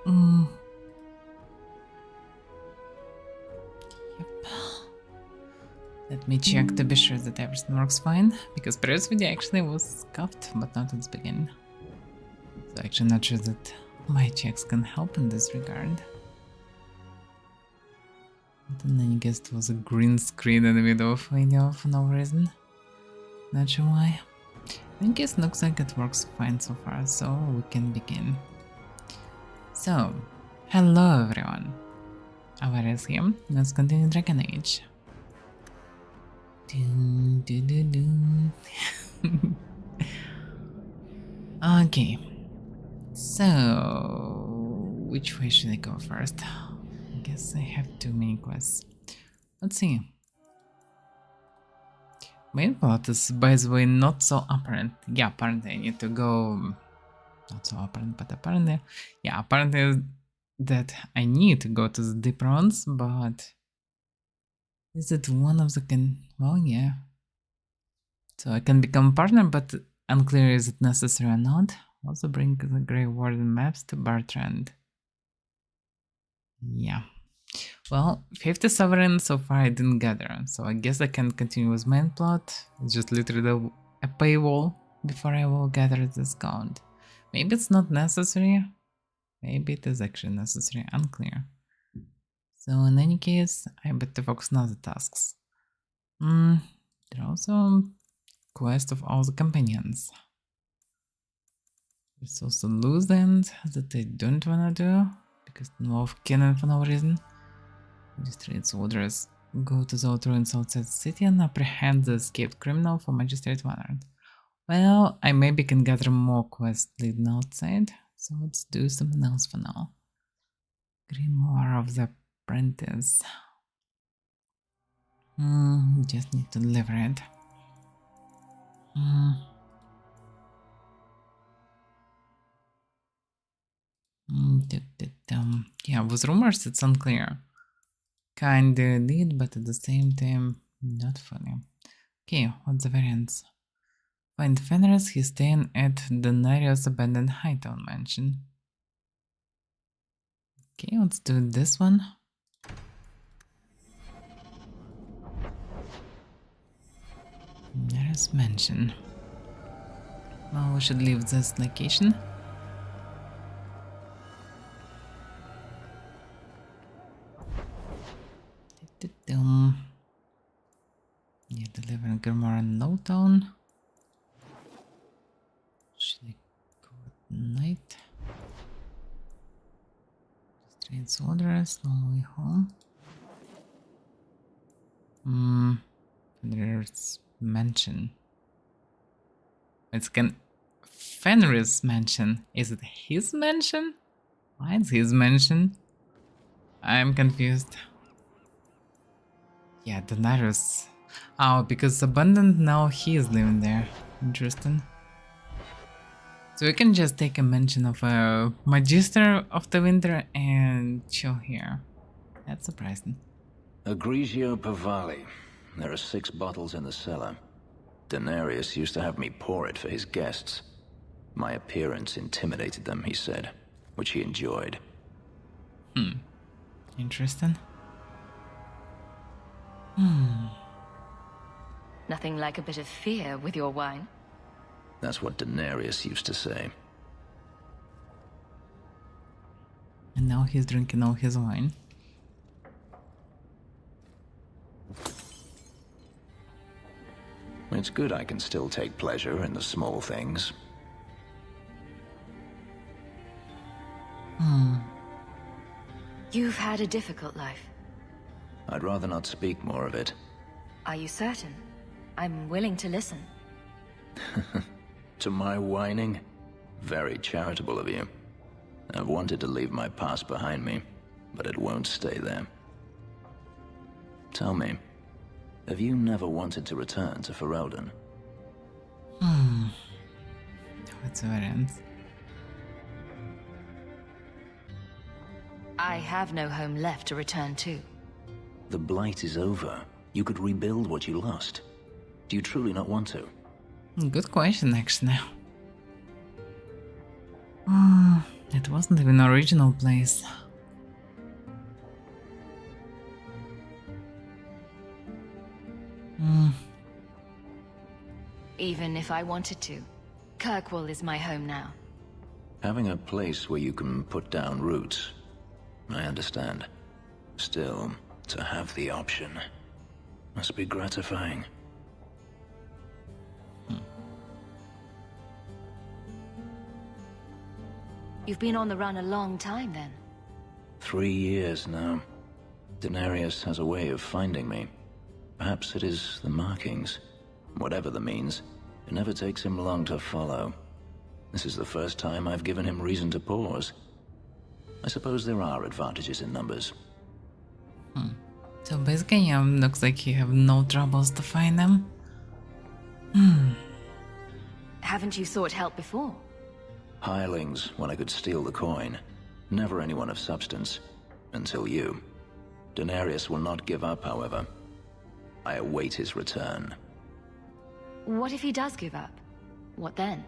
Mm. Yep. Let me check to be sure that everything works fine, because previous video actually was scuffed, but not at the beginning. So actually not sure that my checks can help in this regard. And then I guess it was a green screen in the middle of video for no reason. Not sure why. I guess looks like it works fine so far, so we can begin. So, hello everyone. Avaira is here. Let's continue Dragon Age. Okay. So, which way should I go first? I guess I have too many quests. Let's see. Main plot is, by the way, not so apparent. Yeah, apparently I need to go... Not so apparent, but apparently... Yeah, apparently that I need to go to the deep runs, but... Is it one of the Well, yeah. So I can become partner, but unclear is it necessary or not. Also bring the Grey Warden maps to Bartrand. Yeah. Well, 50 sovereign so far I didn't gather, so I guess I can continue with main plot. It's just literally a paywall before I will gather this count. Maybe it's not necessary. Maybe it is actually necessary, unclear. So in any case, I better focus on other tasks. There are also quest of all the companions. There's also loose end that I don't wanna do, because no of cannon for no reason. Magistrate's orders. Go to the old ruins outside the city and apprehend the escaped criminal for Magistrate Wanard. Well, I maybe can gather more quests leading outside, so let's do something else for now. Grimoire of the Apprentice. Just need to deliver it. Yeah, with rumors it's unclear. Kinda did, but at the same time, not funny. Okay, what's the variance? Find Fenris, he's staying at Denarius' abandoned Hightown mansion. Okay, let's do this one. Denarius mansion. Well, we should leave this location. Yeah, delivering Grimoire in Lowtown. Should I go at night? Strange orders, long way home. Fenris mansion. It's Fenris mansion. Is it his mansion? Why is his mansion? I'm confused. Yeah, Daenerys. Oh, because abandoned now he is living there. Interesting. So we can just take a mention of a Magister of the Winter and chill here. That's surprising. Agrigio Pavali. There are 6 bottles in the cellar. Denarius used to have me pour it for his guests. My appearance intimidated them, he said, which he enjoyed. Interesting. Nothing like a bit of fear with your wine. That's what Denarius used to say. And now he's drinking all his wine. It's good I can still take pleasure in the small things. You've had a difficult life. I'd rather not speak more of it. Are you certain? I'm willing to listen. To my whining? Very charitable of you. I've wanted to leave my past behind me, but it won't stay there. Tell me, have you never wanted to return to Ferelden? What's the variance? I have no home left to return to. The Blight is over. You could rebuild what you lost. Do you truly not want to? Good question, actually. It wasn't even an original place. Even if I wanted to. Kirkwall is my home now. Having a place where you can put down roots. I understand. Still, to have the option must be gratifying. You've been on the run a long time then. 3 years now. Denarius has a way of finding me. Perhaps it is the markings. Whatever the means, it never takes him long to follow. This is the first time I've given him reason to pause. I suppose there are advantages in numbers. So basically, looks like you have no troubles to find them. Haven't you sought help before? Hirelings, when I could steal the coin. Never anyone of substance. Until you. Denarius will not give up, however. I await his return. What if he does give up? What then?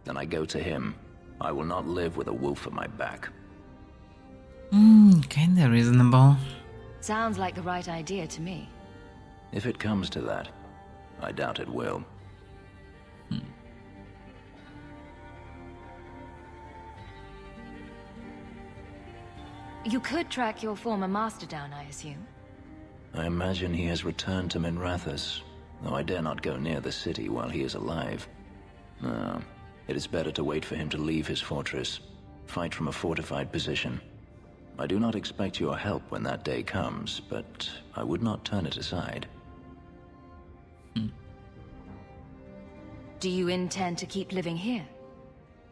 Then I go to him. I will not live with a wolf at my back. Kinda reasonable. Sounds like the right idea to me. If it comes to that, I doubt it will. You could track your former master down, I assume. I imagine he has returned to Minrathous, though I dare not go near the city while he is alive. No, it is better to wait for him to leave his fortress, fight from a fortified position. I do not expect your help when that day comes, but I would not turn it aside. Do you intend to keep living here?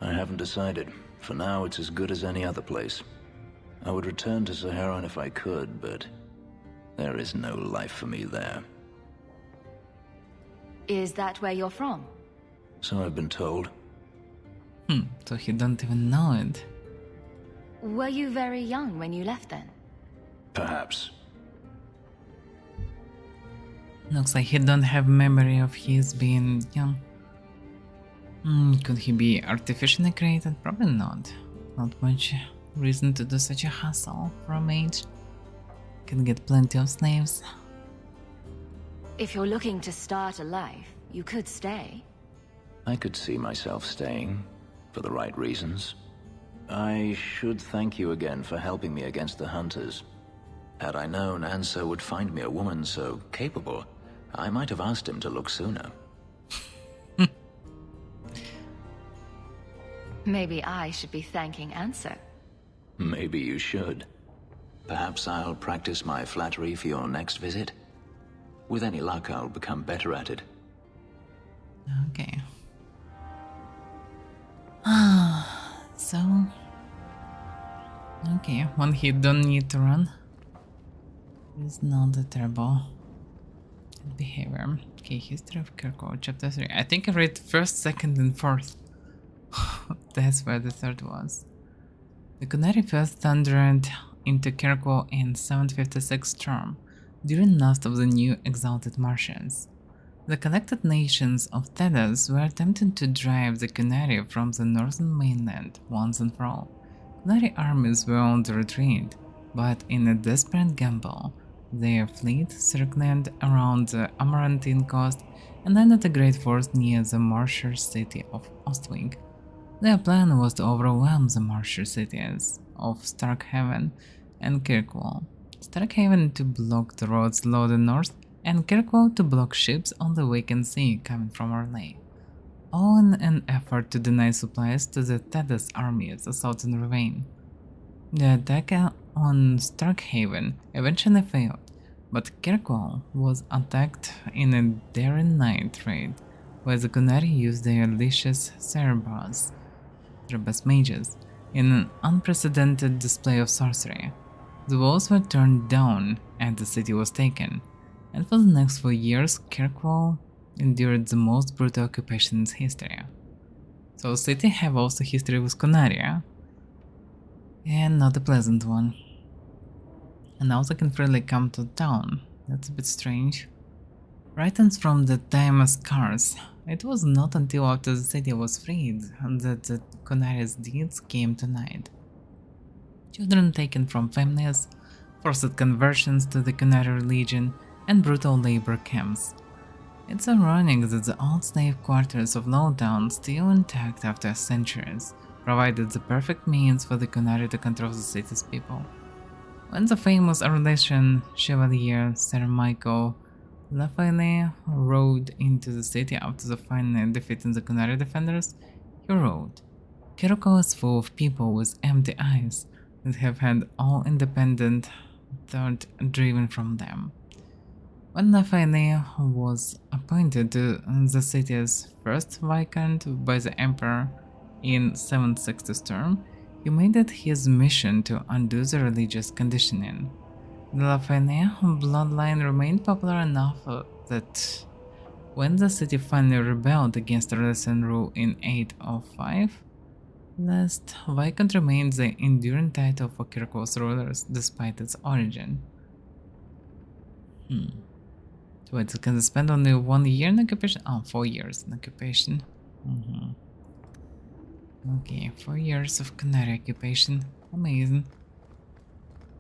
I haven't decided. For now, it's as good as any other place. I would return to Saharan if I could, but there is no life for me there. Is that where you're from? So I've been told. So he don't even know it. Were you very young when you left then? Perhaps. Looks like he don't have memory of his being young. Could he be artificially created? Probably not. Not much reason to do such a hassle for a mage. Can get plenty of slaves. If you're looking to start a life, you could stay. I could see myself staying, for the right reasons. I should thank you again for helping me against the hunters. Had I known Anso would find me a woman so capable, I might have asked him to look sooner. Maybe I should be thanking Anso. Maybe you should. Perhaps I'll practice my flattery for your next visit. With any luck, I'll become better at it. Okay. So... Okay, when he don't need to run. It's not a terrible behavior. Okay, History of Kirkwall, Chapter 3. I think I read 1st, 2nd, and 4th. That's where the 3rd was. The Kunari first thundered into Kirkwall in 756 term, during last of the new exalted Martians. The collected nations of Thedas were attempting to drive the Kunari from the northern mainland once and for all. Kunari armies were on the retreat, but in a desperate gamble, their fleet circled around the Amarantine coast and landed a great force near the Marsher city of Ostwing. Their plan was to overwhelm the Marsher cities of Starkhaven and Kirkwall. Starkhaven to block the roads loaded north, and Kirkwall to block ships on the vacant sea coming from Orlais, all in an effort to deny supplies to the Thedas armies south in Ravine. The attack on Starkhaven eventually failed, but Kirkwall was attacked in a daring night raid, where the Kunari used their Licious Cerebras mages, in an unprecedented display of sorcery. The walls were turned down and the city was taken, and for the next 4 years Kirkwall endured the most brutal occupation in its history. So the city have also history with Kunari, and not a pleasant one. And now they can freely come to town. That's a bit strange. Writings from the time as scars It was not until after the city was freed that the Conari's deeds came to light. Children taken from families, forced conversions to the Conari religion, and brutal labor camps. It's ironic that the old slave quarters of Lowtown, still intact after centuries, provided the perfect means for the Conari to control the city's people. When the famous Arlesian Chevalier Sir Michael Lafayette rode into the city after the final defeating the Conari defenders, he wrote, "Kiriko is full of people with empty eyes that have had all independent thought driven from them." When Lafayette was appointed to the city's first Viscount by the Emperor in 760 term, he made it his mission to undo the religious conditioning. The Lafayette bloodline remained popular enough that when the city finally rebelled against Arlesian rule in 805, last Viscount remained the enduring title for Kiriko's rulers despite its origin. So wait, can they spend only 1 year in occupation? Oh, 4 years in occupation. Okay, 4 years of Conari occupation. Amazing.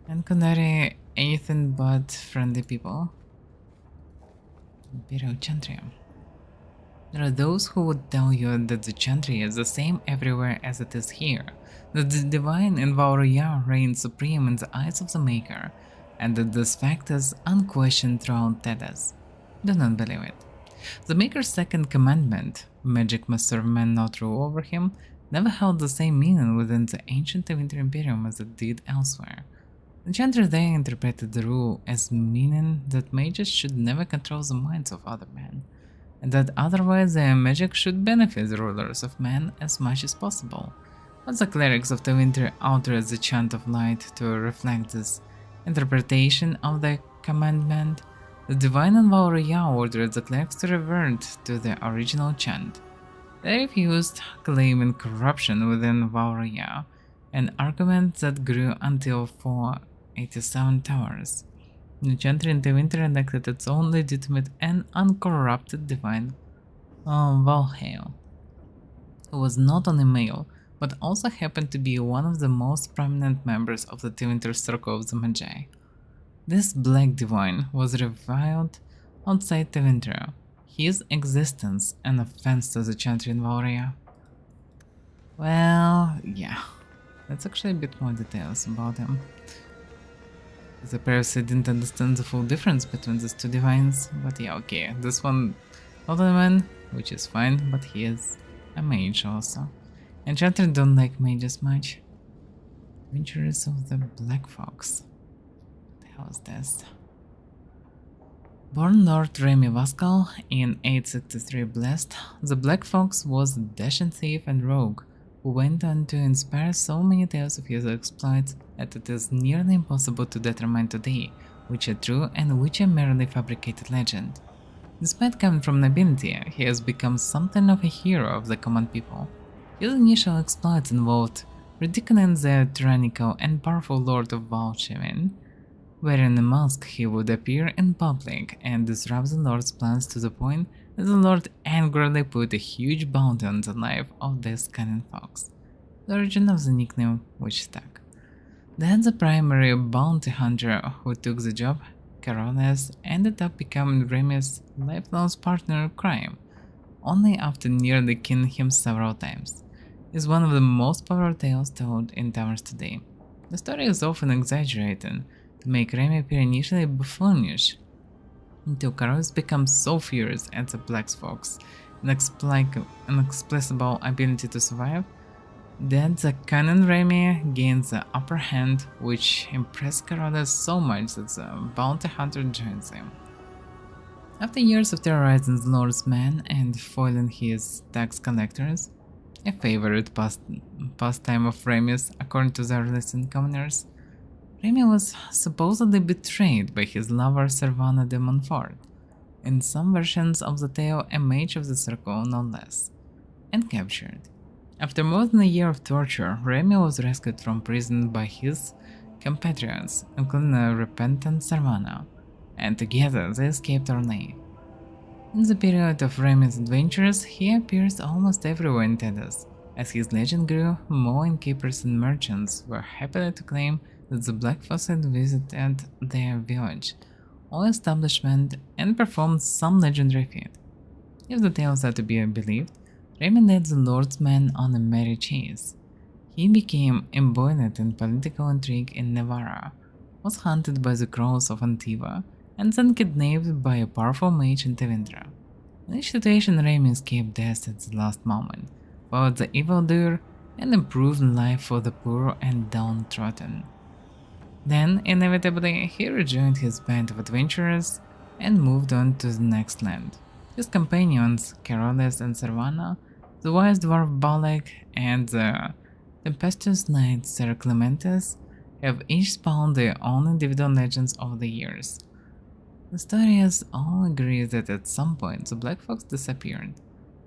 And Conari, anything but friendly people. Imperial Chantry. There are those who would tell you that the Chantry is the same everywhere as it is here, that the divine in Avaira reigns supreme in the eyes of the Maker, and that this fact is unquestioned throughout Tedas. Do not believe it. The Maker's second commandment, magic must serve man not rule over him, never held the same meaning within the ancient Tevinter Imperium as it did elsewhere. The Chantry there interpreted the rule as meaning that mages should never control the minds of other men, and that otherwise their magic should benefit the rulers of men as much as possible. But the clerics of Tevinter altered the chant of light to reflect this interpretation of the commandment. The divine in Avaira ordered the clerics to revert to the original chant. They refused, claiming corruption within Avaira, an argument that grew until 487 towers. The Chantry in Tevinter elected its own legitimate and uncorrupted divine, Valhale, who was not only male, but also happened to be one of the most prominent members of the Tevinter Circle of the Magi. This black divine was reviled outside Tevinter, his existence an offense to the Chantry in Valhalla. Well, yeah, that's actually a bit more details about him. The previously didn't understand the full difference between these two divines, but yeah, okay, this one not a man, which is fine, but he is a mage also. And Chantry don't like mages much. Adventures of the Black Fox. What the hell is this? Born Lord Remy Vascal in 863 Blessed, the Black Fox was a dashing thief and rogue who went on to inspire so many tales of his exploits that it is nearly impossible to determine today which are true and which are merely fabricated legend. Despite coming from nobility, he has become something of a hero of the common people. His initial exploits involved ridiculing the tyrannical and powerful Lord of Valchevin. Wearing a mask, he would appear in public and disrupt the Lord's plans to the point that the Lord angrily put a huge bounty on the life of this cunning fox, the origin of the nickname which stuck. Then the primary bounty hunter who took the job, Carolus, ended up becoming Remy's lifelong partner in crime, only after nearly killing him several times. It's one of the most popular tales told in taverns today. The story is often exaggerated to make Remy appear initially buffoonish, until Carolus becomes so furious at the Black Fox's inexplicable ability to survive that the cunning Remy gains the upper hand, which impressed Carolus so much that the bounty hunter joins him. After years of terrorizing the Lord's men and foiling his tax collectors, a favorite pastime of Remy's according to the earliest commoners, Remy was supposedly betrayed by his lover Servana de Montfort, in some versions of the tale a mage of the circle no less, and captured. After more than a year of torture, Remy was rescued from prison by his compatriots, including a repentant Servana, and together they escaped our Nave. In the period of Remy's adventures, he appears almost everywhere in Tedas. As his legend grew, more innkeepers and merchants were happy to claim that the Black Faucet visited their village or establishment and performed some legendary feat. If the tales are to be believed, Remy led the Lord's men on a merry chase. He became embroiled in political intrigue in Avaira, was hunted by the crows of Antiva, and then kidnapped by a powerful mage in Tevindra. In each situation, Remy escaped death at the last moment, fought the evildoer, and improved life for the poor and downtrodden. Then, inevitably, he rejoined his band of adventurers and moved on to the next land. His companions, Carolis and Servana, the wise dwarf Balek, and the tempestuous knight Ser Clementis, have each spawned their own individual legends over the years. The stories all agree that at some point the Black Fox disappeared.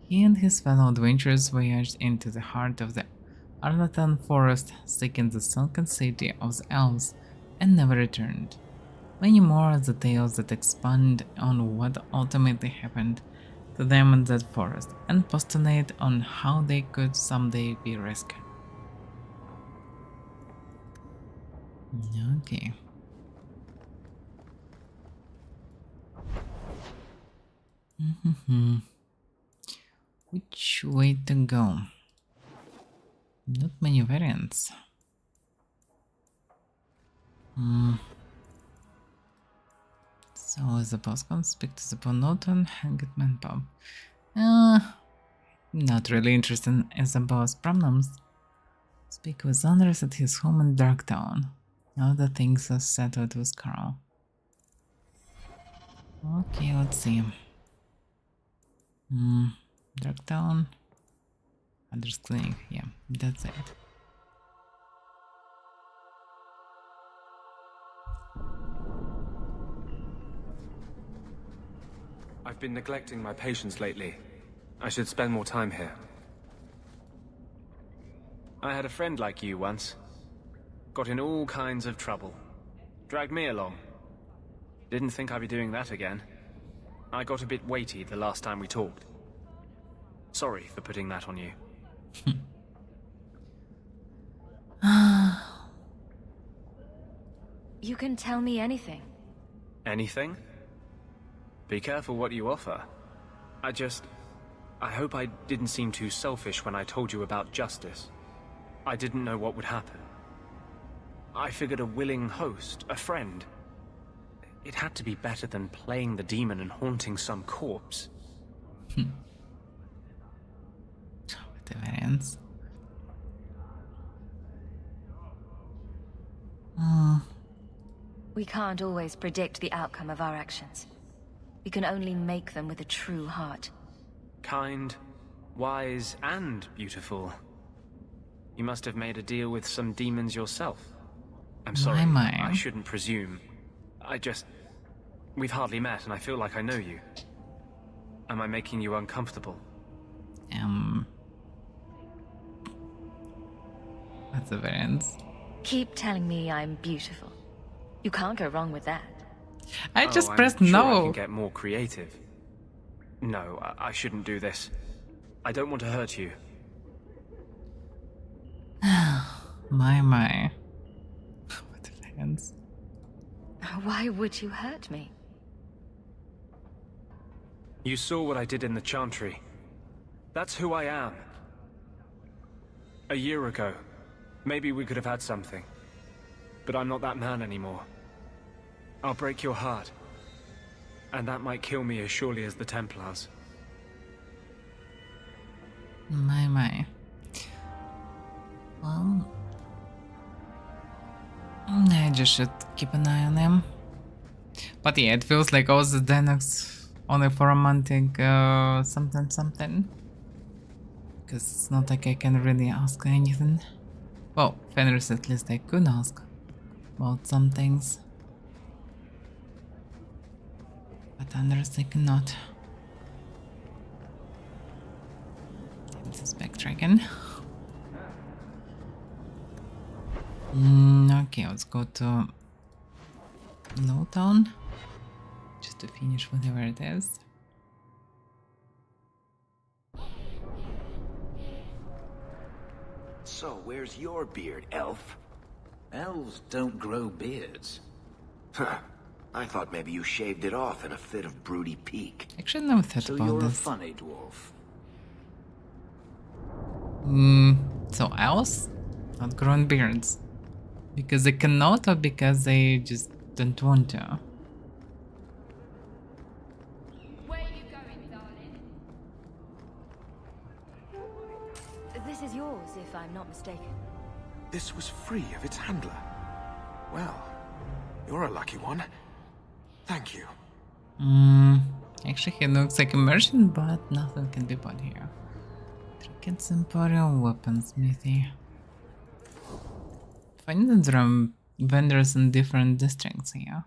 He and his fellow adventurers voyaged into the heart of the Arlatan forest, seeking the sunken city of the elves, and never returned. Many more are the tales that expand on what ultimately happened to them in that forest, and postulate on how they could someday be rescued. Okay. Which way to go? Not many variants. So the boss comes, speak to the Bonoton, and get man pub. Not really interested in the boss problems. Speak with Anders at his home in Darktown. Now that things are settled with Carl. Okay, let's see. Darktown. Anders clinic, yeah, that's it. I've been neglecting my patients lately. I should spend more time here. I had a friend like you once. Got in all kinds of trouble. Dragged me along. Didn't think I'd be doing that again. I got a bit weighty the last time we talked. Sorry for putting that on you. You can tell me anything. Anything? Be careful what you offer. I hope I didn't seem too selfish when I told you about justice. I didn't know what would happen. I figured a willing host, a friend. It had to be better than playing the demon and haunting some corpse. The variants. We can't always predict the outcome of our actions. We can only make them with a true heart. Kind, wise, and beautiful. You must have made a deal with some demons yourself. I'm sorry, I shouldn't presume. We've hardly met and I feel like I know you. Am I making you uncomfortable? That's the variants. Keep telling me I'm beautiful. You can't go wrong with that. I just pressed I'm sure no. I can get more creative. No, I shouldn't do this. I don't want to hurt you. My. What the variants? Why would you hurt me? You saw what I did in the Chantry. That's who I am. A year ago, maybe we could have had something. But I'm not that man anymore. I'll break your heart. And that might kill me as surely as the Templars. My. Well, I just should keep an eye on him. But yeah, it feels like all the Denox only for romantic something. Because it's not like I can really ask anything. Well, Fenris at least I could ask about some things. But Anders I cannot. This is backtracking. Okay, let's go to Lowtown. Just to finish whatever it is. where's your beard, elf? Elves don't grow beards. Huh. I thought maybe you shaved it off in a fit of broody pique. Actually, never thought So about you're a this. funny dwarf. So elves not growing beards because they cannot, or because they just don't want to. Where are you going, darling? This is yours, if I'm not mistaken. This was free of its handler. Well, you're a lucky one. Thank you. Actually, he looks like a merchant, but nothing can be bought here. Trinkets, emporium, weaponsmithy. Find that there are vendors in different districts here.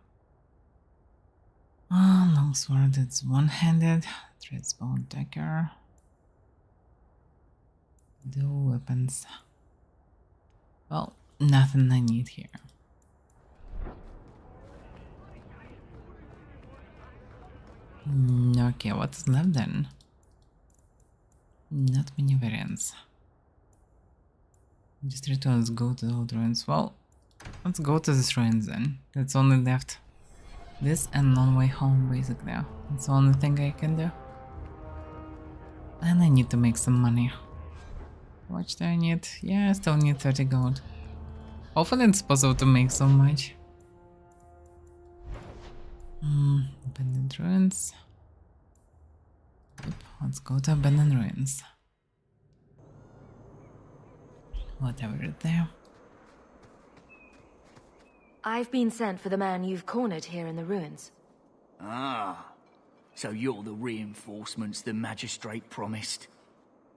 Longsword, it's one-handed. Threadsbow, dagger. Dual weapons. Well, nothing I need here. Okay, what is left then? Not many variants. Just let's go to the old ruins. Well, let's go to this ruins then. That's only left. This and long way home, basically. That's the only thing I can do. And I need to make some money. How much do I need? Yeah, I still need 30 gold. Hopefully it's possible to make so much. Abandoned ruins. Yep, let's go to abandoned ruins. Whatever is there. I've been sent for the man you've cornered here in the ruins. Ah, so you're the reinforcements the magistrate promised.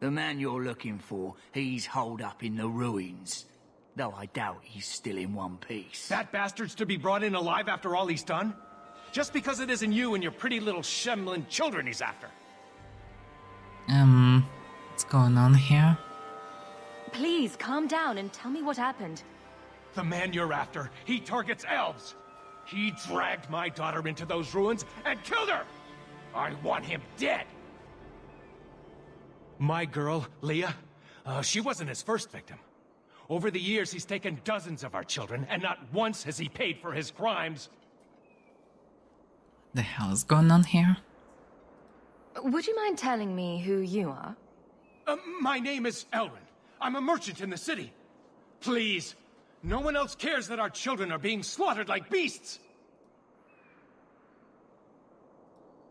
The man you're looking for, he's holed up in the ruins. Though I doubt he's still in one piece. That bastard's to be brought in alive after all he's done? Just because it isn't you and your pretty little Shemlin children he's after. What's going on here? Please, calm down and tell me what happened. The man you're after, he targets elves. He dragged my daughter into those ruins and killed her! I want him dead! My girl, Leah, she wasn't his first victim. Over the years, he's taken dozens of our children, and not once has he paid for his crimes. The hell is going on here? Would you mind telling me who you are? My name is Elrin. I'm a merchant in the city. Please, no one else cares that our children are being slaughtered like beasts.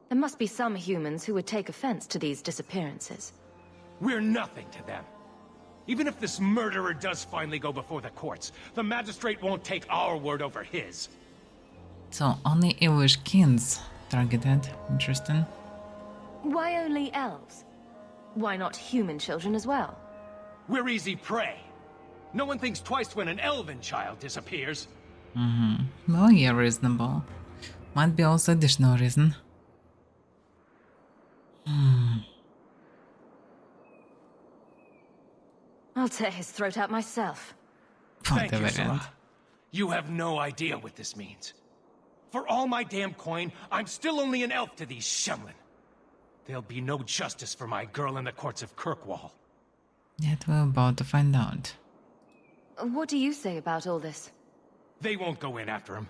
There must be some humans who would take offense to these disappearances. We're nothing to them. Even if this murderer does finally go before the courts, the magistrate won't take our word over his. So only English kids targeted. Interesting. Why only elves? Why not human children as well? We're easy prey. No one thinks twice when an elven child disappears. Well, yeah, reasonable. Might be also additional reason. I'll tear his throat out myself. Thank you, Whatever. Sarah. You have no idea what this means. For all my damn coin, I'm still only an elf to these Shemlin. There'll be no justice for my girl in the courts of Kirkwall. That we're about to find out. What do you say about all this? They won't go in after him.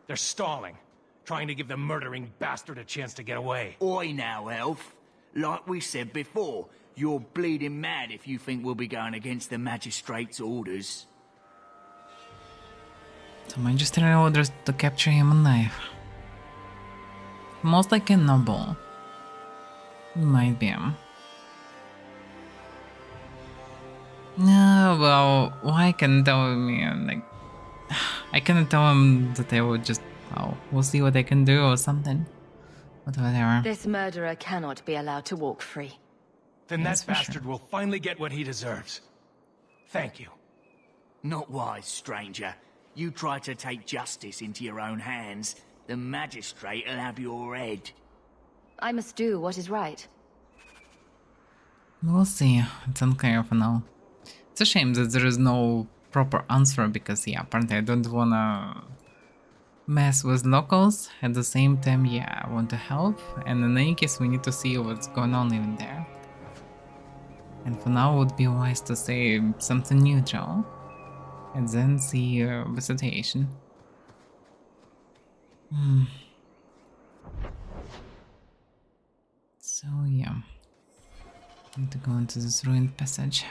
They're stalling, trying to give the murdering bastard a chance to get away. Oi now, elf. Like we said before, you're bleeding mad if you think we'll be going against the magistrate's orders. So Magistrate orders to capture him alive. Most like a noble. Might be him. No, well, why can tell me? Like, I cannot tell him that I would just. Oh, we'll see what I can do or something. But whatever. This murderer cannot be allowed to walk free. Then Yes, that for bastard sure. will finally get what he deserves. Thank you. Not wise, stranger. You try to take justice into your own hands, the magistrate'll have your head. I must do what is right. We'll see. It's unclear for now. It's a shame that there is no proper answer because, yeah, apparently I don't wanna mess with locals. At the same time, yeah, I want to help. And in any case, we need to see what's going on even there. And for now, it would be wise to say something neutral and then see the situation. So, yeah. Need to go into this ruined passage.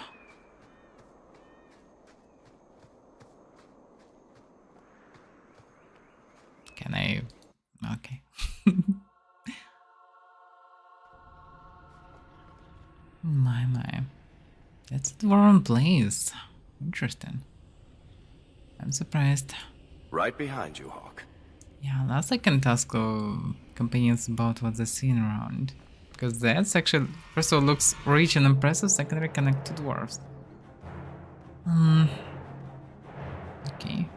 Can I? Okay. My. That's the wrong place. Interesting. I'm surprised. Right behind you, Hawk. Yeah, last I can task companions about what's the scene around. Because that's actually, first of all, looks rich and impressive, secondly, connect to dwarves. Okay.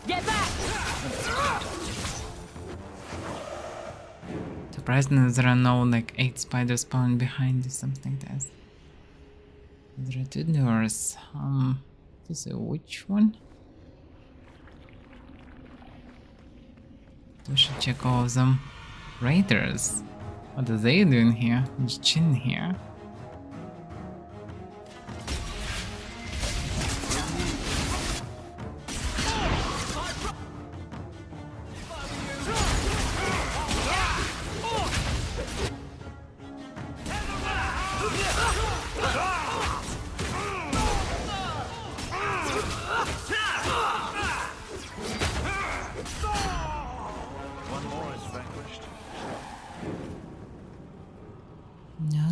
Get back! Surprisingly, there are no like 8 spiders spawned behind you, something like that. There are 2 doors. To say which one? We should check all of them. Raiders. What are they doing here? Just chilling here.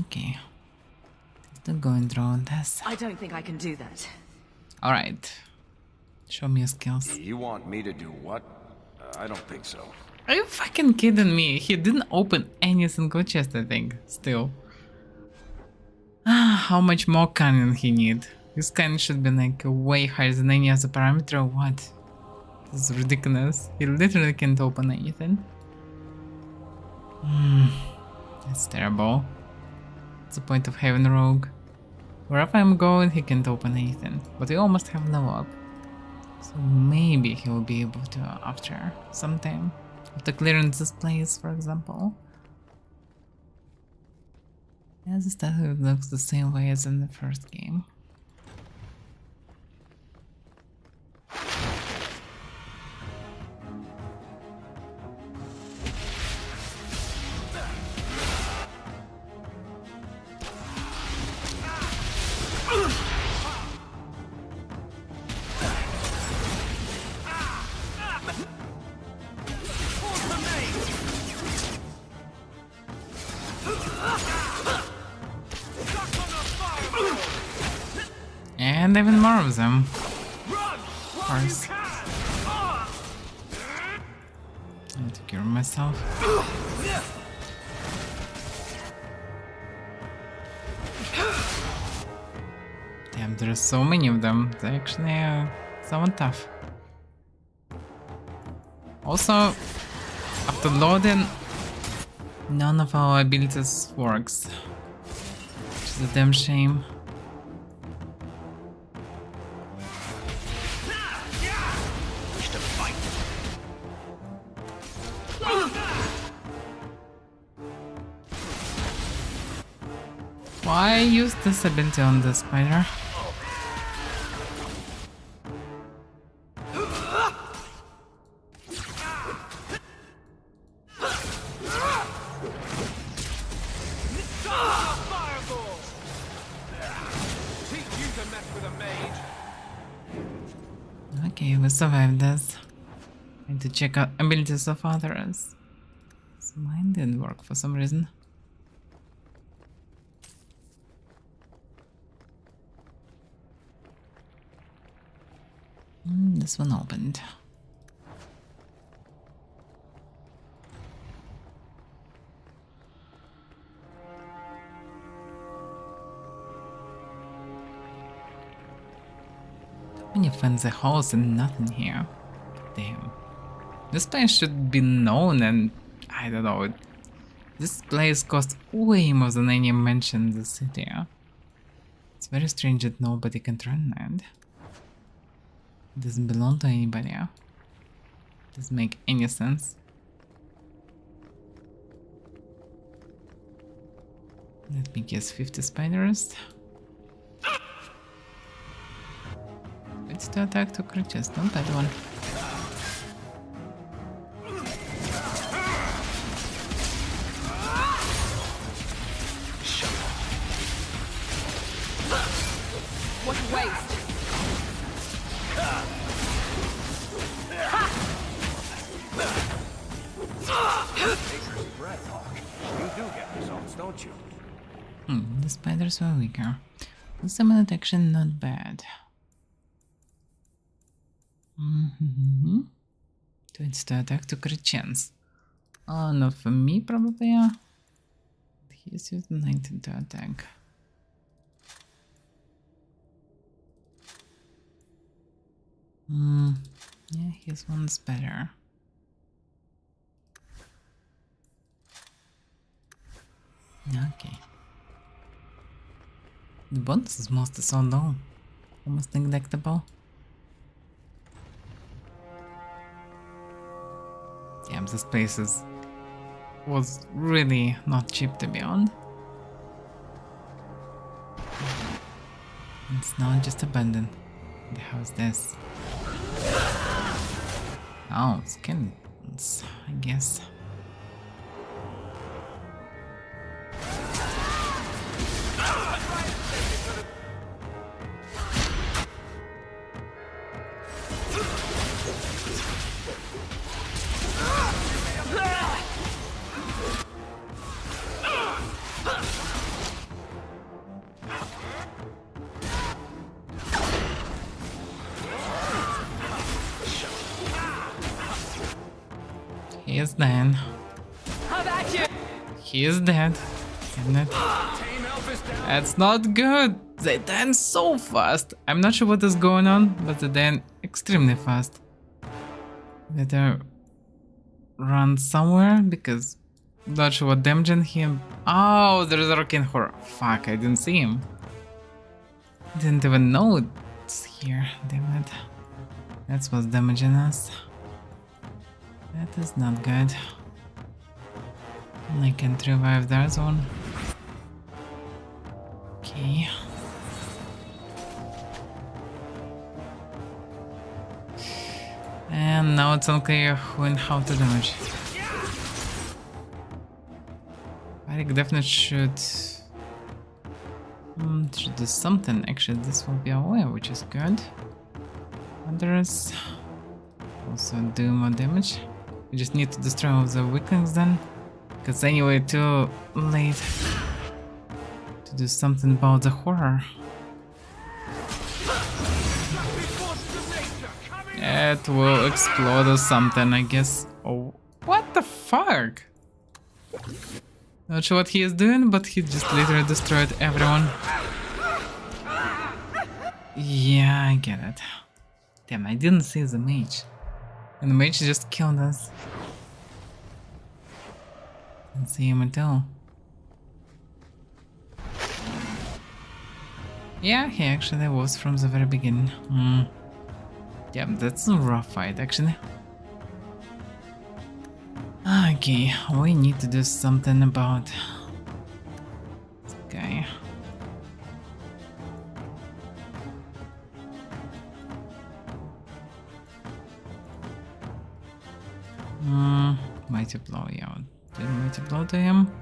Okay. Still going through this. I don't think I can do that. Alright. Show me your skills. You want me to do what? I don't think so. Are you fucking kidding me? He didn't open any single chest, I think. Still. How much more cunning he need? This cunning should be like way higher than any other parameter or what? This is ridiculous. He literally can't open anything. That's terrible. What's the point of having a rogue? Wherever I'm going, he can't open anything. But we almost have level up. So maybe he will be able to after some time. After clearing this place, for example. Yeah, this statue looks the same way as in the first game. And even more of them. Of course. I need to cure myself. Damn, there's so many of them. They're actually somewhat tough. Also, after loading, none of our abilities works. Which is a damn shame. Why use this ability on the spider? Okay, we survived this. I need to check out abilities of others. So mine didn't work for some reason. This one opened. Too many fancy halls and nothing here. Damn. This place should be known and I don't know. This place costs way more than any mansion in the city. It's very strange that nobody can run that. Doesn't belong to anybody. Doesn't make any sense. Let me guess, 50 spiders. It's to attack two creatures, not that one. What a waste! You do get results, don't you? The spiders were weaker. Summon detection, not bad. It's to attack to crit chance. Oh, not for me, probably. He's used 19 to attack. Yeah, his one's better. Okay. The bonus is mostly so low. Almost neglectable. Damn, this place was really not cheap to be on. It's now just abandoned. The hell's this? Oh, skins, I guess. He is dead. How about you? He is dead. Isn't it? That's not good. They dance so fast. I'm not sure what is going on, but they dance extremely fast. Better run somewhere because I'm not sure what damaging him. Oh, there's a rocking horror. Fuck, I didn't see him. Didn't even know it's here. Damn it. That's what's damaging us. That is not good. I can't revive that zone. Okay. And now it's unclear who and how to damage. Eric definitely should do something. Actually, this will be aware, which is good. Others also do more damage. We just need to destroy all the weaklings then, because anyway too late to do something about the horror. It will explode or something, I guess. Oh, what the fuck? Not sure what he is doing, but he just literally destroyed everyone. Yeah, I get it. Damn, I didn't see the mage. And the mage just killed us. Didn't see him at all. Yeah, he actually was from the very beginning. Yeah, that's a rough fight, actually. Okay, we need to do something about this guy. Mighty blow, yeah. Did mighty blow to him?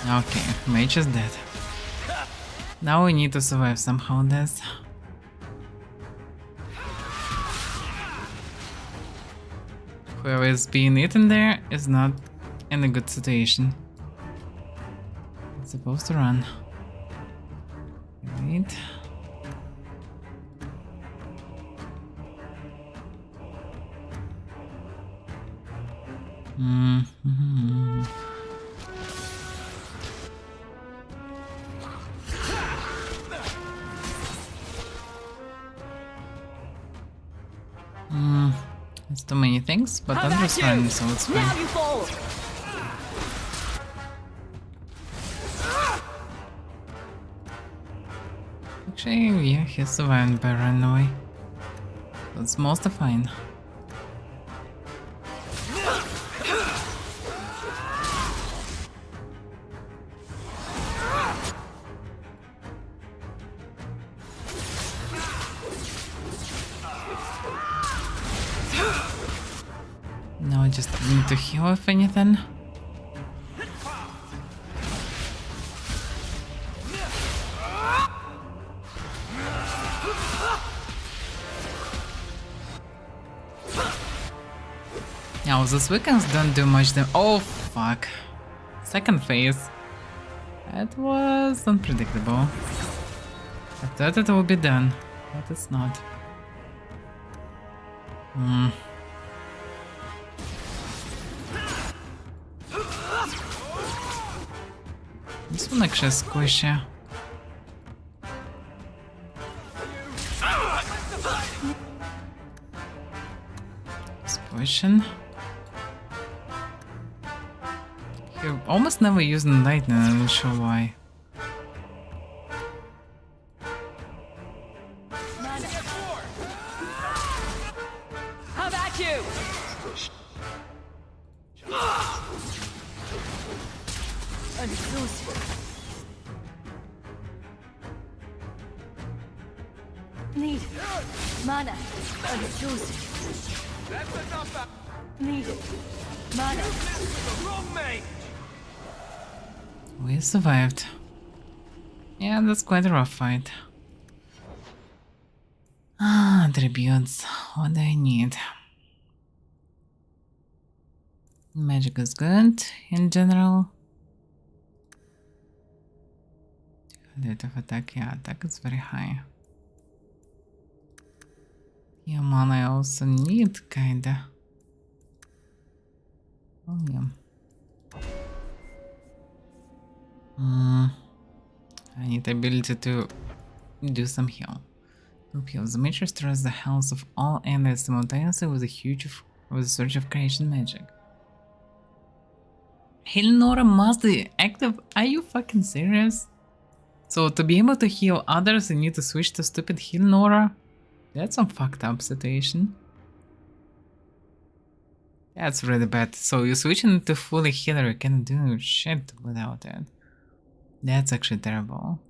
Okay, mage is dead. Now we need to survive somehow this. Whoever is being eaten there is not in a good situation. It's supposed to run. Wait. many things, but How Andrew's about you? fine, so it's Now fine. you fall. Actually, yeah, he's survived by running away. That's mostly fine. Now I just need to heal if anything. Now those weekends don't do much damage. Oh fuck. Second phase. That was unpredictable. I thought it would be done, but it's not. This one actually is squishy. Squishing. You almost never use lightning, I'm not sure why. How about you? Need mana and exhausted. Need mana. We survived. Yeah, that's quite a rough fight. Ah, attributes. What do I need? Magic is good in general. Rate of attack, yeah, attack is very high. Yeah, mana I also need, kinda. Oh, yeah. I need the ability to do some heal. Group heals. The mage restores the health of all enemies simultaneously with a surge of creation magic. Healing aura must be active. Are you fucking serious? So to be able to heal others, you need to switch to stupid healing aura? That's some fucked up situation. That's really bad. So you're switching to fully healer, you can't do shit without it. That's actually terrible.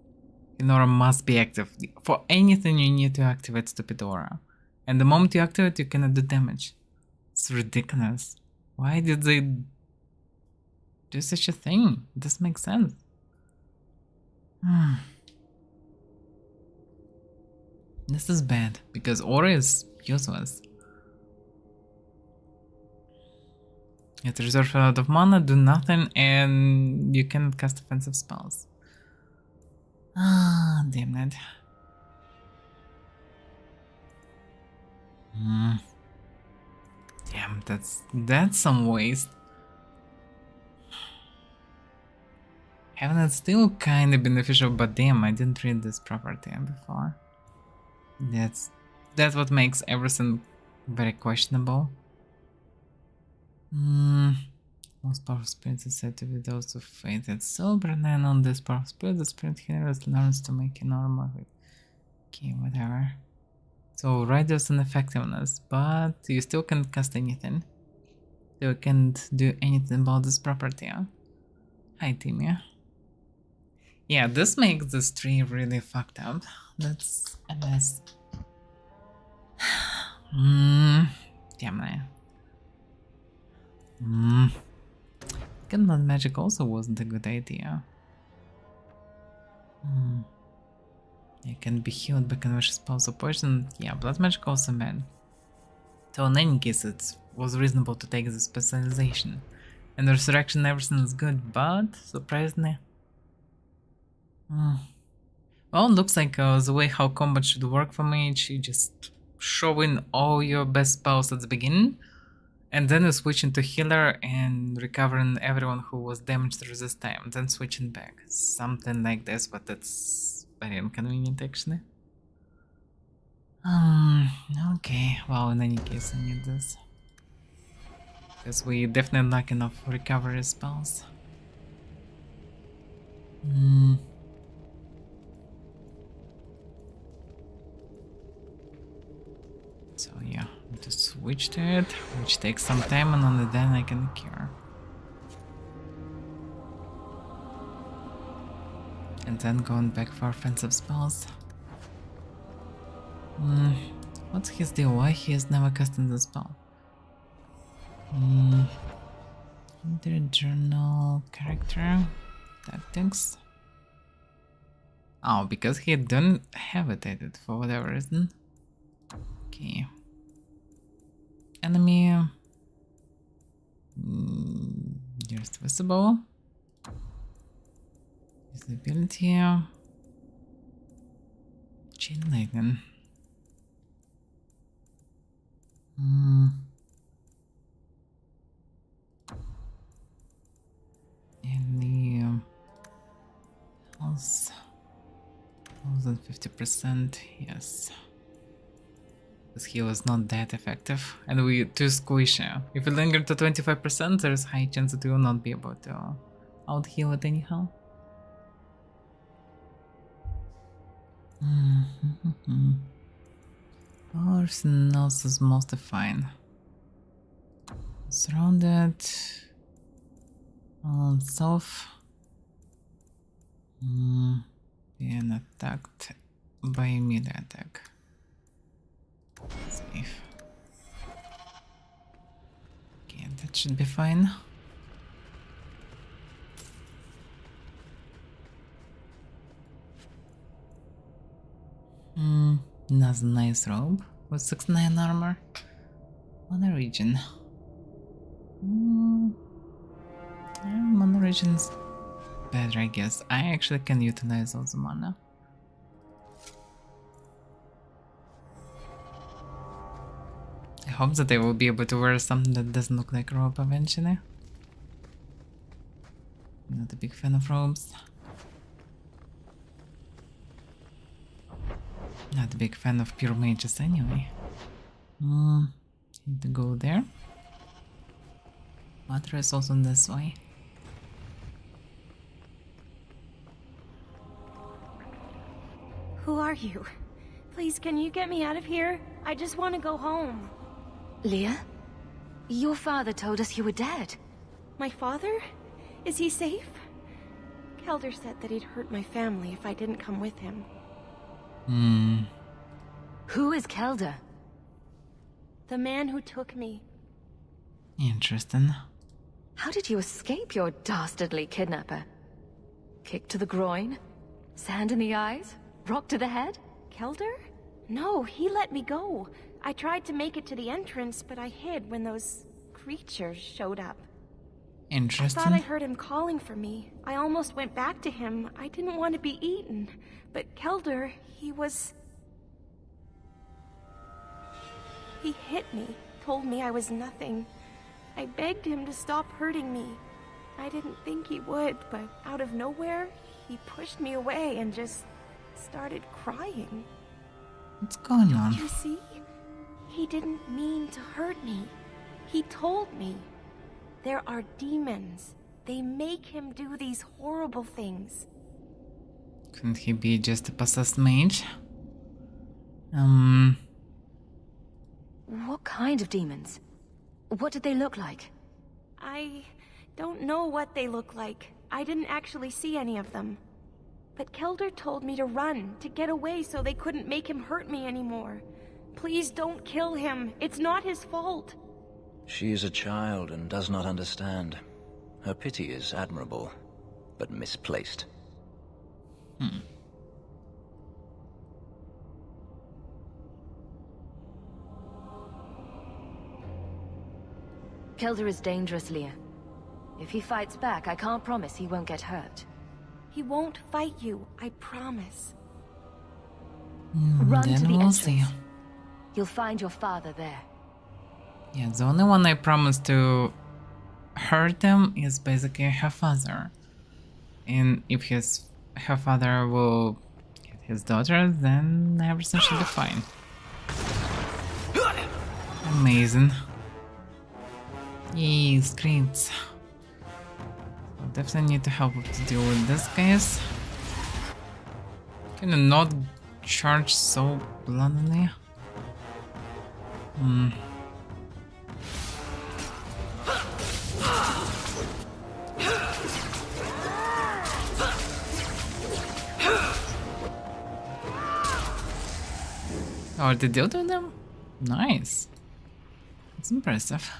Healing aura must be active. For anything you need to activate stupid aura. And the moment you activate, you cannot do damage. It's ridiculous. Why did they do such a thing? It doesn't make sense. This is bad, because aura is useless. You have to reserve a lot of mana, do nothing, and you cannot cast offensive spells. Ah, damn it. Damn, that's some waste. Having it still kinda beneficial, but damn, I didn't read this property before. That's what makes everything very questionable. Most powerful spirits are said to be those of faith and sober, and then on this powerful spirit, the spirit healer learns to make an armor with. Okay, whatever. So riders and effectiveness, but you still can't cast anything. So you can't do anything about this property, huh? Hi, Timmy. Yeah, this makes this tree really fucked up. That's a mess. Damn it. Gun blood magic also wasn't a good idea. It can be healed by conversion spells or poison. Yeah, blood magic also bad. So in any case, it was reasonable to take the specialization. And the resurrection, everything is good, but surprisingly. Well, it looks like the way how combat should work for mage, you just show in all your best spells at the beginning, and then you switch into healer and recovering everyone who was damaged through this time, then switching back. Something like this, but that's very inconvenient actually. Okay, well, in any case I need this. Because we definitely lack enough recovery spells. So yeah, to switch to it, which takes some time, and only then I can cure. And then going back for offensive spells. What's his deal? Why he has never casted the spell? The journal character tactics. Oh, because he don't have it added for whatever reason. Okay. Enemy. Just visible. Visibility. Chain lightning. Any else? 50%, yes. Because he was not that effective, and we too squishy. If you linger to 25%, there is high chance that you will not be able to out heal it anyhow. Everything else is mostly fine. Surrounded. Self. Being attacked by a melee attack. Safe. Okay, that should be fine. Another nice robe with 6-9 armor. Mana region. Mana region's better, I guess. I actually can utilize all the mana. I hope that I will be able to wear something that doesn't look like a robe eventually. Not a big fan of robes. Not a big fan of pure mages anyway. Need to go there. Water is also this way. Who are you? Please, can you get me out of here? I just want to go home. Leah? Your father told us you were dead. My father? Is he safe? Kelder said that he'd hurt my family if I didn't come with him. Who is Kelder? The man who took me. Interesting. How did you escape your dastardly kidnapper? Kick to the groin? Sand in the eyes? Rock to the head? Kelder? No, he let me go. I tried to make it to the entrance, but I hid when those creatures showed up. Interesting. I thought I heard him calling for me. I almost went back to him. I didn't want to be eaten. But Kelder, he hit me, told me I was nothing. I begged him to stop hurting me. I didn't think he would, but out of nowhere, he pushed me away and just started crying. What's going on? You see? He didn't mean to hurt me. He told me. There are demons. They make him do these horrible things. Couldn't he be just a possessed mage? What kind of demons? What did they look like? I don't know what they look like. I didn't actually see any of them. But Kelder told me to run, to get away so they couldn't make him hurt me anymore. Please don't kill him. It's not his fault. She is a child and does not understand. Her pity is admirable, but misplaced. Kelder is dangerous, Leah. If he fights back, I can't promise he won't get hurt. He won't fight you, I promise. Run to Then the we'll entrance. see. You'll find your father there. Yeah, the only one I promised to hurt him is basically her father. And if her father will get his daughter, then everything should be fine. Amazing. Yay, scripts. So definitely need to help to deal with this, guys. Can you not charge so bluntly? Oh, did you do them? Nice. It's impressive.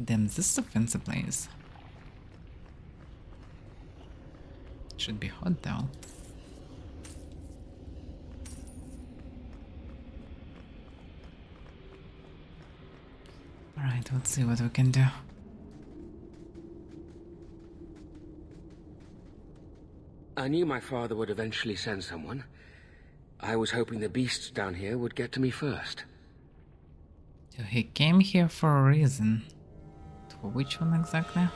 Damn, this is a fancy place. Should be hot though. Alright, let's see what we can do. I knew my father would eventually send someone. I was hoping the beasts down here would get to me first. So he came here for a reason. For which one exactly?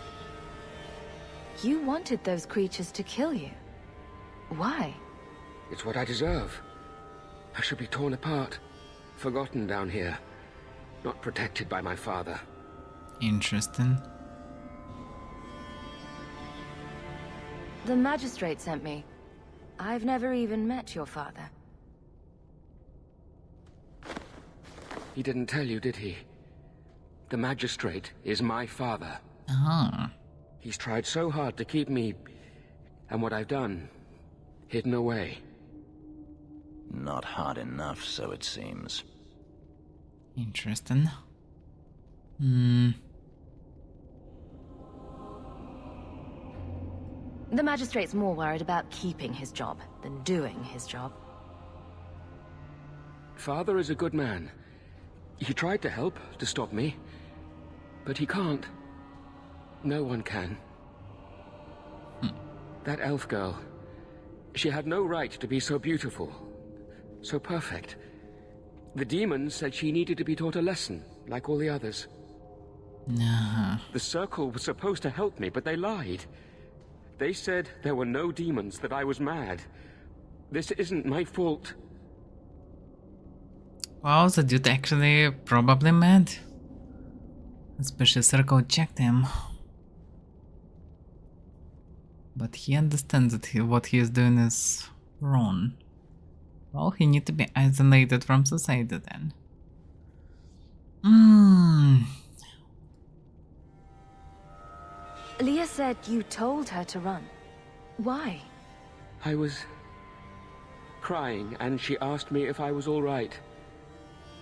You wanted those creatures to kill you. Why? It's what I deserve. I should be torn apart, forgotten down here, not protected by my father. Interesting. The magistrate sent me. I've never even met your father. He didn't tell you, did he? The magistrate is my father. Ah. He's tried so hard to keep me, and what I've done, hidden away. Not hard enough, so it seems. Interesting. The magistrate's more worried about keeping his job than doing his job. Father is a good man. He tried to help, to stop me. But he can't. No one can. That elf girl, she had no right to be so beautiful, so perfect. The demons said she needed to be taught a lesson, like all the others. Nah. The Circle was supposed to help me, but they lied. They said there were no demons, that I was mad. This isn't my fault. Wow, the dude actually probably mad. Especially Circle checked him. But he understands that what he is doing is wrong. Well, he needs to be isolated from society then. Leah said you told her to run. Why? I was crying, and she asked me if I was all right.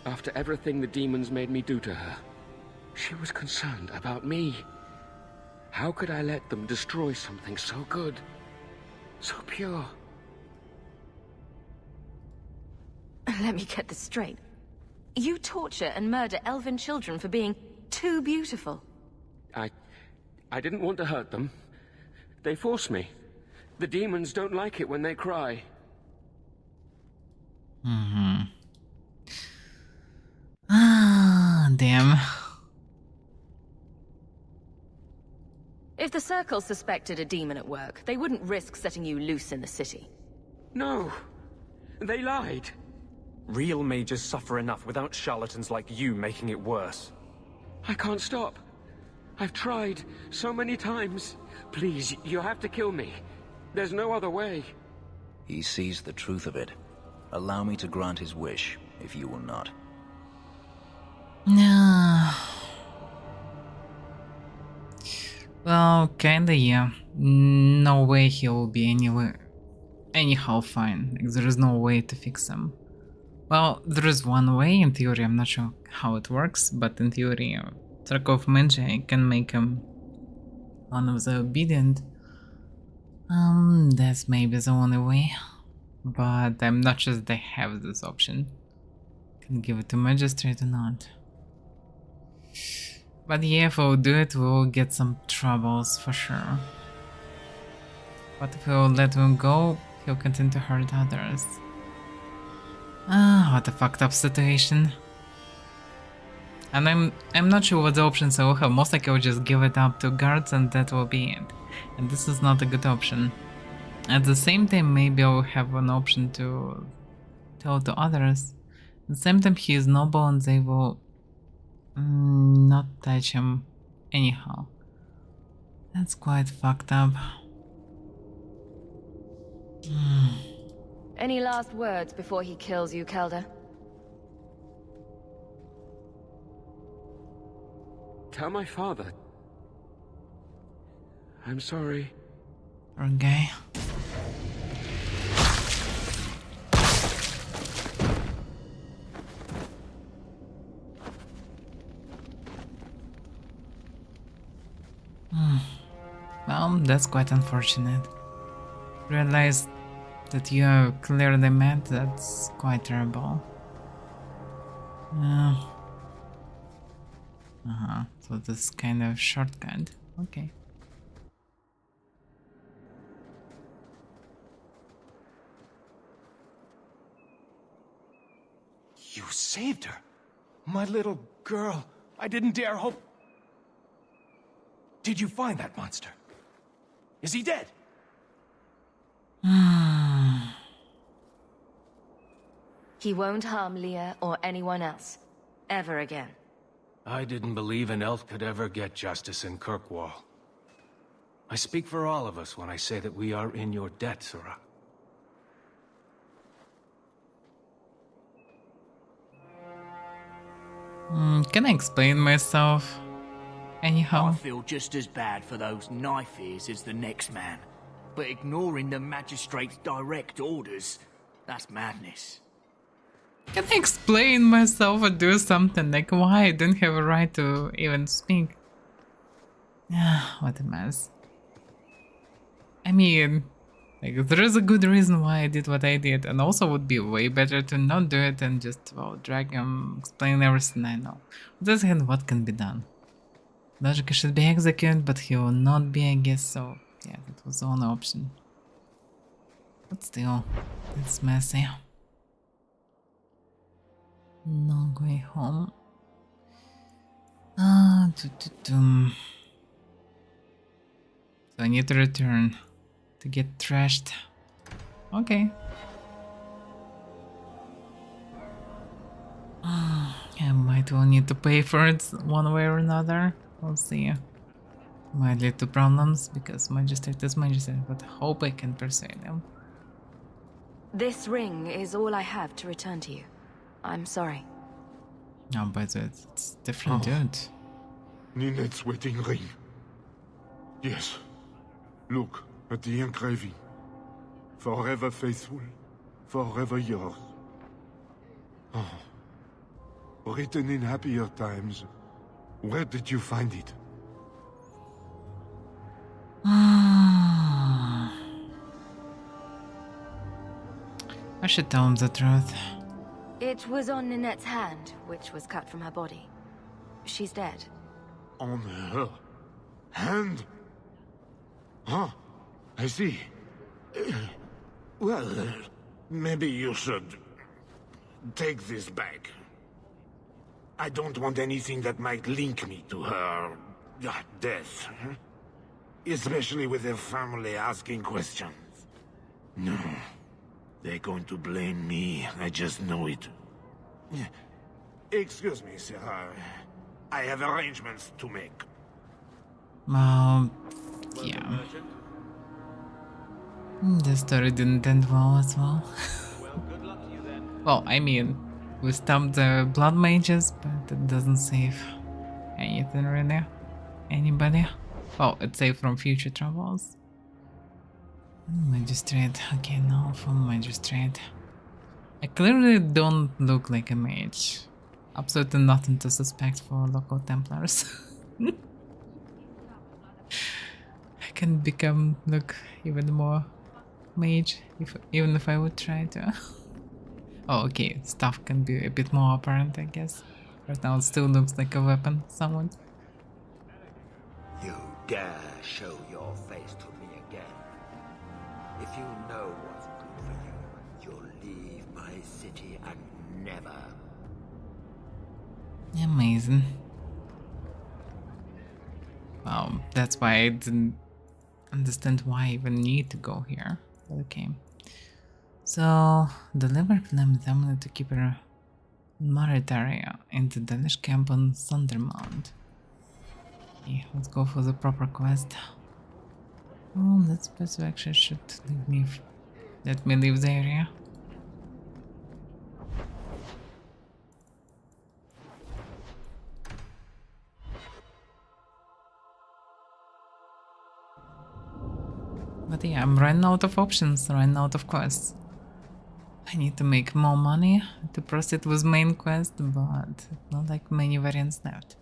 After everything the demons made me do to her, she was concerned about me. How could I let them destroy something so good, so pure? Let me get this straight. You torture and murder elven children for being too beautiful. I didn't want to hurt them. They forced me. The demons don't like it when they cry. Ah, damn. If the Circle suspected a demon at work, they wouldn't risk setting you loose in the city. No. They lied. Real mages suffer enough without charlatans like you making it worse. I can't stop. I've tried so many times. Please, you have to kill me. There's no other way. He sees the truth of it. Allow me to grant his wish, if you will not. No. Well, kinda, yeah. No way he will be anyhow fine. Like, there is no way to fix him. Well, there is one way in theory. I'm not sure how it works, but in theory, Circle of Magi can make him one of the obedient. That's maybe the only way. But I'm not sure they have this option. Can give it to Magistrate or not. But yeah, if we'll do it, we'll get some troubles for sure. But if we'll let him go, he'll continue to hurt others. What a fucked up situation. And I'm not sure what the options I will have. Most likely I'll just give it up to guards and that will be it. And this is not a good option. At the same time, maybe I'll have an option to tell to others. the same time, he is noble and they will not touch him anyhow. That's quite fucked up. Any last words before he kills you, Kelder? Tell my father. I'm sorry. Poor guy. Well, that's quite unfortunate. Realize that you are clearly mad, that's quite terrible. So this kind of shortcut. Okay. You saved her. My little girl. I didn't dare hope. Did you find that monster? Is he dead? He won't harm Leah or anyone else. Ever again. I didn't believe an elf could ever get justice in Kirkwall. I speak for all of us when I say that we are in your debt, Sura. Can I explain myself? Anyhow. I feel just as bad for those knife ears as the next man. But ignoring the magistrate's direct orders, that's madness. Can I explain myself or do something? Like, why I don't have a right to even speak? What a mess. I mean, like, there is a good reason why I did what I did, and also would be way better to not do it and just, well, drag him, explain everything I know. On the other hand, what can be done? Logic should be executed, but he will not be, I guess, so yeah, that was the only option. But still, it's messy. No going home. So I need to return to get trashed. Okay. I might well need to pay for it one way or another. We'll see. Might lead to problems because magistrate is magistrate, but I hope I can persuade him. This ring is all I have to return to you. I'm sorry. Oh, by the way, it's different, dude. Ninette's wedding ring. Yes. Look at the engraving. Forever faithful, forever yours. Oh. Written in happier times. Where did you find it? I should tell him the truth. It was on Ninette's hand, which was cut from her body. She's dead. On her hand? Huh. I see. Well, maybe you should take this back. I don't want anything that might link me to her death. Especially with her family asking questions. No. They're going to blame me. I just know it. Excuse me, sir. I have arrangements to make. Yeah. The story didn't end well as well. Well, I mean, we stopped the blood mages, but it doesn't save anything really. Anybody? Oh, it's safe from future troubles. Magistrate. Okay, no, from magistrate. I clearly don't look like a mage. Absolutely nothing to suspect for local Templars. I can look even more mage even if I would try to. Oh, okay, stuff can be a bit more apparent, I guess. Right now it still looks like a weapon, somewhat. You dare show your face to me again. If you know what's good for you, you'll leave my city and never. Amazing. Wow, that's why I didn't understand why I even need to go here. But okay. So, deliver Flame Family to keep her Avaira in the Danish camp on Sundermount. Okay, let's go for the proper quest. Oh, that special action should let me leave the area. But yeah, I'm running out of options, running out of quests. I need to make more money to proceed with main quest, but not like many variants left.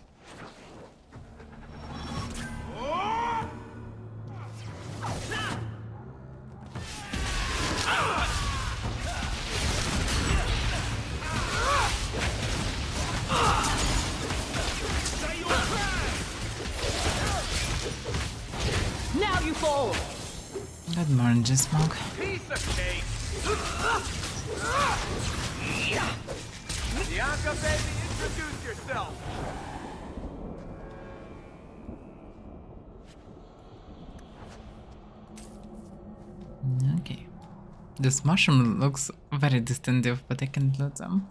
Now you fall! Good morning, Smoke. Piece of cake! Bianca, baby, introduce yourself! Okay. This mushroom looks very distinctive, but I can't loot them.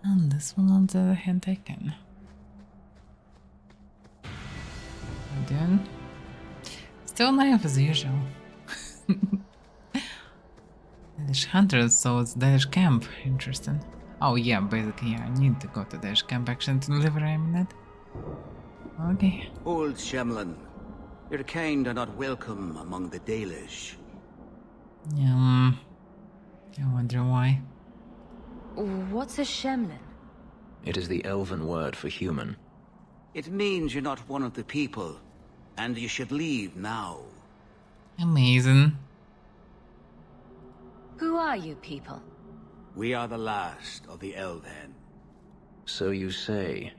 And this one on the other hand I can. And then still Nave as usual. Danish hunters, so it's Danish camp. Interesting. Oh yeah, basically yeah, I need to go to Danish camp actually to deliver amulet. Okay. Old Shemlin, your kind are not welcome among the Dalish. Yeah, I wonder why. What's a Shemlin? It is the elven word for human. It means you're not one of the people, and you should leave now. Amazing. Who are you people? We are the last of the Elven. So you say,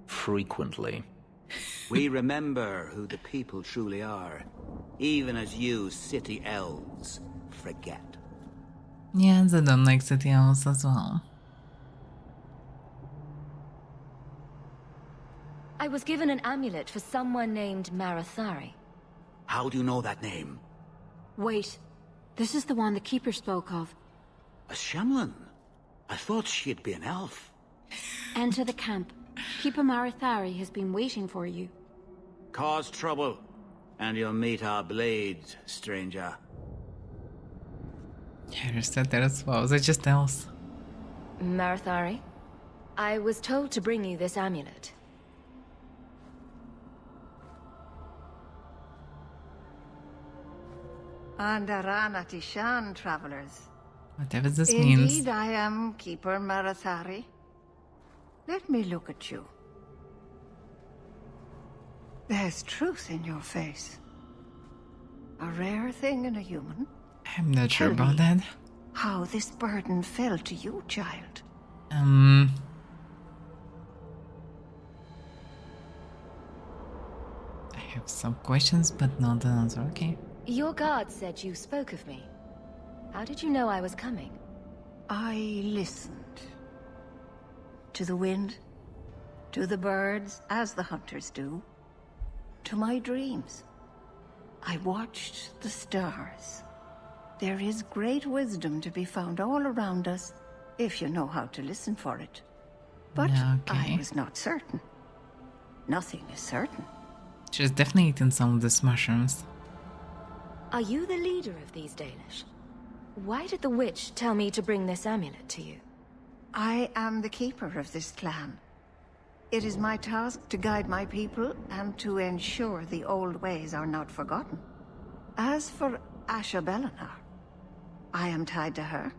frequently. We remember who the people truly are, even as you city elves forget. Yeah, they don't like city elves as well. I was given an amulet for someone named Marathari. How do you know that name? Wait, this is the one the Keeper spoke of. A Shemlin? I thought she'd be an elf. Enter the camp. Keeper Marathari has been waiting for you. Cause trouble, and you'll meet our blades, stranger. I said that as well, they're just elves. Marathari? I was told to bring you this amulet. Andarana Tishan, travelers. Whatever this means. Indeed, I am Keeper Marathari. Let me look at you. There's truth in your face. A rare thing in a human. I'm not sure about that. How this burden fell to you, child. I have some questions, but not an answer. Okay. Your guard said you spoke of me. How did you know I was coming? I listened. To the wind, to the birds, as the hunters do, to my dreams. I watched the stars. There is great wisdom to be found all around us, if you know how to listen for it. But I was not certain. Nothing is certain. She's definitely eaten some of these mushrooms. Are you the leader of these Dalish? Why did the witch tell me to bring this amulet to you? I am the keeper of this clan. It is my task to guide my people and to ensure the old ways are not forgotten. As for Asha Belinar, I am tied to her,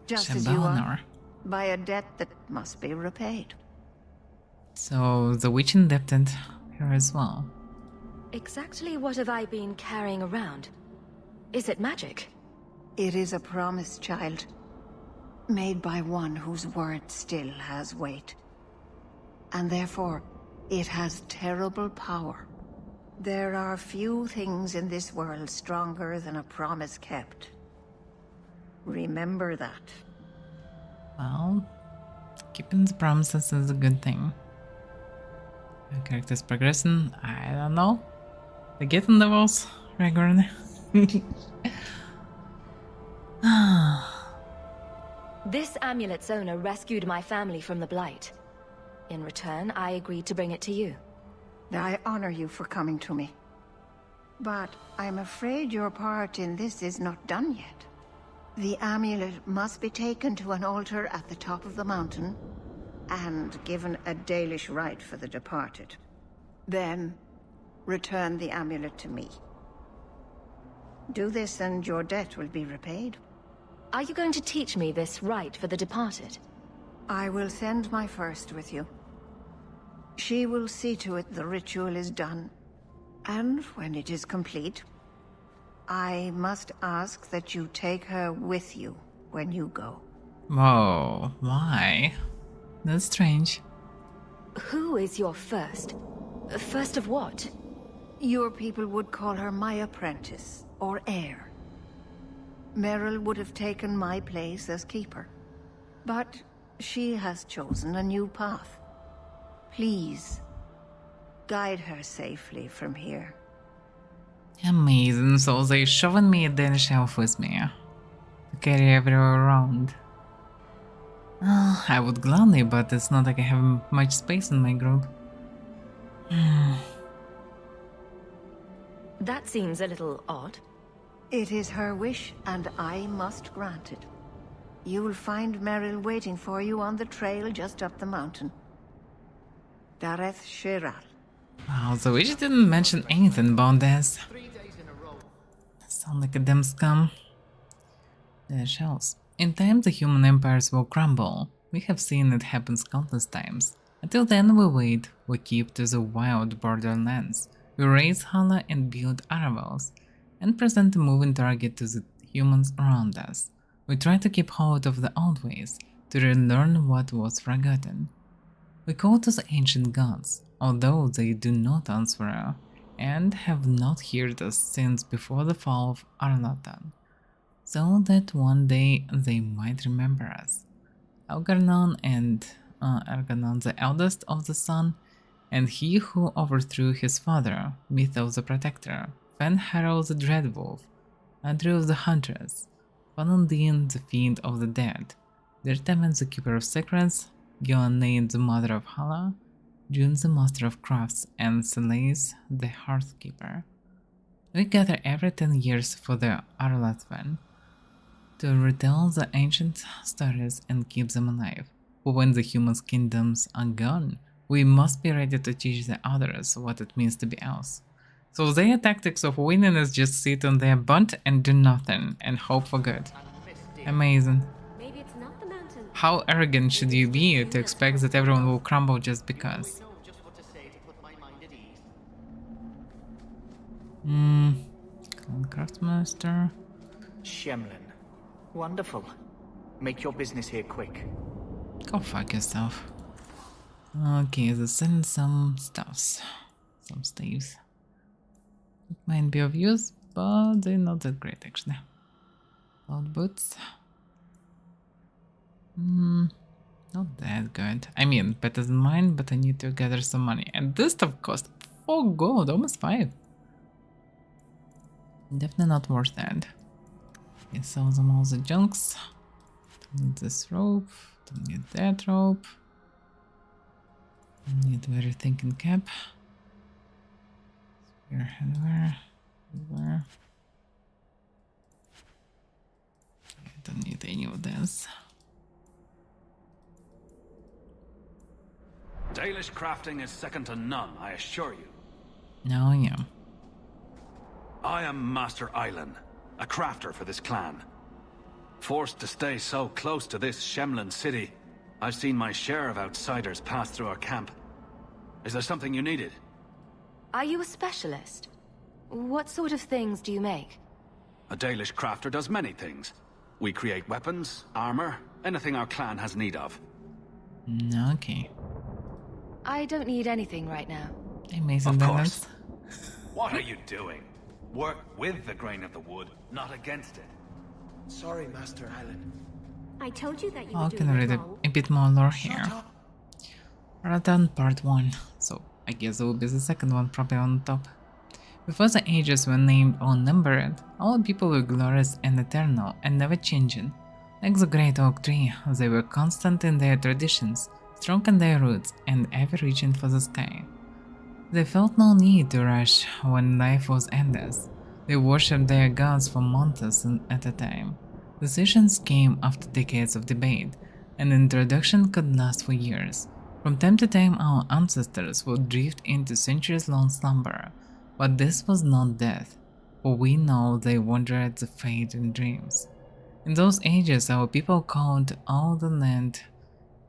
just as you are, by a debt that must be repaid. So the witch indebted her as well. Exactly what have I been carrying around? Is it magic? It is a promise, child. Made by one whose word still has weight. And therefore, it has terrible power. There are few things in this world stronger than a promise kept. Remember that. Well, keeping the promises is a good thing. My character's progressing, I don't know. They get in levels regularly. This amulet's owner rescued my family from the Blight. In return, I agreed to bring it to you. I honor you for coming to me. But I'm afraid your part in this is not done yet. The amulet must be taken to an altar at the top of the mountain and given a Dalish rite for the departed. Then, return the amulet to me. Do this and your debt will be repaid. Are you going to teach me this rite for the departed? I will send my first with you. She will see to it the ritual is done. And when it is complete, I must ask that you take her with you when you go. Whoa, why? That's strange. Who is your first? First of what? Your people would call her my apprentice, or heir. Meryl would have taken my place as keeper. But she has chosen a new path. Please, guide her safely from here. Amazing, so they shoving me a Danish elf with me to carry everywhere around. I would gladly, but it's not like I have much space in my group. That seems a little odd. It is her wish, and I must grant it. You will find Meryl waiting for you on the trail just up the mountain. Dareth Shiral. Wow, the witch didn't mention anything about this. Sound like a damn scum. The shells. In time, the human empires will crumble. We have seen it happen countless times. Until then, we wait. We keep to the wild borderlands. We raise Hala and build Aravels, and present a moving target to the humans around us. We try to keep hold of the old ways, to relearn what was forgotten. We call to the ancient gods, although they do not answer and have not heard us since before the fall of Arlatan, so that one day they might remember us. Algernon and Algernon, the eldest of the sun, and he who overthrew his father, Mythos the Protector, Fenharrow the Dreadwolf, Adriel the Huntress, Fanundine the Fiend of the Dead, Dirtemen the Keeper of Secrets, Gioannain the Mother of Hala, June the Master of Crafts, and Selais the Hearthkeeper. We gather every 10 years for the Arlatvan to retell the ancient stories and keep them alive. For when the humans' kingdoms are gone, we must be ready to teach the others what it means to be elves. So their tactics of winning is just sit on their butt and do nothing and hope for good. Amazing. Maybe it's not the mountain. How arrogant should you be to expect that everyone will crumble just because? Craftmaster. Shemlin. Wonderful. Make your business here quick. Go fuck yourself. Okay, let's send some stuffs. Some staves. It might be of use, but they're not that great actually. Cloud boots. Not that good. I mean, better than mine, but I need to gather some money. And this stuff cost 4 gold, almost 5. Definitely not worth that. Okay, sell them all the junks. Don't need this rope. Don't need that rope. Don't need very thinking cap. Where? I don't need any of this. Dalish crafting is second to none, I assure you. No, yeah. I am Master Islan, a crafter for this clan. Forced to stay so close to this Shemlin city, I've seen my share of outsiders pass through our camp. Is there something you needed? Are you a specialist? What sort of things do you make? A Dalish crafter does many things. We create weapons, armor, anything our clan has need of. Okay. I don't need anything right now. Amazing Of balance. course. What are you doing? Work with the grain of the wood, not against it. Sorry, Master Island. I told you that you I were can doing read it a wrong. bit more lore here. Ratan Part 1. So I guess it will be the second one probably on top. Before the ages were named or numbered, all people were glorious and eternal and never changing. Like the great oak tree, they were constant in their traditions, strong in their roots, and ever reaching for the sky. They felt no need to rush when life was endless. They worshipped their gods for months at a time. Decisions came after decades of debate, and introduction could last for years. From time to time, our ancestors would drift into centuries-long slumber, but this was not death, for we know they wandered the fate in dreams. In those ages, our people called all the land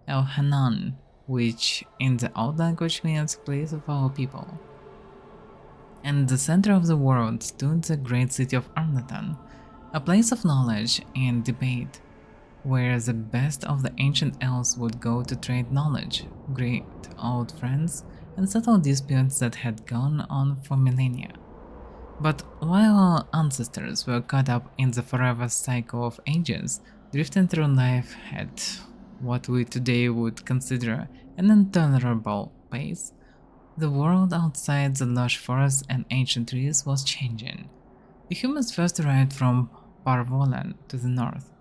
El Hanan, which in the old language means place of our people. In the center of the world stood the great city of Arlatan, a place of knowledge and debate, where the best of the ancient elves would go to trade knowledge, greet old friends, and settle disputes that had gone on for millennia. But while our ancestors were caught up in the forever cycle of ages, drifting through life at what we today would consider an intolerable pace, the world outside the lush forests and ancient trees was changing. The humans first arrived from Parvolan to the north,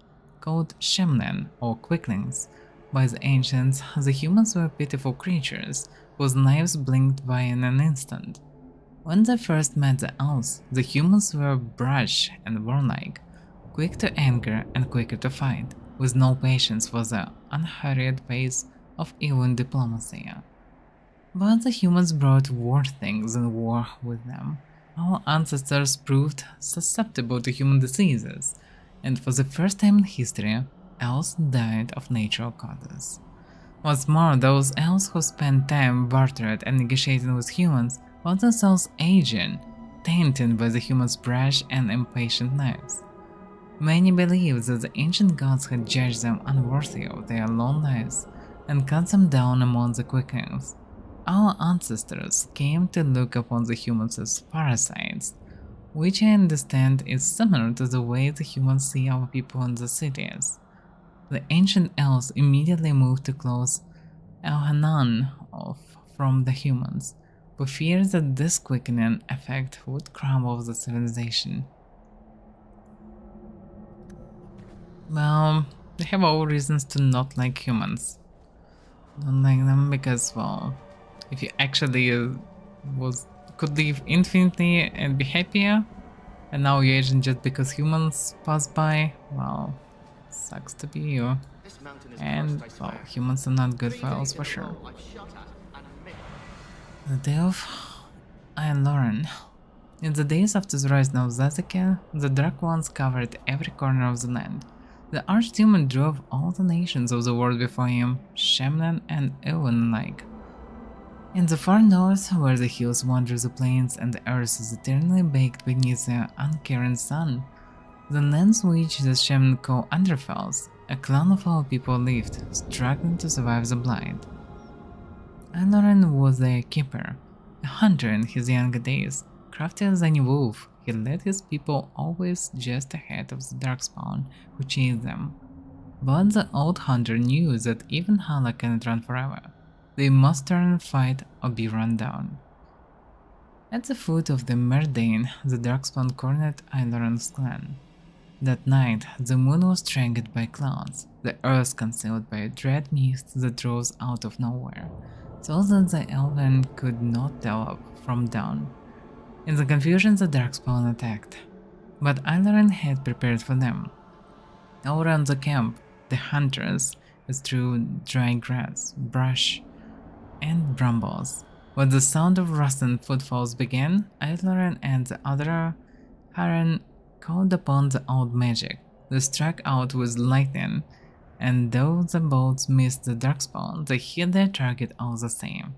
called Shemlen or Quicklings. By the ancients, the humans were pitiful creatures whose lives blinked by in an instant. When they first met the elves, the humans were brash and warlike, quick to anger and quicker to fight, with no patience for the unhurried pace of even diplomacy. But the humans brought worse things than war with them. Our ancestors proved susceptible to human diseases, and for the first time in history, elves died of natural causes. What's more, those elves who spent time bartered and negotiating with humans found themselves aging, tainted by the humans' brash and impatient lives. Many believed that the ancient gods had judged them unworthy of their long lives and cut them down among the quicklings. Our ancestors came to look upon the humans as parasites, which I understand is similar to the way the humans see our people in the cities. The ancient elves immediately moved to close Elhanan off from the humans, for fear that this quickening effect would crumble the civilization. Well, they have all reasons to not like humans. Don't like them because, well, if you actually could live infinitely and be happier, and now you're aging just because humans pass by, well, sucks to be you. And, well, humans are not good for us for sure. The day of Ailoran. In the days after the rise of Zazekia, the Dark Ones covered every corner of the land. The Archdemon drove all the nations of the world before him, Shemlan and Ewan alike. In the far north, where the hills wander the plains and the earth is eternally baked beneath the uncaring sun, the lands which the Shemlan call Underfells, a clan of our people lived, struggling to survive the blight. Ailoran was their keeper, a hunter in his younger days. Crafty as any wolf, he led his people always just ahead of the Darkspawn who chased them. But the old hunter knew that even Hala cannot run forever. They must turn and fight or be run down. At the foot of the Merdane, the Darkspawn cornered Ailoran's clan. That night, the moon was strangled by clouds, the earth concealed by a dread mist that rose out of nowhere, so that the Elven could not tell up from down. In the confusion, the Darkspawn attacked, but Ailoran had prepared for them. All around the camp, the hunters threw dry grass, brush, and brambles. When the sound of rustling footfalls began, Ailoran and the other Haran called upon the old magic. They struck out with lightning, and though the bolts missed the Darkspawn, they hit their target all the same.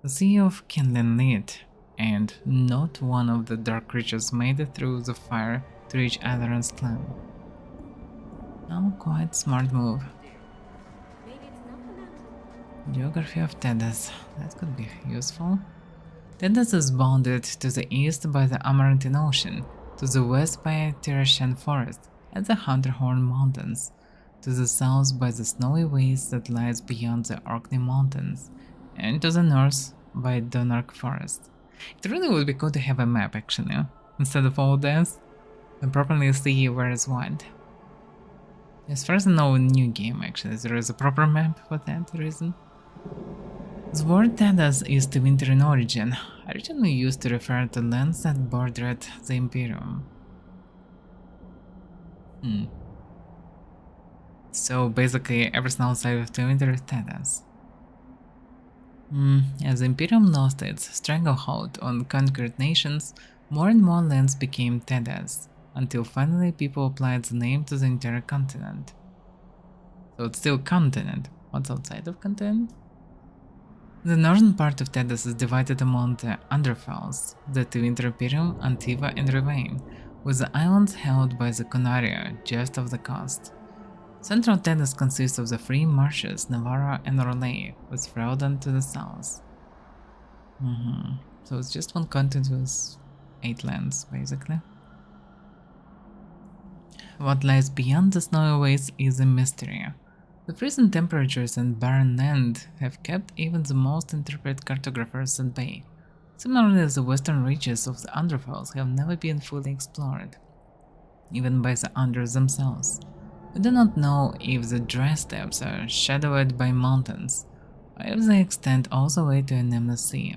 The sea of kindling lit, and not one of the dark creatures made it through the fire to reach Ailoran's clan. Now, quite smart move. Geography of Tedas, that could be useful. Tedas is bounded to the east by the Amarantine Ocean, to the west by Terrashan Forest and the Hunterhorn Mountains, to the south by the snowy waste that lies beyond the Orkney Mountains, and to the north by Donark Forest. It really would be cool to have a map actually, instead of all this, and properly see where is what. As far as I know, a new game actually, there is a proper map for that reason. The word Tedas is the winter in origin, originally used to refer to lands that bordered the Imperium. So basically, everything outside of the winter is Tedas. As the Imperium lost its stranglehold on conquered nations, more and more lands became Tedas, until finally people applied the name to the entire continent. So it's still continent. What's outside of continent? The northern part of Tedas is divided among the Underfells, the Winter Imperium, Antiva and Rivain, with the islands held by the Conaria just off the coast. Central Tedas consists of the three marshes, Navarra and Roleplay, with Freldon to the south. So it's just one continent with 8 lands, basically. What lies beyond the snowy waste is a mystery. The freezing temperatures and barren land have kept even the most intrepid cartographers at bay. Similarly, the western reaches of the Underfells have never been fully explored, even by the Unders themselves. We do not know if the dry steppes are shadowed by mountains, or if they extend all the way to a nameless sea.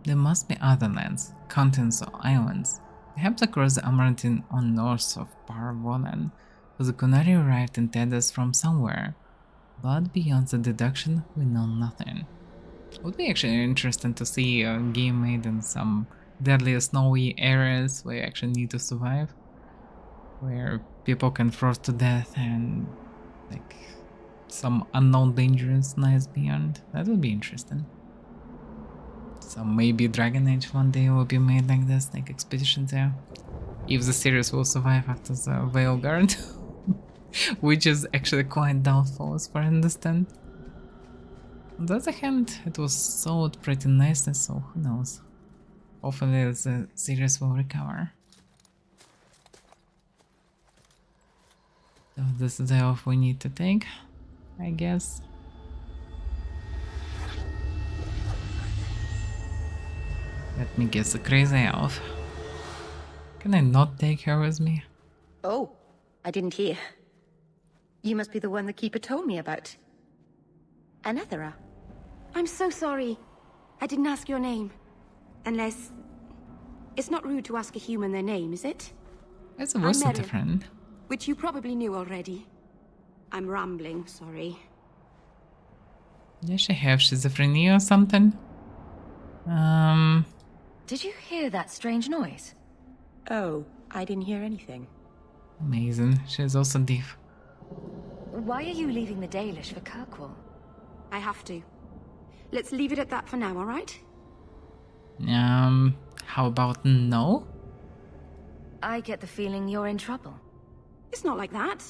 There must be other lands, continents or islands, perhaps across the Amarantine or north of Parvolan, for the Conari arrived in Tedas from somewhere. But beyond the deduction, we know nothing. It would be actually interesting to see a game made in some deadly snowy areas where you actually need to survive, where people can frost to death and like some unknown dangers lies beyond. That would be interesting. So maybe Dragon Age one day will be made like this, like expedition there. If the series will survive after the Veil Guard. Which is actually quite doubtful as far as I understand. On the other hand, it was sold pretty nicely, so who knows. Hopefully the series will recover. So this is the off we need to take, I guess. Let me guess, a crazy elf. Can I not take her with me? Oh, I didn't hear. You must be the one the Keeper told me about. Avaira. I'm so sorry. I didn't ask your name. Unless... It's not rude to ask a human their name, is it? It's a voice different. Which you probably knew already. I'm rambling, sorry. Does she have schizophrenia or something? Did you hear that strange noise? Oh, I didn't hear anything. Amazing. She's also deaf. Why are you leaving the Dalish for Kirkwall? I have to. Let's leave it at that for now, alright? How about no? I get the feeling you're in trouble. It's not like that.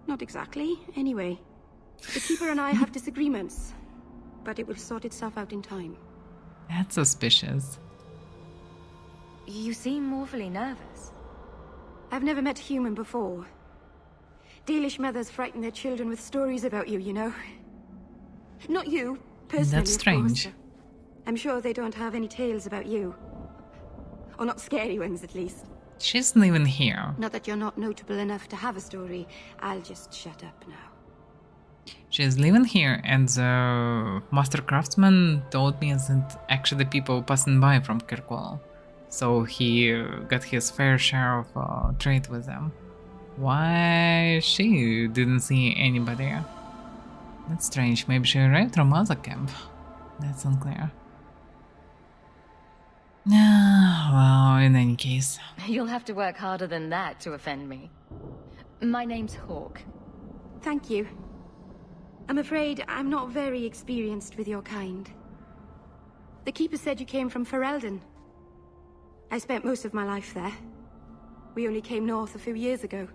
Not exactly, anyway. The Keeper and I have disagreements, but it will sort itself out in time. That's suspicious. You seem awfully nervous. I've never met a human before. Dalish mothers frighten their children with stories about you, you know. Not you, personally. That's strange. Of course. I'm sure they don't have any tales about you. Or not scary ones, at least. She's not even here. Not that you're not notable enough to have a story. I'll just shut up now. She's living here, and the master craftsman told me that actually people passing by from Kirkwall. So he got his fair share of trade with them. Why she didn't see anybody? That's strange. Maybe she arrived from other camp. That's unclear. Well, in any case. You'll have to work harder than that to offend me. My name's Hawk. Thank you. I'm afraid I'm not very experienced with your kind. The Keeper said you came from Ferelden. I spent most of my life there. We only came north a few years ago.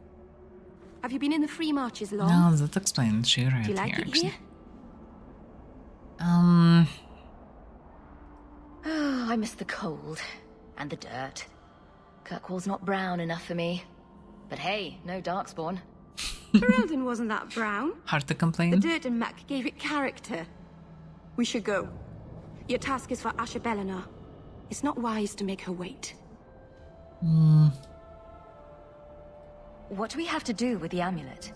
Have you been in the Free Marches long? No, that explains. She arrived Do you like here, it actually. here? Oh, I miss the cold. And the dirt. Kirkwall's not brown enough for me. But hey, no Darkspawn. Ferelden wasn't that brown. Hard to complain. The dirt and muck gave it character. We should go. Your task is for Asha Bellinar. It's not wise to make her wait. What do we have to do with the amulet?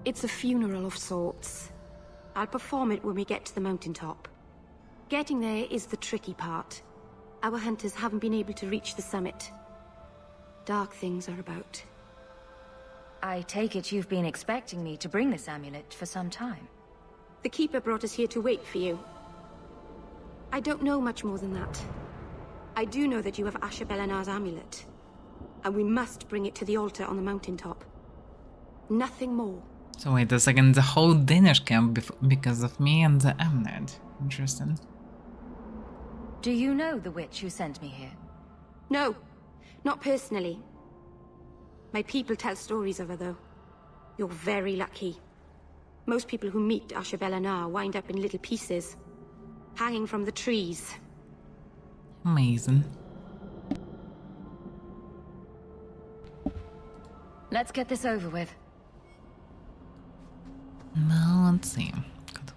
It's a funeral of sorts. I'll perform it when we get to the mountaintop. Getting there is the tricky part. Our hunters haven't been able to reach the summit. Dark things are about. I take it you've been expecting me to bring this amulet for some time. The Keeper brought us here to wait for you. I don't know much more than that. I do know that you have Asher Belenar's amulet. And we must bring it to the altar on the mountaintop. Nothing more. So wait a second, the whole Danish camp because of me and the amulet. Interesting. Do you know the witch who sent me here? No, not personally. My people tell stories of her, though. You're very lucky. Most people who meet Asher Belenar wind up in little pieces, hanging from the trees. Amazing. Let's get this over with. Now let's see.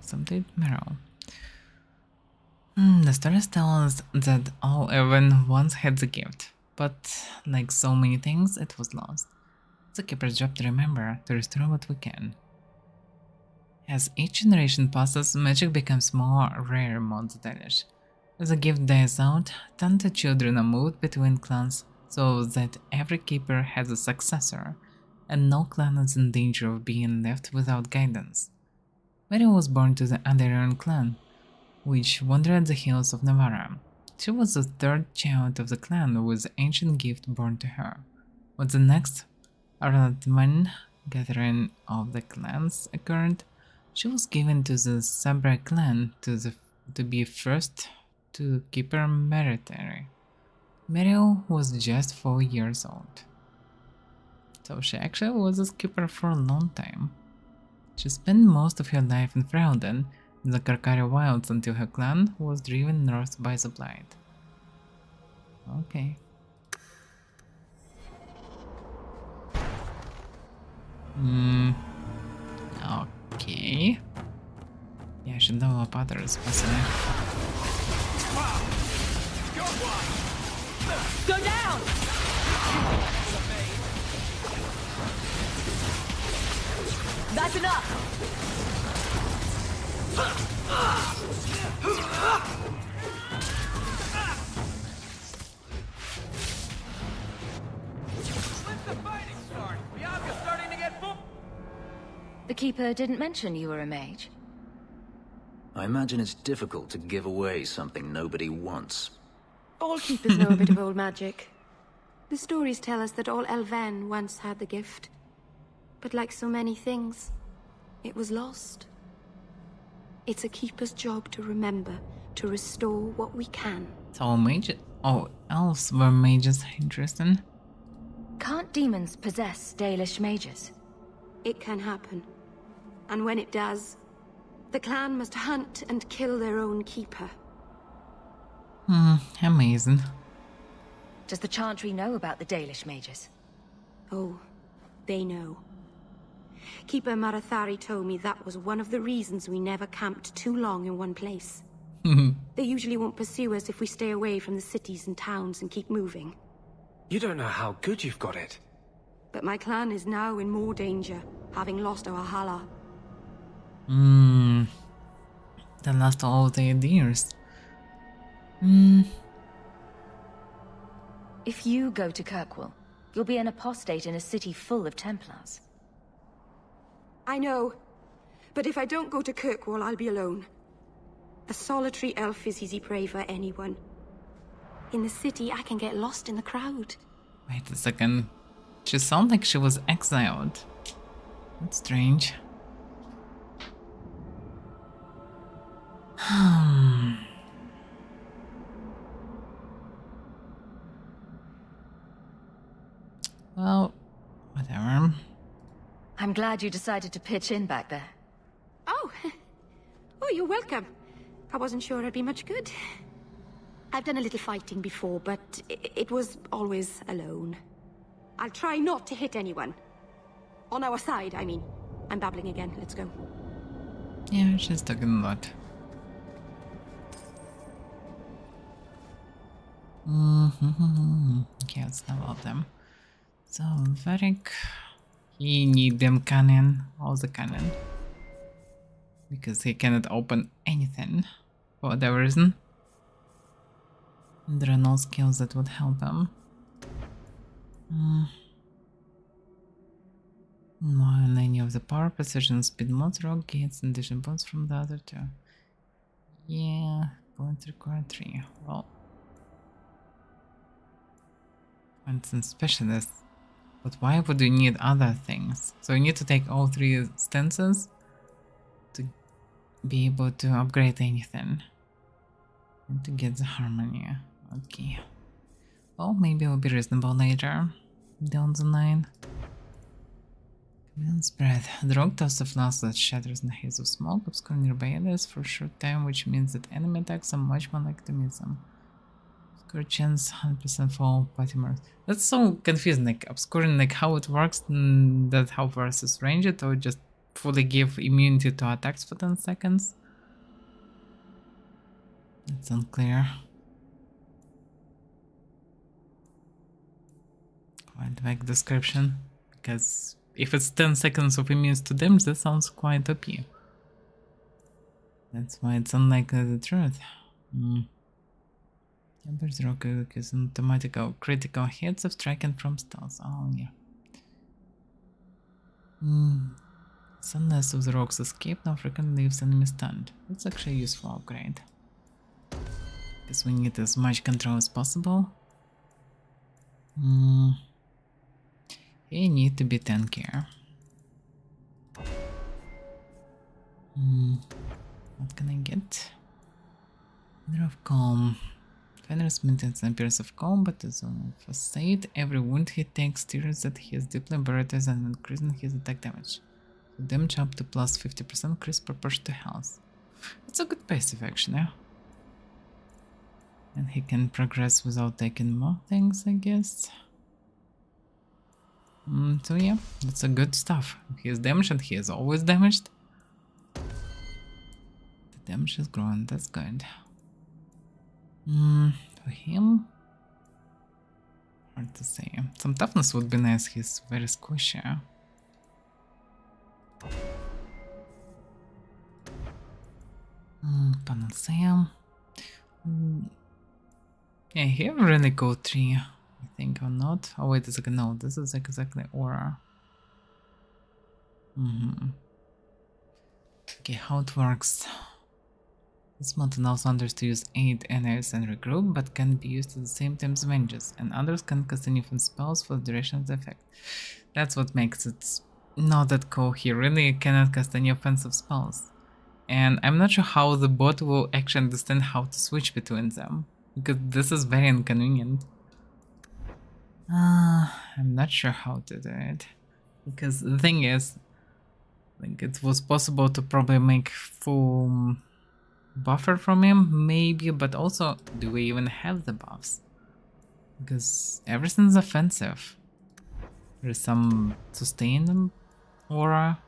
Update Marrow. The stories tell us that all Evan once had the gift, but like so many things, it was lost. It's the Keeper's job to remember, to restore what we can. As each generation passes, magic becomes more rare among the Danish. As the gift dies out, talented children are moved between clans so that every Keeper has a successor, and no clan is in danger of being left without guidance. Mary was born to the Avaira clan, which wandered at the hills of Navarra. She was the third child of the clan with the ancient gift born to her. When the next Arlatman gathering of the clans occurred, she was given to the Sabra clan to be first to Keeper Meritary. Meryl was just 4 years old. So she actually was a Keeper for a long time. She spent most of her life in Freelden, in the Karkari wilds, until her clan was driven north by the Blight. Okay. Okay. Yeah, I should develop others, possibly. Go down! That's enough! Let the fighting start! Bianca's starting to get full. The Keeper didn't mention you were a mage. I imagine it's difficult to give away something nobody wants. All Keepers know a bit of old magic. The stories tell us that all Elven once had the gift. But like so many things, it was lost. It's a Keeper's job to remember, to restore what we can. So all mages, all elves were mages. Interesting. Can't demons possess Dalish mages? It can happen. And when it does, the clan must hunt and kill their own Keeper. Amazing. Does the Chantry know about the Dalish mages? Oh, they know. Keeper Marathari told me that was one of the reasons we never camped too long in one place. They usually won't pursue us if we stay away from the cities and towns and keep moving. You don't know how good you've got it. But my clan is now in more danger, having lost our Hala. They lost all their deers. If you go to Kirkwall, you'll be an apostate in a city full of Templars. I know. But if I don't go to Kirkwall, I'll be alone. A solitary elf is easy prey for anyone. In the city, I can get lost in the crowd. Wait a second. She sounded like she was exiled. That's strange. Well, whatever. I'm glad you decided to pitch in back there. Oh, you're welcome. I wasn't sure I'd be much good. I've done a little fighting before, but it was always alone. I'll try not to hit anyone. On our side, I mean. I'm babbling again. Let's go. Yeah, she's talking a lot. Okay, let's know about them. So, Varric, He need them cannon, all the cannon. Because he cannot open anything for whatever reason. And there are no skills that would help him. More on any of the power, precision, speed mods, rock gates, and addition points from the other two. Yeah, points require 3. Well, points and specialist. But why would you need other things? So you need to take all 3 stances to be able to upgrade anything. And to get the harmony. Okay. Well, maybe it'll be reasonable later. Down the line. Command spread. The rock toss a flask that shatters in a haze of smoke, obscuring nearby areas for a short time, which means that enemy attacks are much more likely to miss them. Obscure chance 100% for all party members. That's so confusing, like obscuring, like how it works, that how versus range it, or just fully give immunity to attacks for 10 seconds. It's unclear. Quite vague description, because if it's 10 seconds of immunity to damage, that sounds quite OP. That's why it's unlikely the truth. Temper's rock is an automatic critical hits of striking from stealth. Oh yeah. Unless of the rocks escape, now frequently leaves enemy stunned. That's actually a useful upgrade. Because we need as much control as possible. You need to be tankier. What can I get? Leader of Calm. Defenders maintains an appearance of calm, but is on facade. Every wound he takes steers that he is deeply buried and increasing his attack damage. So damage up to plus 50% increase proportion to health. It's a good passive action, yeah? And he can progress without taking more things, I guess. So yeah, that's a good stuff. He is damaged and he is always damaged. The damage is growing, that's good. For him, hard to say. Some toughness would be nice, he's very squishy. Panacea. Yeah, here really go 3, I think, or not. Oh wait a second, no, this is exactly aura. Okay, how it works. This mod allows others to use 8 enemies and regroup, but can be used at the same time as vengeance, and others can cast any offensive spells for the duration of the effect. That's what makes it not that cool. He really cannot cast any offensive spells. And I'm not sure how the bot will actually understand how to switch between them, because this is very inconvenient. I'm not sure how to do it, because the thing is, like, it was possible to probably make full buffer from him, maybe, but also, do we even have the buffs? Because everything's offensive. There's some sustain aura.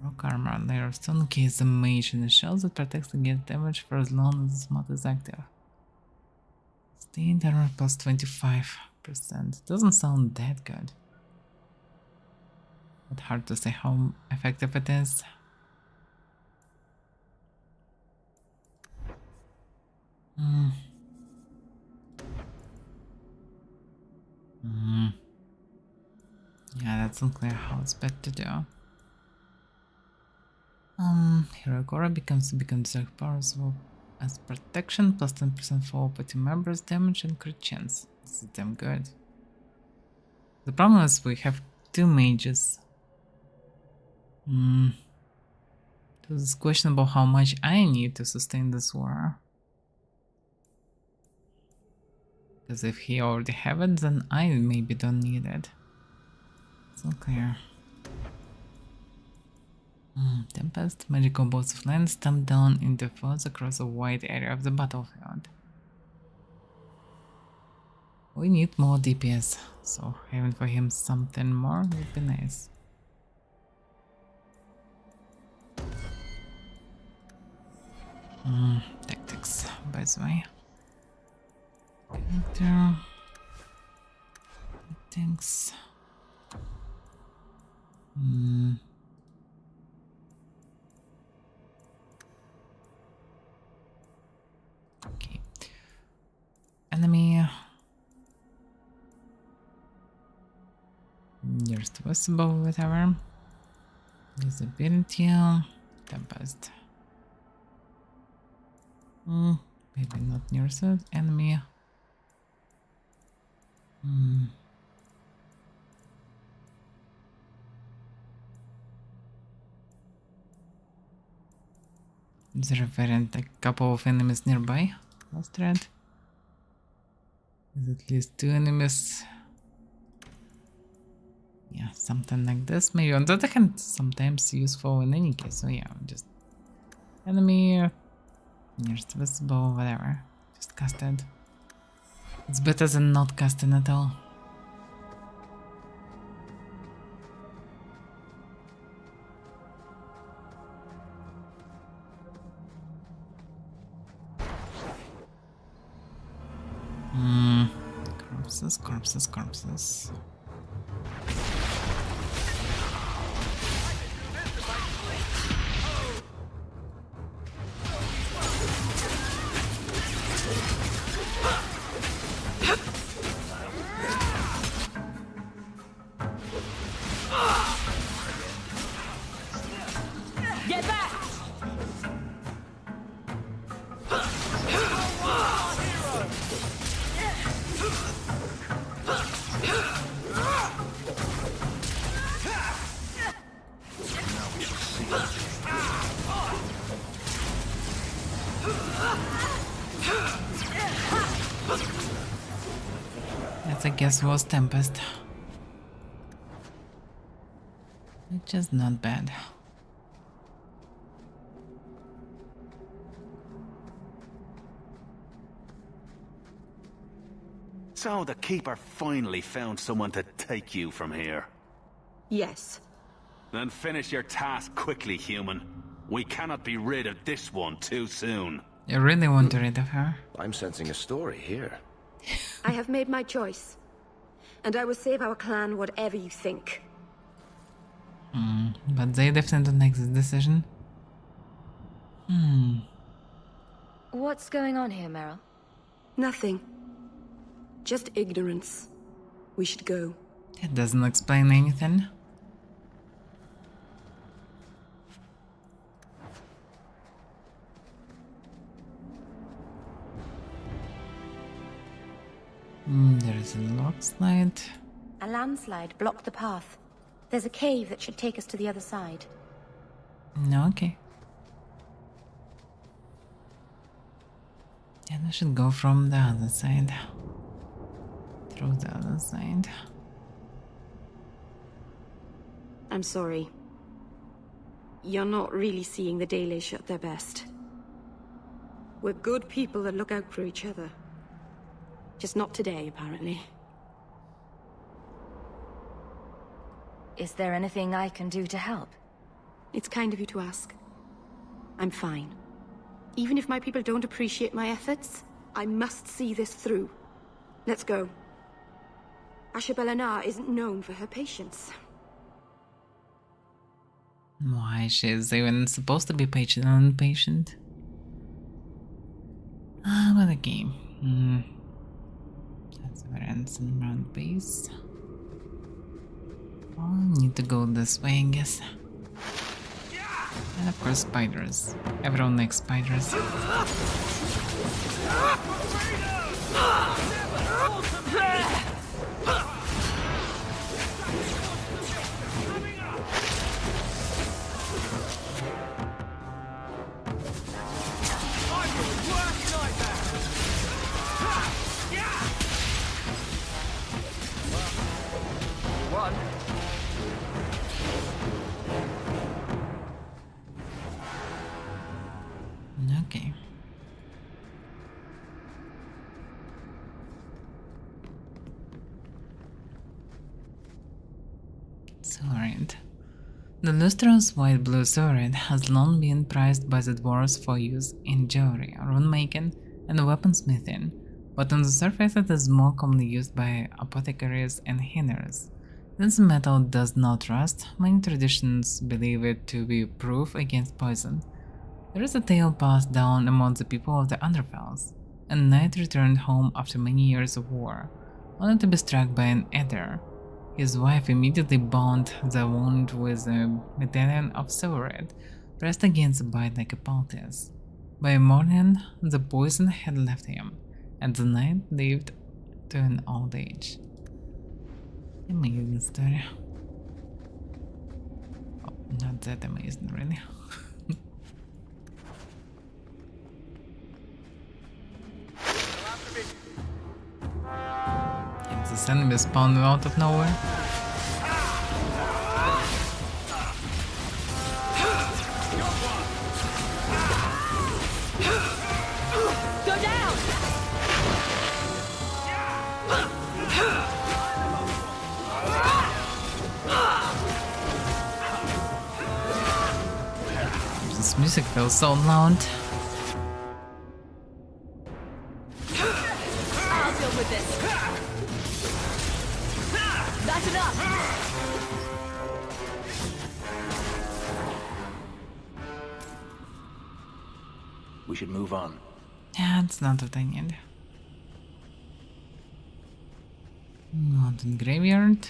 Rock armor, layer of stone, case the mage in the shells that protects against damage for as long as this mod is active. Sustained armor plus 25%. Doesn't sound that good. But hard to say how effective it is. Yeah, that's unclear how it's better to do. Heroic Aura becomes direct powers as protection, plus 10% for all party members, damage and crit chance. This is damn good. The problem is we have 2 mages. It was questionable how much I need to sustain this war. Because if he already have it, then I maybe don't need it. It's not clear. Tempest, magical bolts of land stamp down into foes across a wide area of the battlefield. We need more DPS, so having for him something more would be nice. Tactics, by the way. Character. Thanks. Okay. Enemy. Nearest visible, whatever. Visibility. Tempest. Maybe not nearest enemy. Is there a couple of enemies nearby? Last thread. Is at least 2 enemies. Yeah, something like this. Maybe on the other hand, sometimes useful in any case. So yeah, just enemy nearest visible, whatever. Just cast it. It's better than not casting at all. Corpses. Get back! That I guess was Tempest. Which is not bad. So the Keeper finally found someone to take you from here. Yes. Then finish your task quickly, human. We cannot be rid of this one too soon. You really want to rid of her? I'm sensing a story here. I have made my choice. And I will save our clan whatever you think. But they definitely don't make this decision. What's going on here, Meryl? Nothing. Just ignorance. We should go. It doesn't explain anything. There is a landslide. A landslide blocked the path. There's a cave that should take us to the other side. No, okay. Then we should go from the other side. Through the other side. I'm sorry. You're not really seeing the Dalish at their best. We're good people that look out for each other. Just not today, apparently. Is there anything I can do to help? It's kind of you to ask. I'm fine. Even if my people don't appreciate my efforts, I must see this through. Let's go. Ashabelanar isn't known for her patience. Why, she's even supposed to be patient and impatient. What a game. That's where it ends in round base. Oh, I need to go this way, I guess. And of course, spiders. Everyone likes spiders. Okay. Sword. The lustrous white-blue sword has long been prized by the dwarves for use in jewelry, rune-making, and weaponsmithing, but on the surface it is more commonly used by apothecaries and healers. Since the metal does not rust, many traditions believe it to be proof against poison. There is a tale passed down among the people of the Underfells. A knight returned home after many years of war, only to be struck by an adder. His wife immediately bound the wound with a medallion of silverite, pressed against the bite like a poultice. By morning, the poison had left him, and the knight lived to an old age. Amazing story. Oh, not that amazing, really. And this enemy spawned out of nowhere. Go down! This music feels so loud. I'll deal with this. That's enough! We should move on. Yeah, it's not what I need. Mountain graveyard.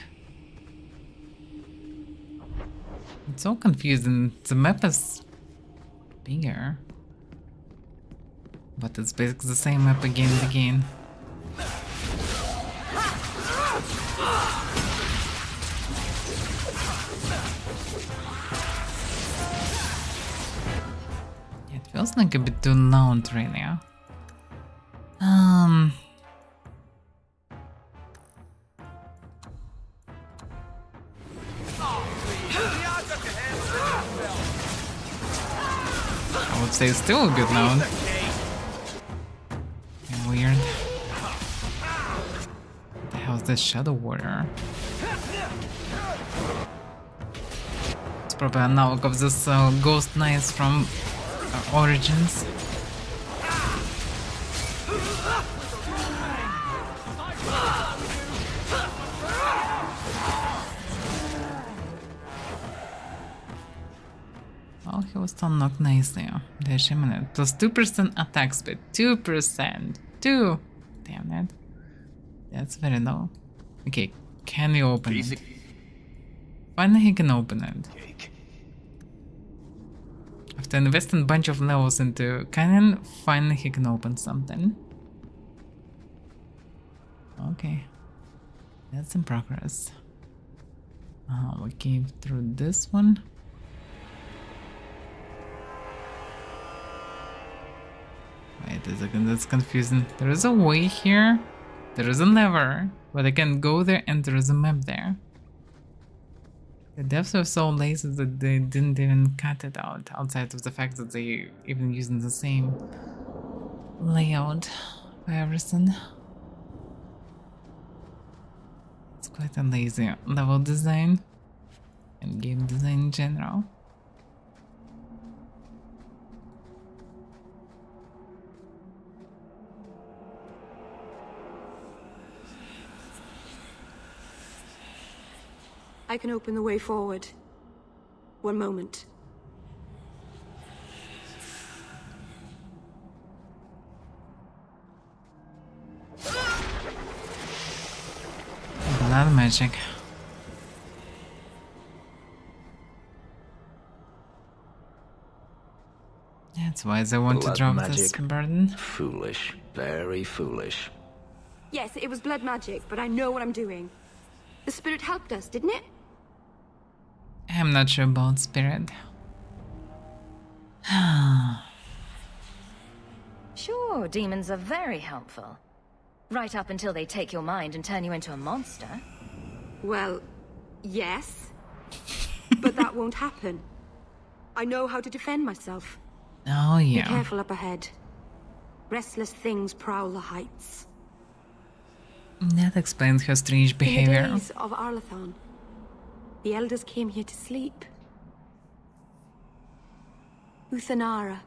It's so confusing. The map is bigger, but it's basically the same map again and again. It feels like a bit too loud right now. I would say it's still a good loud. Weird. What the hell is this Shadow Warrior? It's probably an analog of this Ghost Knights from Origins. Oh, he was still knocked nicely. There's a minute. Plus 2% attack speed. 2%. 2! Damn it. That's very low. Okay, can you open it? Finally he can open it. After investing a bunch of levels into Canyon, finally he can open something. Okay. That's in progress. We came through this one. Wait a second, that's confusing. There is a way here. There is a lever, but I can go there and there is a map there. The devs are so lazy that they didn't even cut it out, outside of the fact that they even using the same layout for everything. It's quite a lazy level design and game design in general. I can open the way forward. One moment. Blood magic. That's why they want to drop this burden. Foolish. Very foolish. Yes, it was blood magic, but I know what I'm doing. The spirit helped us, didn't it? I'm not sure about spirit. Sure, demons are very helpful. Right up until they take your mind and turn you into a monster. Well, yes. But that won't happen. I know how to defend myself. Oh, yeah. Be careful up ahead. Restless things prowl the heights. That explains her strange behavior. In the days of Arlathon, the elders came here to sleep. Uthanara,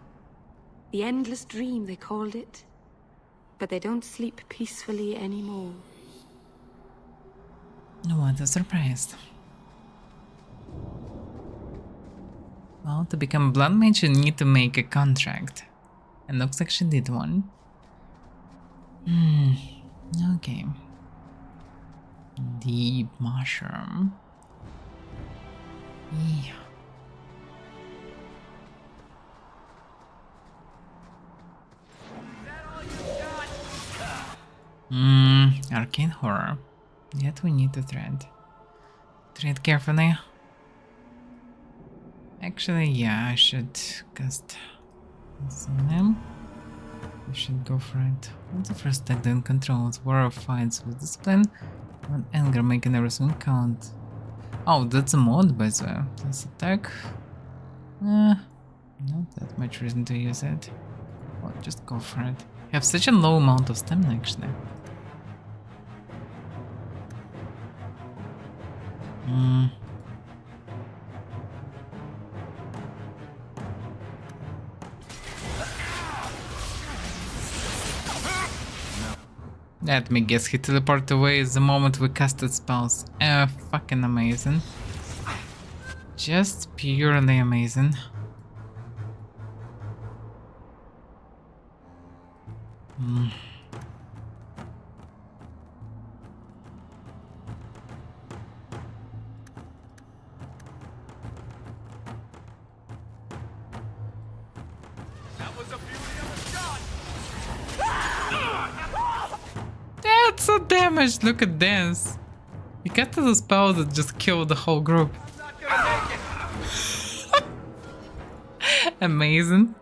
the endless dream they called it. but they don't sleep peacefully anymore. What a surprise. Well, to become a blood mage, you need to make a contract. And looks like she did one. Okay. Deep mushroom. Yeah. Arcane horror. Yet we need to tread. Tread carefully. Actually, yeah, I should cast this on him. We should go for it. What's the first tech that controls? War of fights with discipline. When anger making everything count. Oh, that's a mod by the way. This attack. Not that much reason to use it. Well, just go for it. You have such a low amount of stamina actually. Let me guess, he teleported away the moment we casted spells. Fucking amazing. Just purely amazing. That's so damaged, look at this. He casted a spell that just killed the whole group. Amazing.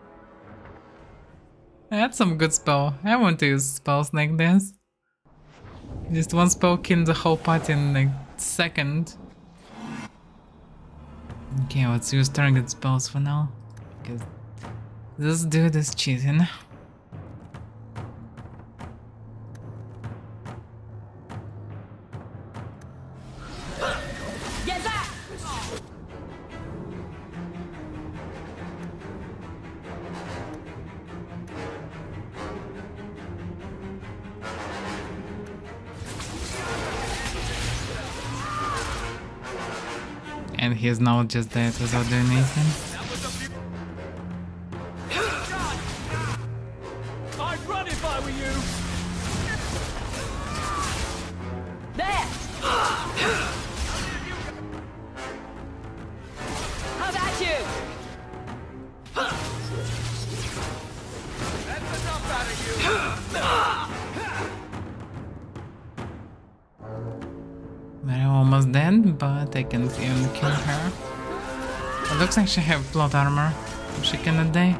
That's some good spell. I want to use spells like this. Just one spell killed the whole party in like a second. Okay, let's use target spells for now. Because this dude is cheating. Get back! And he is now just dead without doing anything. I'd run if I were you. There. How about you? That's enough out of you. We're almost dead, but I can't even kill her. It looks like she has plot armor. She cannot die.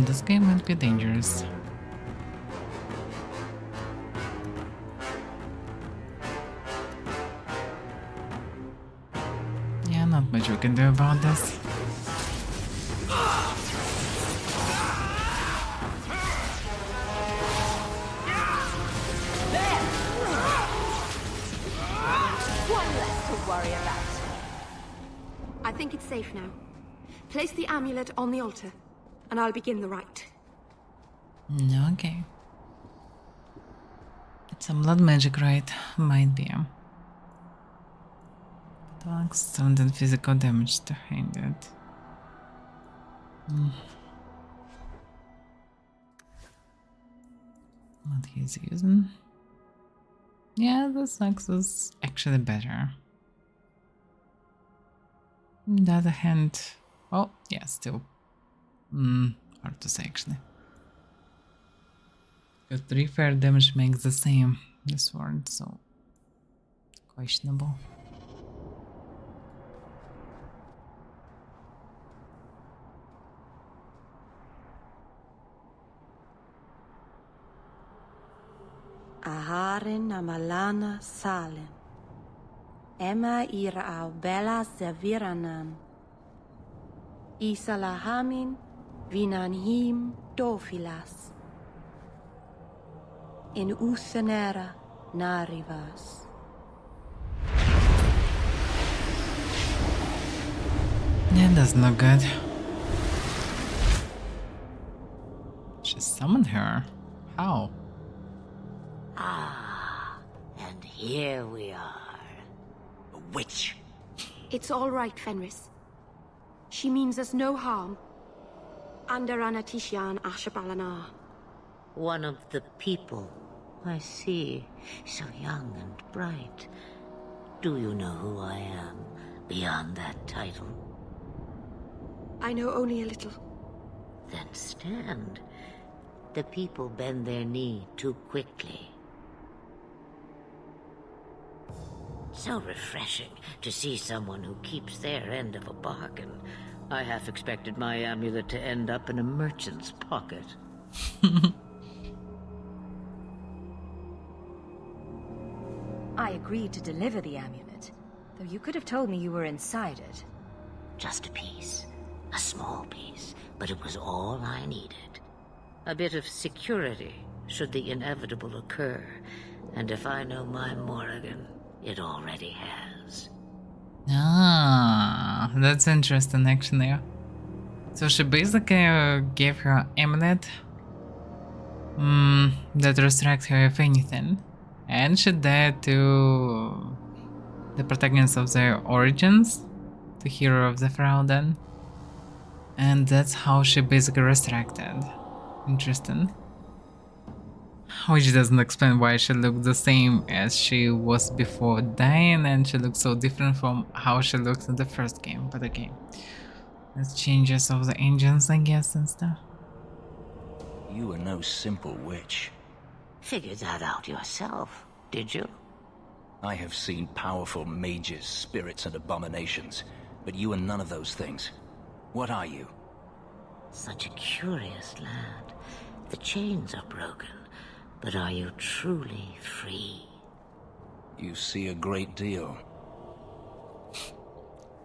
This game might be dangerous. Yeah, not much we can do about this. There. One less to worry about. I think it's safe now. Place the amulet on the altar, and I'll begin the rite. Okay. It's some blood magic, right? Might be. Talks sound and physical damage to hand it. What he's using? Yeah, this axe is actually better. On the other hand, oh yeah, still hard to say actually. Because 3 fire damage makes the same this sword, so questionable. Aharin amalana salen. Emma ira au bella zaviranan. Isalahamin vinanhim dofilas. In usenera narivas. Yeah, that's not good. She summoned her. How? Ah, and here we are. A witch. It's all right, Fenris. She means us no harm. Andarana Tishan Ashabalana. One of the people. I see. So young and bright. Do you know who I am, beyond that title? I know only a little. Then stand. The people bend their knee too quickly. So refreshing to see someone who keeps their end of a bargain. I half expected my amulet to end up in a merchant's pocket. I agreed to deliver the amulet, though you could have told me you were inside it. Just a piece. A small piece, but it was all I needed. A bit of security, should the inevitable occur. And if I know my Morrigan, it already has. Ah, that's interesting actually. So she basically gave her amulet that restricts her if anything. And she died to the protagonist of the Origins, the hero of the Fraudan. And that's how she basically resurrected. Interesting. Which doesn't explain why she looked the same as she was before dying, and she looks so different from how she looked in the first game. But okay, that's changes of the engines, I guess, and stuff. You are no simple witch. Figured that out yourself, did you? I have seen powerful mages, spirits, and abominations, but you are none of those things. What are you? Such a curious lad. The chains are broken, but are you truly free? You see a great deal.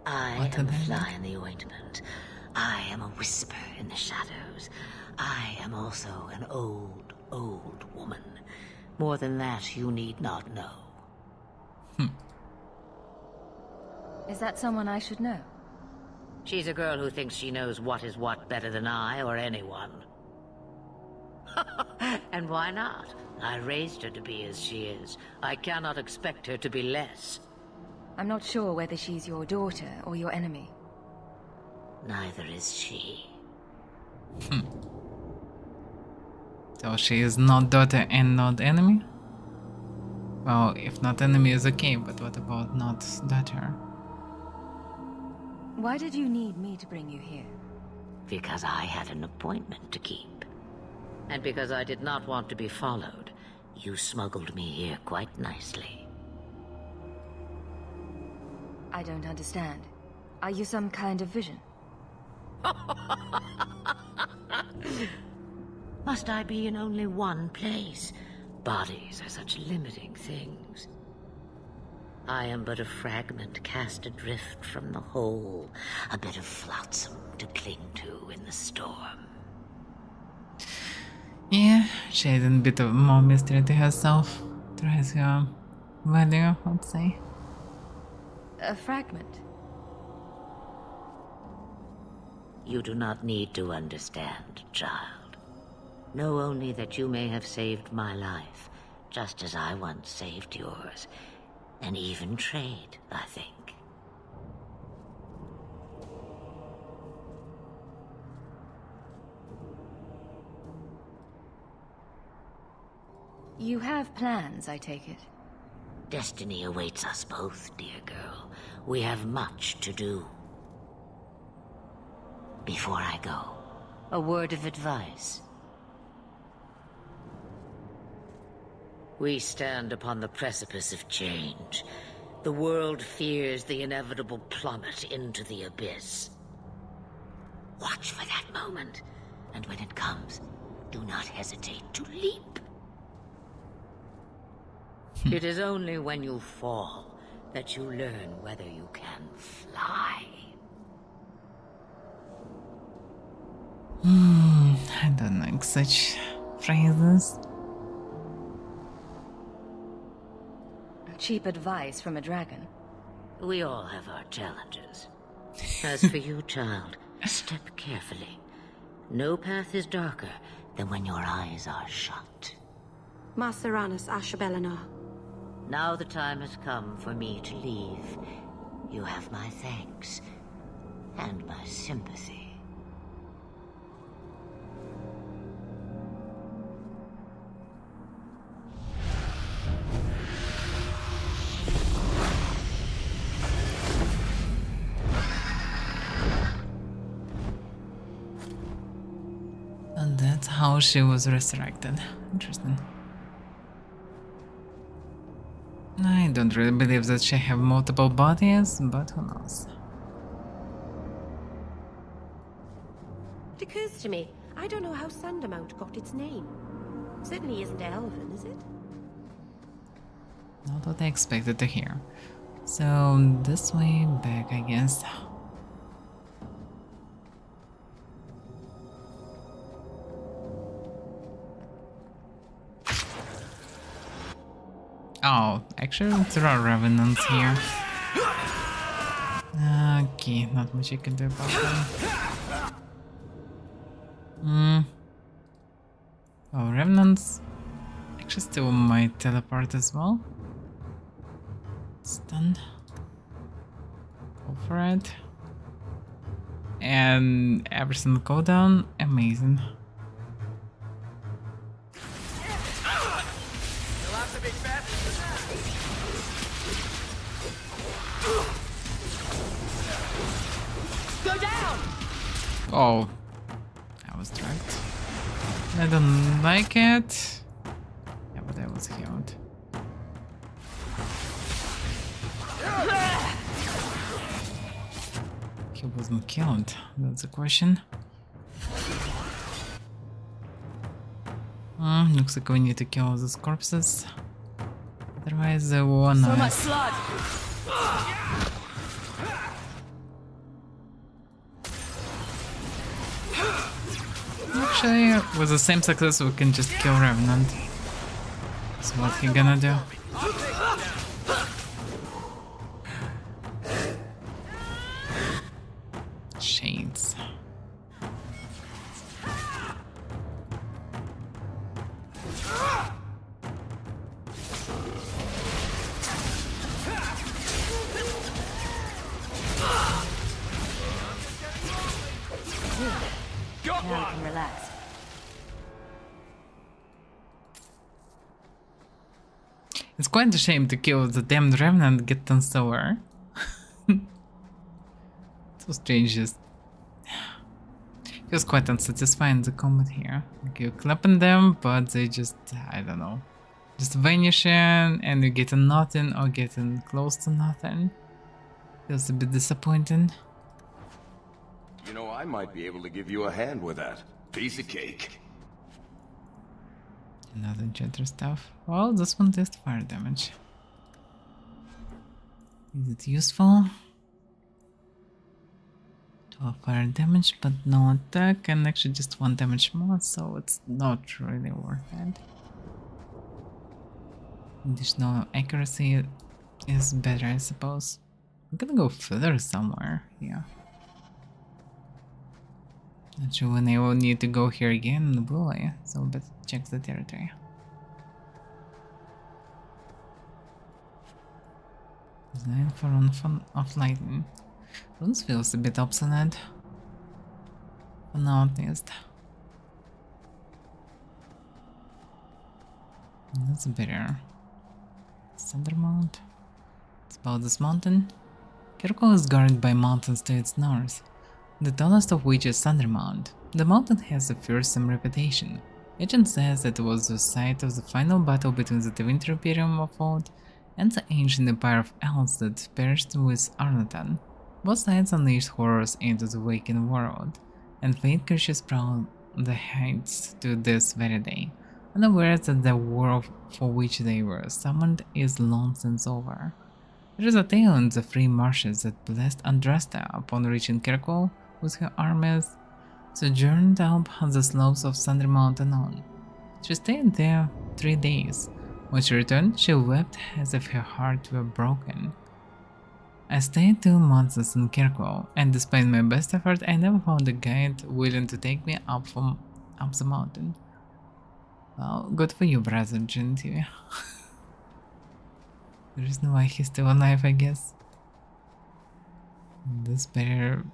I am a fly in the ointment. I am a whisper in the shadows. I am also an old, old woman. More than that, you need not know. Is that someone I should know? She's a girl who thinks she knows what is what better than I or anyone. And why not? I raised her to be as she is. I cannot expect her to be less. I'm not sure whether she's your daughter or your enemy. Neither is she. So she is not daughter and not enemy? Well, if not enemy is okay, but what about not daughter? Why did you need me to bring you here? Because I had an appointment to keep. And because I did not want to be followed, you smuggled me here quite nicely. I don't understand. Are you some kind of vision? Must I be in only one place? Bodies are such limiting things. I am but a fragment cast adrift from the whole, a bit of flotsam to cling to in the storm. Yeah, she had a bit of more mystery to herself. Tries her value, I'd say. A fragment? You do not need to understand, child. Know only that you may have saved my life, just as I once saved yours. An even trade, I think. You have plans, I take it? Destiny awaits us both, dear girl. We have much to do. Before I go, a word of advice. We stand upon the precipice of change. The world fears the inevitable plummet into the abyss. Watch for that moment, and when it comes, do not hesitate to leap. It is only when you fall that you learn whether you can fly. I don't like such phrases. cheap advice from a dragon. We all have our challenges. As for you, child, step carefully. No path is darker than when your eyes are shut. Maceranus Ashabelana. Now the time has come for me to leave. You have my thanks and my sympathy. And that's how she was resurrected. Interesting. I don't really believe that she have multiple bodies, but who knows. It occurs to me, I don't know how Sandamount got its name. Certainly isn't Elven, is it? Not what I expected to hear. So this way back, I guess. Oh, actually there are revenants here. Okay, not much I can do about them. Oh, revenants actually still might teleport as well. Stun. Go for it. And everything go down. Amazing. Go down! Oh, I was dragged. I don't like it. Yeah, but I was healed. He wasn't killed. That's the question. Looks like we need to kill these corpses. Otherwise, they will So annoy much us. blood! Actually, with the same success, we can just kill Revenant. So what he gonna do? Shades. Now we can relax. It's quite a shame to kill the damned Revenant and get done slower. So strange, just feels quite unsatisfying the combat here. Like you're clapping them, but they just, I don't know, just vanishing and you're getting nothing or getting close to nothing. Feels a bit disappointing. You know, I might be able to give you a hand with that. Piece of cake. Another enchanter stuff. Well, this one does fire damage. Is it useful? 12 fire damage, but no attack, and actually just 1 damage more, so it's not really worth it. Additional accuracy is better, I suppose. I'm gonna go further somewhere here. Not sure when I will need to go here again in the blue eye, so let's check the territory. Design for on of lightning. Runes feels a bit obsolete. For now at least. That's better. Thundermount. It's about this mountain. Kirkle is guarded by mountains to its north, the tallest of which is Thundermount. The mountain has a fearsome reputation. Legend says that it was the site of the final battle between the Tevinter Imperium of old and the ancient empire of elves that perished with Arnatan. Both sides unleashed horrors into the waking world, and faint creatures prowl the heights to this very day, unaware that the war for which they were summoned is long since over. There is a tale in the free marshes that blessed Andrasta, upon reaching Kirkle with her armies, sojourned up on the slopes of Thundermount alone. She stayed there 3 days, When she returned, she wept as if her heart were broken. I stayed 2 months in Kirkwall, and despite my best effort, I never found a guide willing to take me up the mountain. Well, good for you, brother Gentive. There is no way he's still alive, I guess. This barrier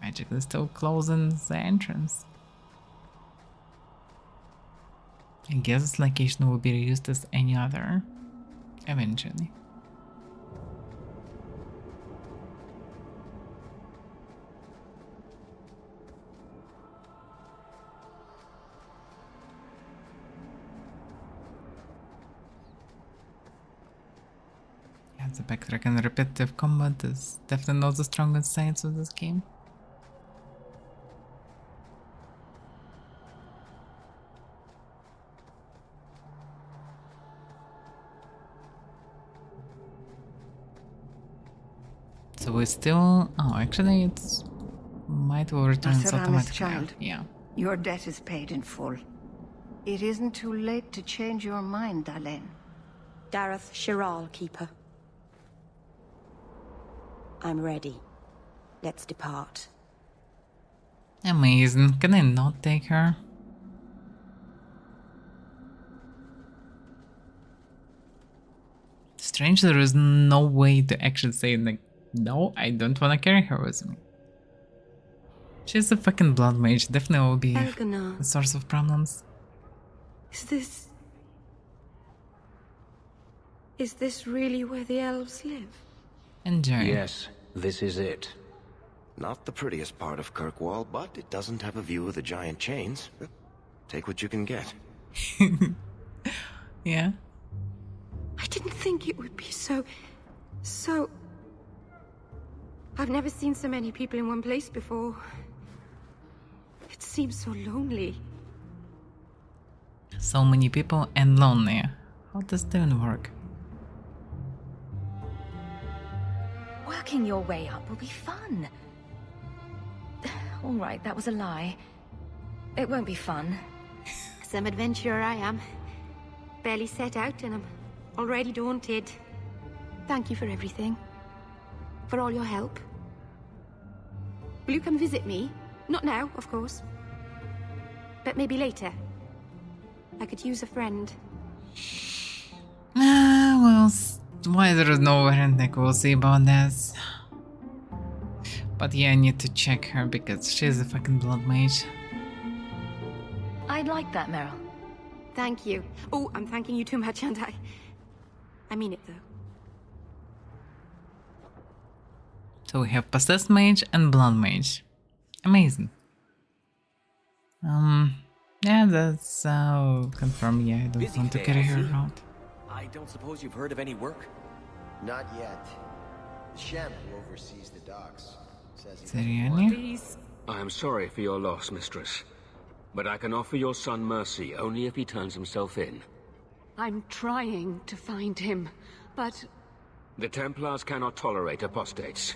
magically still closing the entrance. I guess this location will be used as any other, eventually. Yeah, the backtrack and repetitive combat is definitely not the strongest sides of this game. So we still... Oh, actually it's... Might will return automatically. Child, yeah. Your debt is paid in full. It isn't too late to change your mind, Dalen. Dareth Shiral, Keeper. I'm ready. Let's depart. Amazing. Can I not take her? Strange there is no way to actually say like, no, I don't want to carry her with me. She's a fucking blood mage, definitely will be Elganar. a source of problems. Is this really where the elves live? Enjoy. Yes, this is it. Not the prettiest part of Kirkwall, but it doesn't have a view of the giant chains. Take what you can get. Yeah. I didn't think it would be so... I've never seen so many people in one place before. It seems so lonely. So many people and lonely. How does that even work? Working your way up will be fun. Alright, that was a lie. It won't be fun. Some adventurer I am. Barely set out and I'm already daunted. Thank you for everything. For all your help. Will you come visit me? Not now, of course. But maybe later. I could use a friend. Well, why there is no Rentek, we'll see about this. But yeah, I need to check her because she's a fucking blood mage. I'd like that, Meryl. Thank you. Oh, I'm thanking you too much, aren't I? I mean it, though. So we have Possessed Mage and Blood Mage. Amazing. Yeah, that's confirm. Yeah, I don't want to carry her around. I don't suppose you've heard of any work? Not yet. The Shem who oversees the docks says Please. I am sorry for your loss, mistress. But I can offer your son mercy only if he turns himself in. I'm trying to find him, but... The Templars cannot tolerate apostates.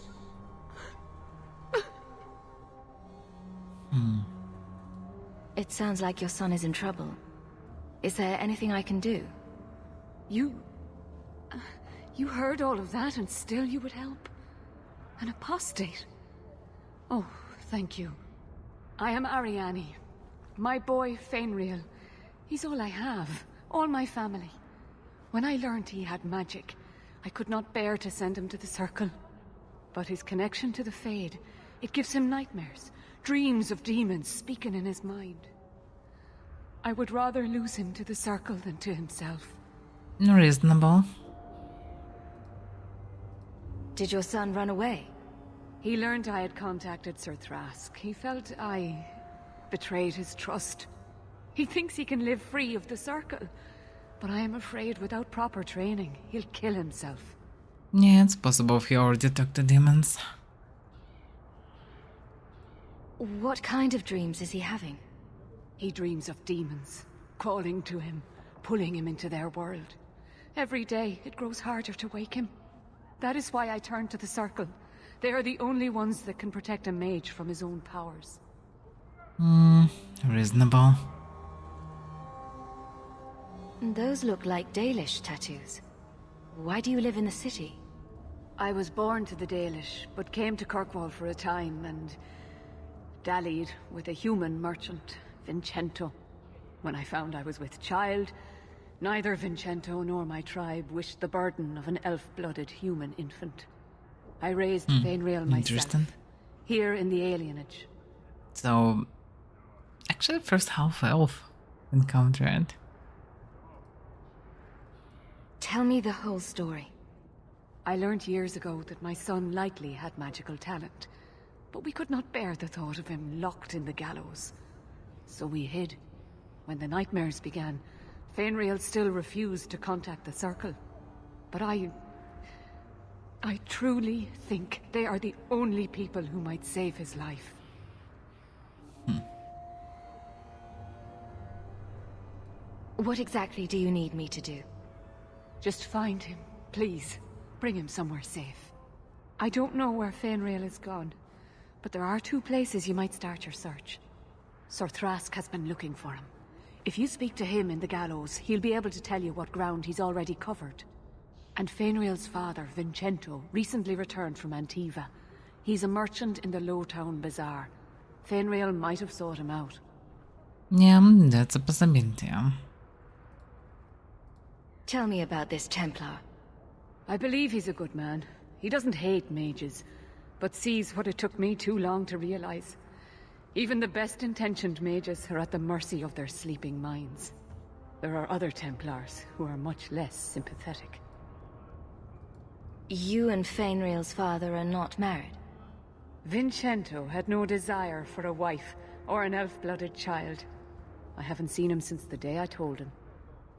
It sounds like your son is in trouble. Is there anything I can do? You heard all of that and still you would help? An apostate? Oh, thank you. I am Ariane. My boy, Fainriel. He's all I have. All my family. When I learned he had magic, I could not bear to send him to the Circle. But his connection to the Fade, it gives him nightmares. Dreams of demons speaking in his mind. I would rather lose him to the Circle than to himself. Reasonable. Did your son run away? He learned I had contacted Sir Thrask. He felt I betrayed his trust. He thinks he can live free of the Circle, but I am afraid without proper training, he'll kill himself. Yeah, it's possible if he already talked to demons. What kind of dreams is he having? He dreams of demons, calling to him, pulling him into their world. Every day, it grows harder to wake him. That is why I turn to the Circle. They are the only ones that can protect a mage from his own powers. Reasonable. Those look like Dalish tattoos. Why do you live in the city? I was born to the Dalish, but came to Kirkwall for a time and dallied with a human merchant, Vincento. When I found I was with child, neither Vincento nor my tribe wished the burden of an elf-blooded human infant. I raised Fainrail myself, here in the alienage. So, actually first half-elf encountered. Tell me the whole story. I learned years ago that my son likely had magical talent, but we could not bear the thought of him locked in the gallows. So we hid. When the nightmares began, Fainrail still refused to contact the Circle. But I truly think they are the only people who might save his life. What exactly do you need me to do? Just find him, please. Bring him somewhere safe. I don't know where Fainrail is gone, but there are 2 places you might start your search. Sir Thrask has been looking for him. If you speak to him in the gallows, he'll be able to tell you what ground he's already covered. And Fainrail's father, Vincento, recently returned from Antiva. He's a merchant in the Lowtown Bazaar. Fainrail might have sought him out. Yeah, that's a possibility. Tell me about this Templar. I believe he's a good man. He doesn't hate mages, but sees what it took me too long to realize. Even the best-intentioned mages are at the mercy of their sleeping minds. There are other Templars who are much less sympathetic. You and Fainrail's father are not married? Vincento had no desire for a wife or an elf-blooded child. I haven't seen him since the day I told him.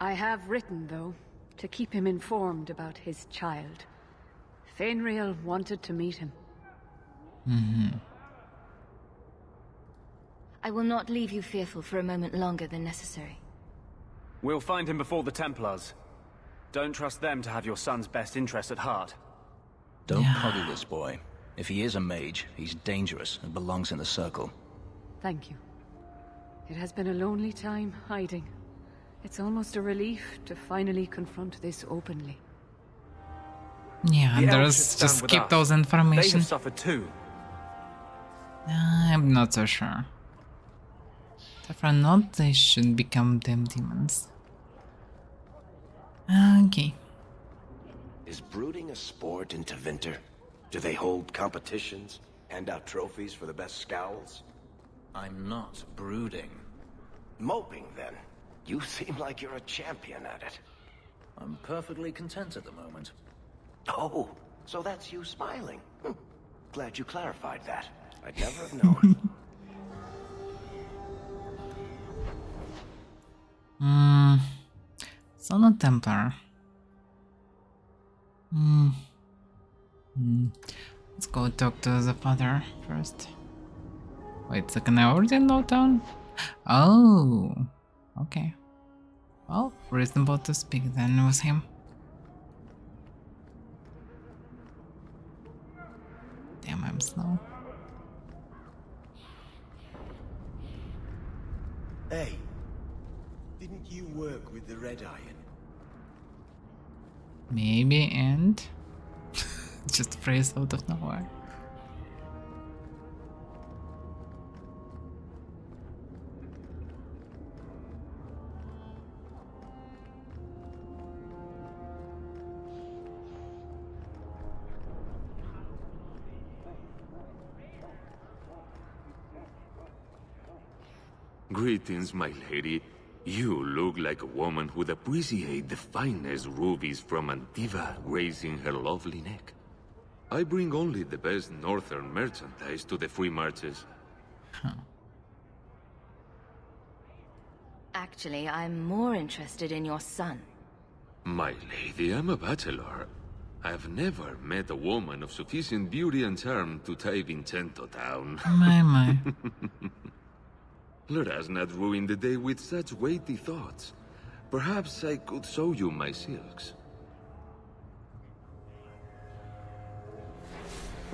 I have written, though, to keep him informed about his child. Fainrail wanted to meet him. I will not leave you fearful for a moment longer than necessary. We'll find him before the Templars. Don't trust them to have your son's best interest at heart. Don't coddle this boy. If he is a mage, he's dangerous and belongs in the Circle. Thank you. It has been a lonely time hiding. It's almost a relief to finally confront this openly. Yeah, there's just keep those information. They have suffered too. I'm not so sure. If not, they should become them demons. Okay. Is brooding a sport in Tevinter? Do they hold competitions? Hand out trophies for the best scowls? I'm not brooding. Moping, then. You seem like you're a champion at it. I'm perfectly content at the moment. Oh, so that's you smiling. Glad you clarified that. I'd never have known. So not Templar. Let's go talk to the father first. Wait a second, I already in Lowtown? Oh, okay. Well, reasonable to speak then with him. Damn, I'm slow. Hey, didn't you work with the Red Iron? Maybe, and just a phrase out of nowhere. Greetings, my lady. You look like a woman who'd appreciate the finest rubies from Antiva raising her lovely neck. I bring only the best northern merchandise to the free marches. Actually, I'm more interested in your son. My lady, I'm a bachelor. I've never met a woman of sufficient beauty and charm to tie Vincento down. My. Let us not ruin the day with such weighty thoughts. Perhaps I could show you my silks.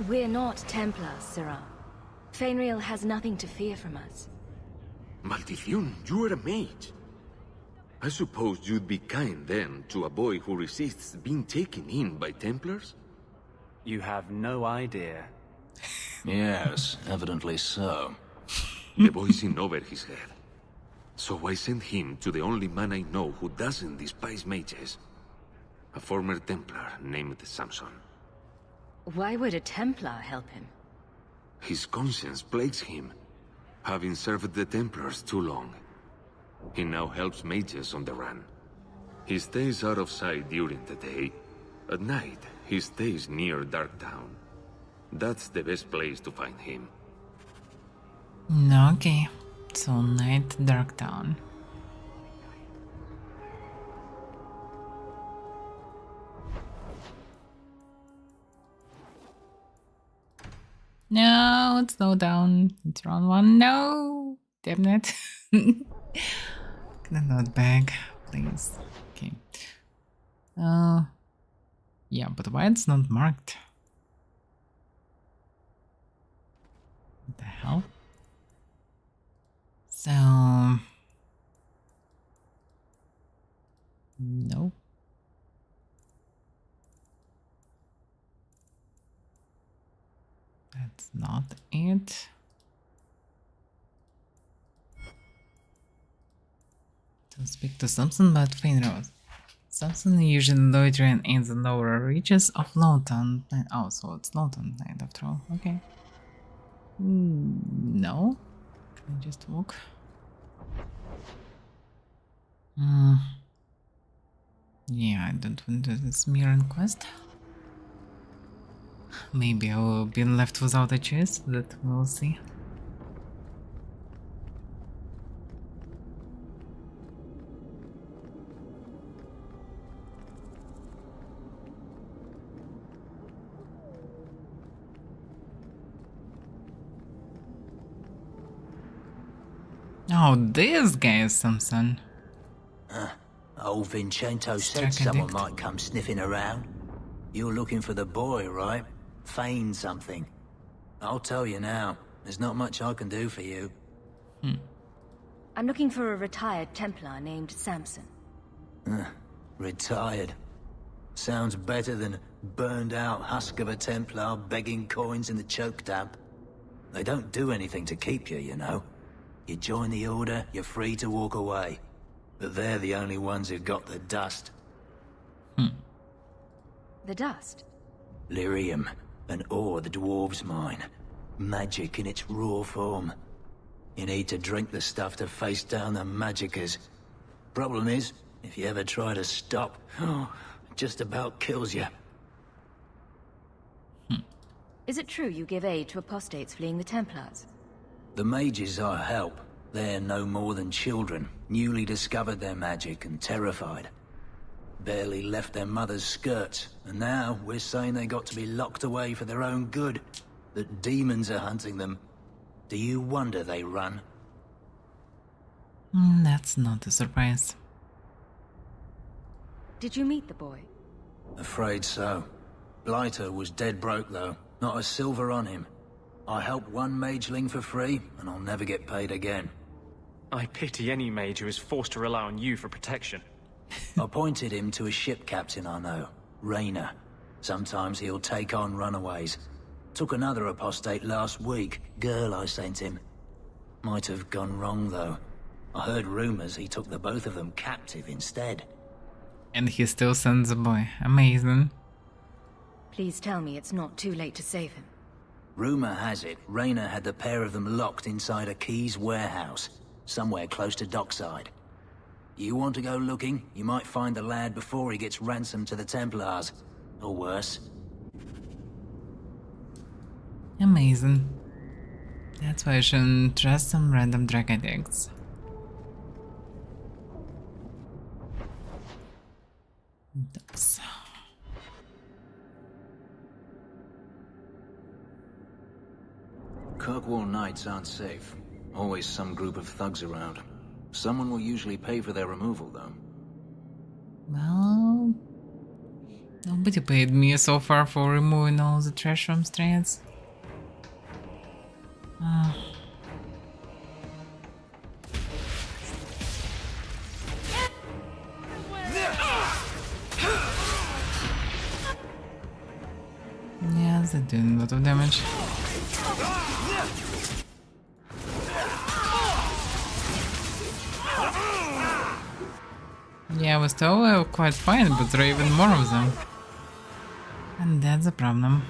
We're not Templars, Sirrah. Fainrail has nothing to fear from us. Maldición, you are a mage. I suppose you'd be kind then to a boy who resists being taken in by Templars? You have no idea. Yes, evidently so. The boy's in over his head. So I sent him to the only man I know who doesn't despise mages. A former Templar named Samson. Why would a Templar help him? His conscience plagues him, having served the Templars too long. He now helps mages on the run. He stays out of sight during the day. At night, he stays near Darktown. That's the best place to find him. Okay, so night, Darktown. No, it's slow down. It's round one. No, damn it. Can I not bag, please? Okay. Yeah, but why it's not marked? What the hell? So nope. That's not it. To speak to Samson about Finrose. Samson usually loitering in the lower reaches of Lawton. Oh, so it's Lawton Night after all. Okay. No. Can I just walk? Yeah, I don't want to do this mirror quest. Maybe I will be left without a choice, that we'll see. Oh, this guy is Samson. Old Vincento said Strike someone addict. might come sniffing around. You're looking for the boy, right? Feign something. I'll tell you now, there's not much I can do for you. I'm looking for a retired Templar named Samson. Retired. Sounds better than burned out husk of a Templar begging coins in the choke damp. They don't do anything to keep you, you know. You join the Order, you're free to walk away. But they're the only ones who've got the dust. The dust? Lyrium, an ore the dwarves mine. Magic in its raw form. You need to drink the stuff to face down the magicers. Problem is, if you ever try to stop, it just about kills you. Is it true you give aid to apostates fleeing the Templars? The mages I help, they're no more than children, newly discovered their magic and terrified. Barely left their mother's skirts, and now we're saying they got to be locked away for their own good. That demons are hunting them. Do you wonder they run? That's not a surprise. Did you meet the boy? Afraid so. Blighter was dead broke though, not a silver on him. I helped one mageling for free, and I'll never get paid again. I pity any mage who is forced to rely on you for protection. I pointed him to a ship captain I know, Rayner. Sometimes he'll take on runaways. Took another apostate last week, girl I sent him. Might have gone wrong though. I heard rumors he took the both of them captive instead. And he still sends a boy. Amazing. Please tell me it's not too late to save him. Rumor has it, Rayner had the pair of them locked inside a Keys warehouse, somewhere close to dockside. You want to go looking, you might find the lad before he gets ransomed to the Templars. Or worse. Amazing. That's why I shouldn't trust some random drug addicts. Ducks. Kirkwall nights aren't safe. Always some group of thugs around. Someone will usually pay for their removal, though. Well, nobody paid me so far for removing all the trash from streets. Yes, it did a lot of damage. Yeah, with still quite fine, but there are even more of them. And that's a problem.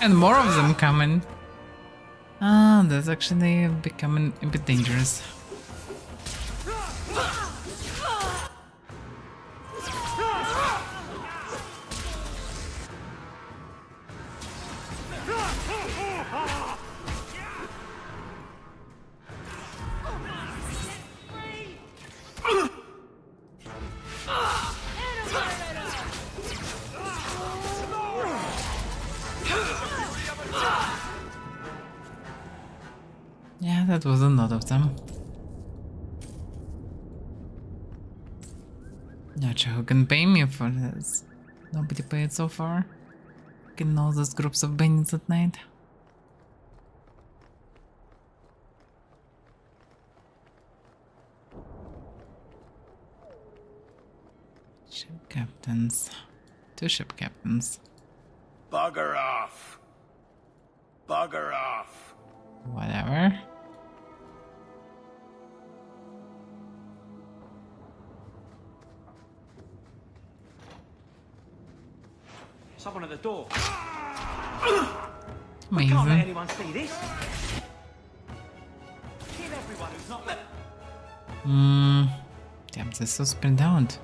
And more of them coming. Ah, that's actually becoming a bit dangerous. Yeah, that was a lot of them. Not sure who can pay me for this. Nobody paid so far. Getting all those groups of bandits at night. Ship captains. 2 ship captains. Bugger off. Bugger off. Whatever. Someone at the door. Amazing. Can't let anyone see this. Kill everyone who's not there. Damn, this is so spread out.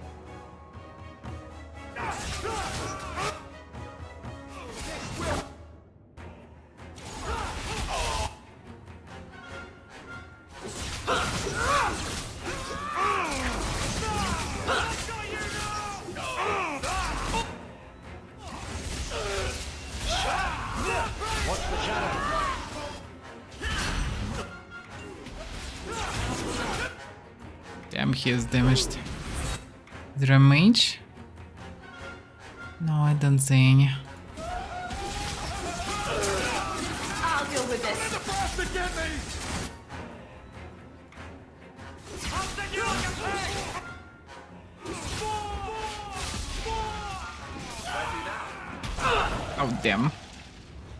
Damn, he is damaged. Is there a mage? No, I don't see any. I'll deal with this. Oh, damn.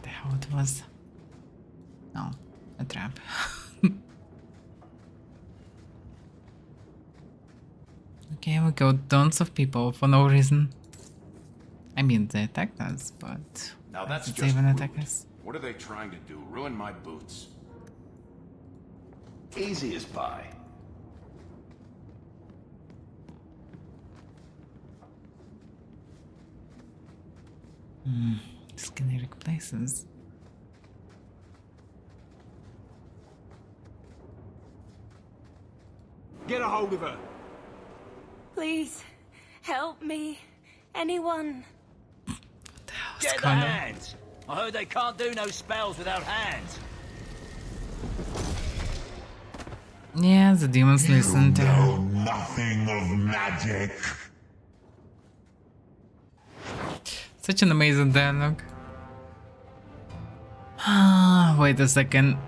The hell it was? No, a trap. Okay, we got tons of people for no reason. I mean, they attacked us, but now that's did just they even rude. attack us? What are they trying to do? Ruin my boots? Easy as pie. Scenic places. Get a hold of her. Please, help me. Anyone. Get the hands! I heard they can't do no spells without hands. Yeah, the demons listen to her. Nothing of magic. Such an amazing dialogue. Wait a second.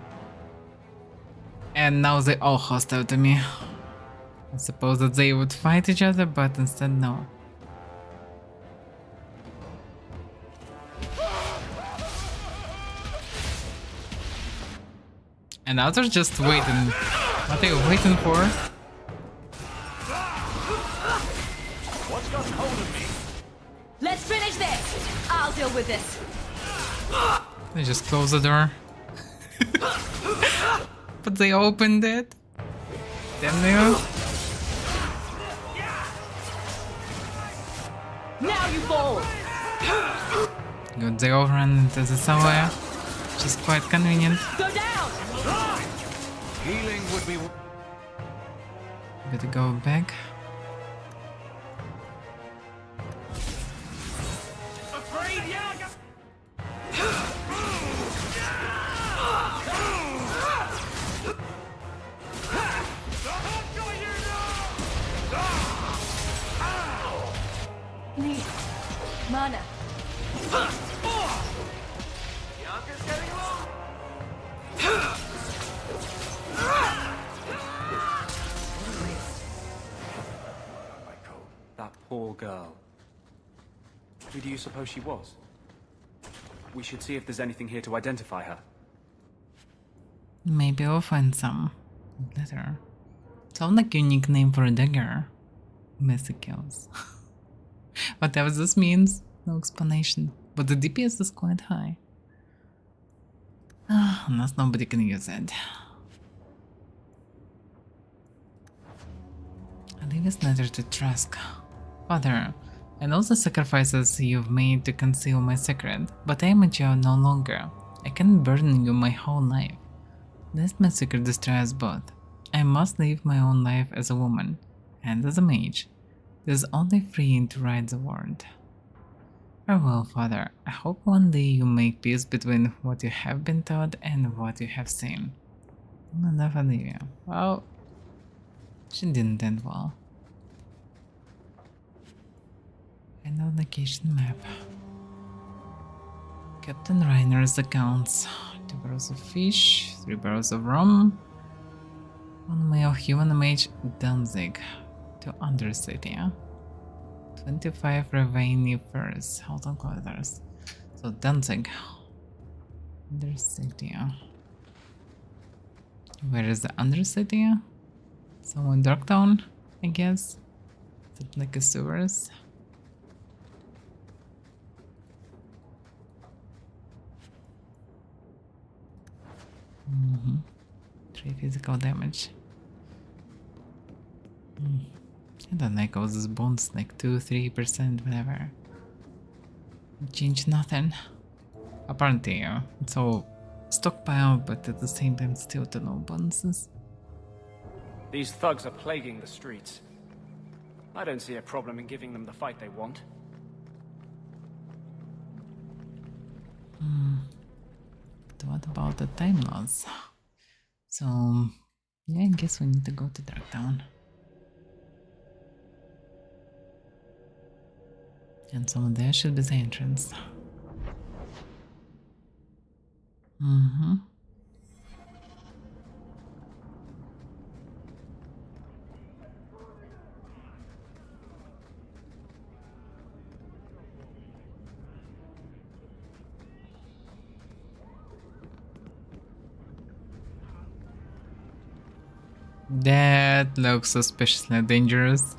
And now they all hostile to me. I suppose that they would fight each other, but instead no. And now they're just waiting. What are you waiting for? What's got hold of me? Let's finish this. I'll deal with this. They just close the door. But they opened it. Damn you. Now you fall. Good, they all ran into the subway, which is quite convenient. Go down. Healing would be. Better go back. Afraid, yeah. Need mana. Bianca's getting along. country do you suppose she was? We should see if there's anything here to identify her. Maybe we'll find some later. Sounds like a unique name for a dagger. Messy kills. Whatever this means, no explanation. But the DPS is quite high. Unless nobody can use it. I leave this letter to Trask. Father, I know the sacrifices you've made to conceal my secret, but I am a child no longer. I can't burden you my whole life. Lest my secret destroy us both. I must live my own life as a woman, and as a mage. There's only freeing to write the word. Farewell, Father. I hope one day you make peace between what you have been taught and what you have seen. Enough, Olivia. Well, she didn't end well. Final location map. Captain Reiner's accounts. 2 barrels of fish, 3 barrels of rum, 1 male human mage Danzig to Undercity. 25 Ravani furs, Halton Quarters. So Danzig. Undercity. Where is the Undercity? Somewhere in Darktown, I guess. Is it like a sewers? Mm-hmm. 3 physical damage. I don't like all these bones, like 2-3%, whatever. Change nothing. Apparently, it's all stockpile, but at the same time, still to no bonuses. These thugs are plaguing the streets. I don't see a problem in giving them the fight they want. But what about the time loss? So, yeah, I guess we need to go to Darktown. And someone there should be the entrance. Mm-hmm. That looks suspiciously dangerous.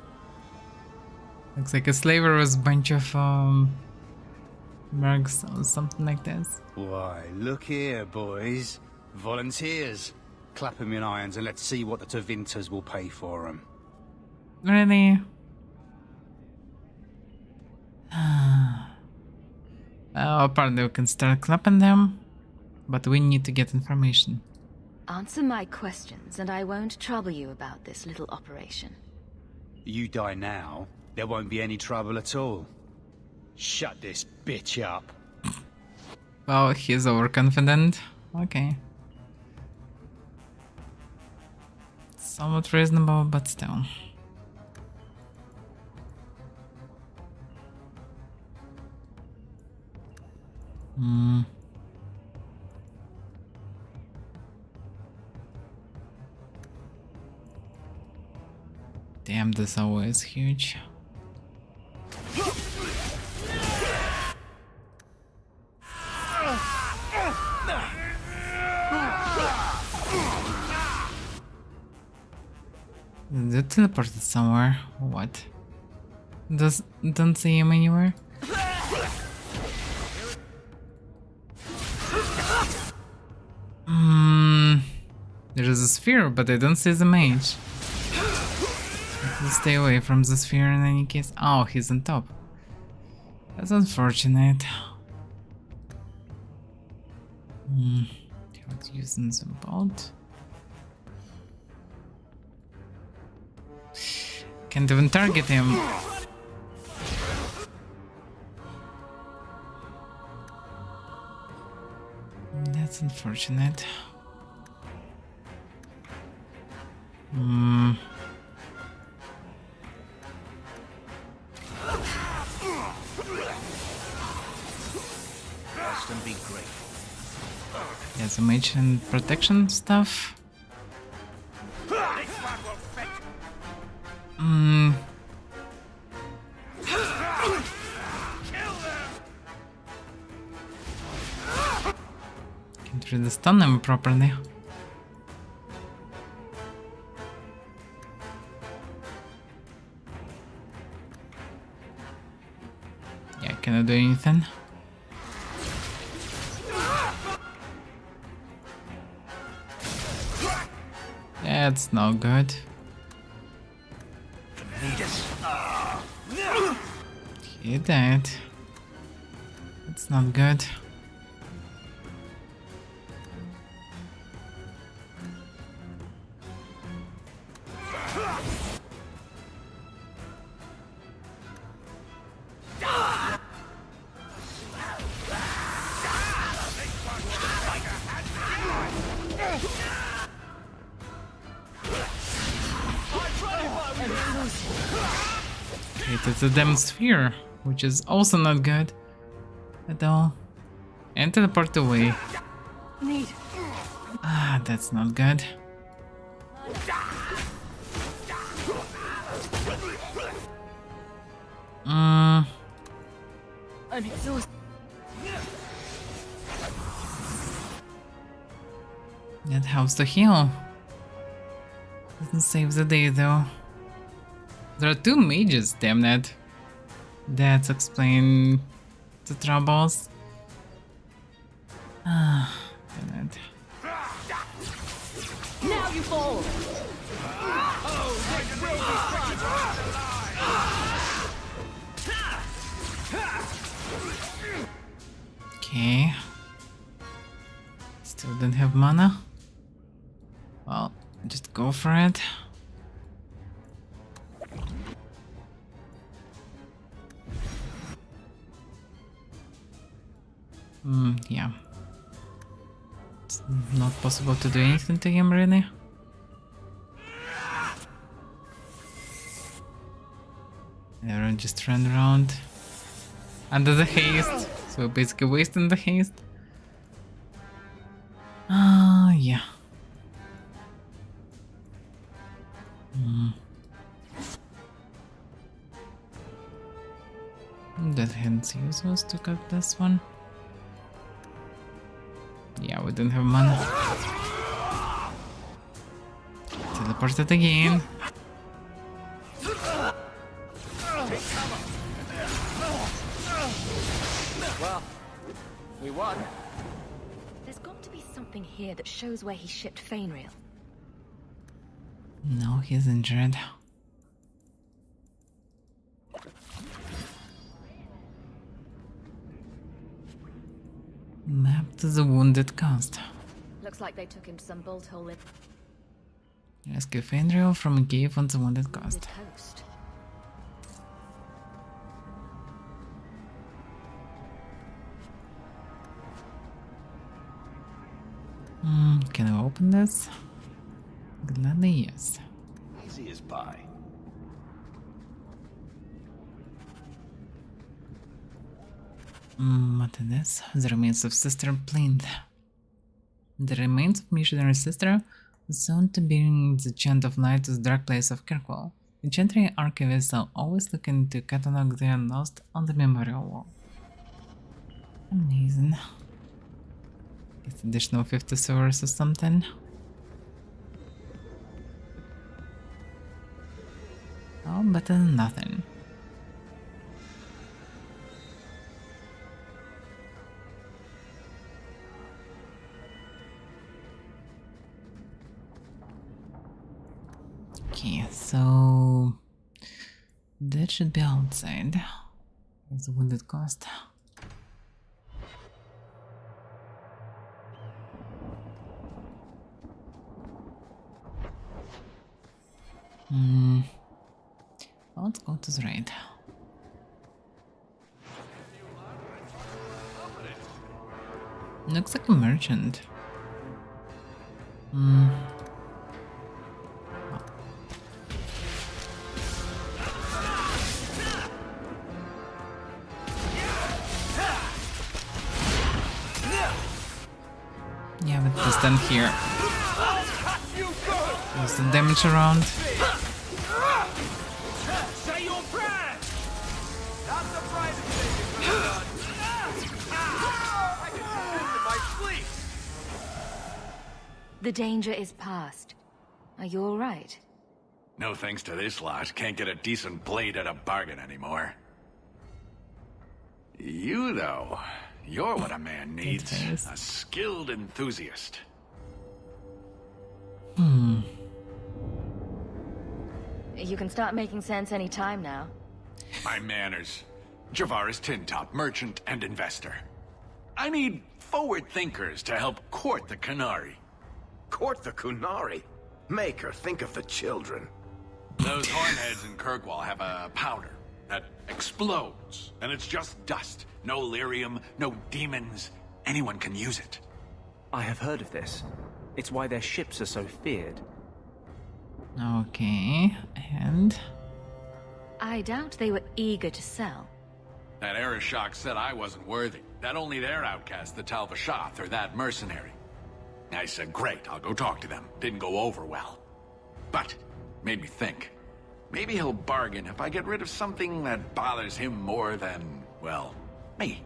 Looks like a slaver with a bunch of mercs or something like this. Why, look here, boys. Volunteers. Clap 'em in irons and let's see what the Tevinters will pay for 'em. Really? Well, apparently we can start clapping them, but we need to get information. Answer my questions, and I won't trouble you about this little operation. You die now, there won't be any trouble at all. Shut this bitch up. Well, he's overconfident. Okay. Somewhat reasonable, but still. Damn, this owl is huge. They teleported somewhere. What? Don't see him anywhere. There is a sphere, but I don't see the mage. Let's stay away from the sphere in any case. Oh, he's on top. That's unfortunate. What's using the bolt? Can't even target him. That's unfortunate. Be grateful. Yeah, some mage and protection stuff. Should stun him properly. Yeah, cannot do anything. That's no good. He died. That's not good. It's a damn sphere, which is also not good at all. And teleport away. Ah, that's not good. I'm exhausted. That helps to heal. Doesn't save the day though. There are 2 mages, damn it. That's explain the troubles. Ah, damn it. Now you fall! Okay. Still don't have mana. Well, just go for it. Yeah. It's not possible to do anything to him, really. Everyone just ran around under the haste, so basically wasting the haste. Yeah. That hence useless to cut this one. Yeah, we don't have mana. Teleported again. Well, we won. There's got to be something here that shows where he shipped Fainrail. No, he's injured. Map to the wounded coast. Looks like they took him to some bolt hole in Rescue Fainrail from a cave on the wounded coast. coast. Can I open this? Gladly, yes. Easy as pie. What is this? The remains of Sister Plinth. The remains of missionary sister, soon to be the chant of night to the dark place of Kirkwall. The Chantry archivists are always looking to catalog the lost on the memorial wall. Amazing. It's additional 50 servers or something. Oh, better than nothing. Okay, so that should be outside. That's the wounded cost. Let's go to the right. Looks like a merchant. Yeah, but just stand here. There's the damage around. Say your prayers! Not the private thing is what I can do this in my sleep! The danger is past. Are you alright? No thanks to this lot, can't get a decent blade at a bargain anymore. You, though, you're what a man needs. A skilled enthusiast. You can start making sense any time now. My manners. Javaris Tintop, merchant and investor. I need forward thinkers to help court the Qunari. Court the Qunari? Maker, think of the children. Those hornheads in Kirkwall have a powder that explodes, and it's just dust. No lyrium, no demons. Anyone can use it. I have heard of this. It's why their ships are so feared. Okay, and... I doubt they were eager to sell. That Arishok said I wasn't worthy. That only their outcast, the Talvashath, or that mercenary. I said, great, I'll go talk to them. Didn't go over well. But, made me think. Maybe he'll bargain if I get rid of something that bothers him more than, well, me.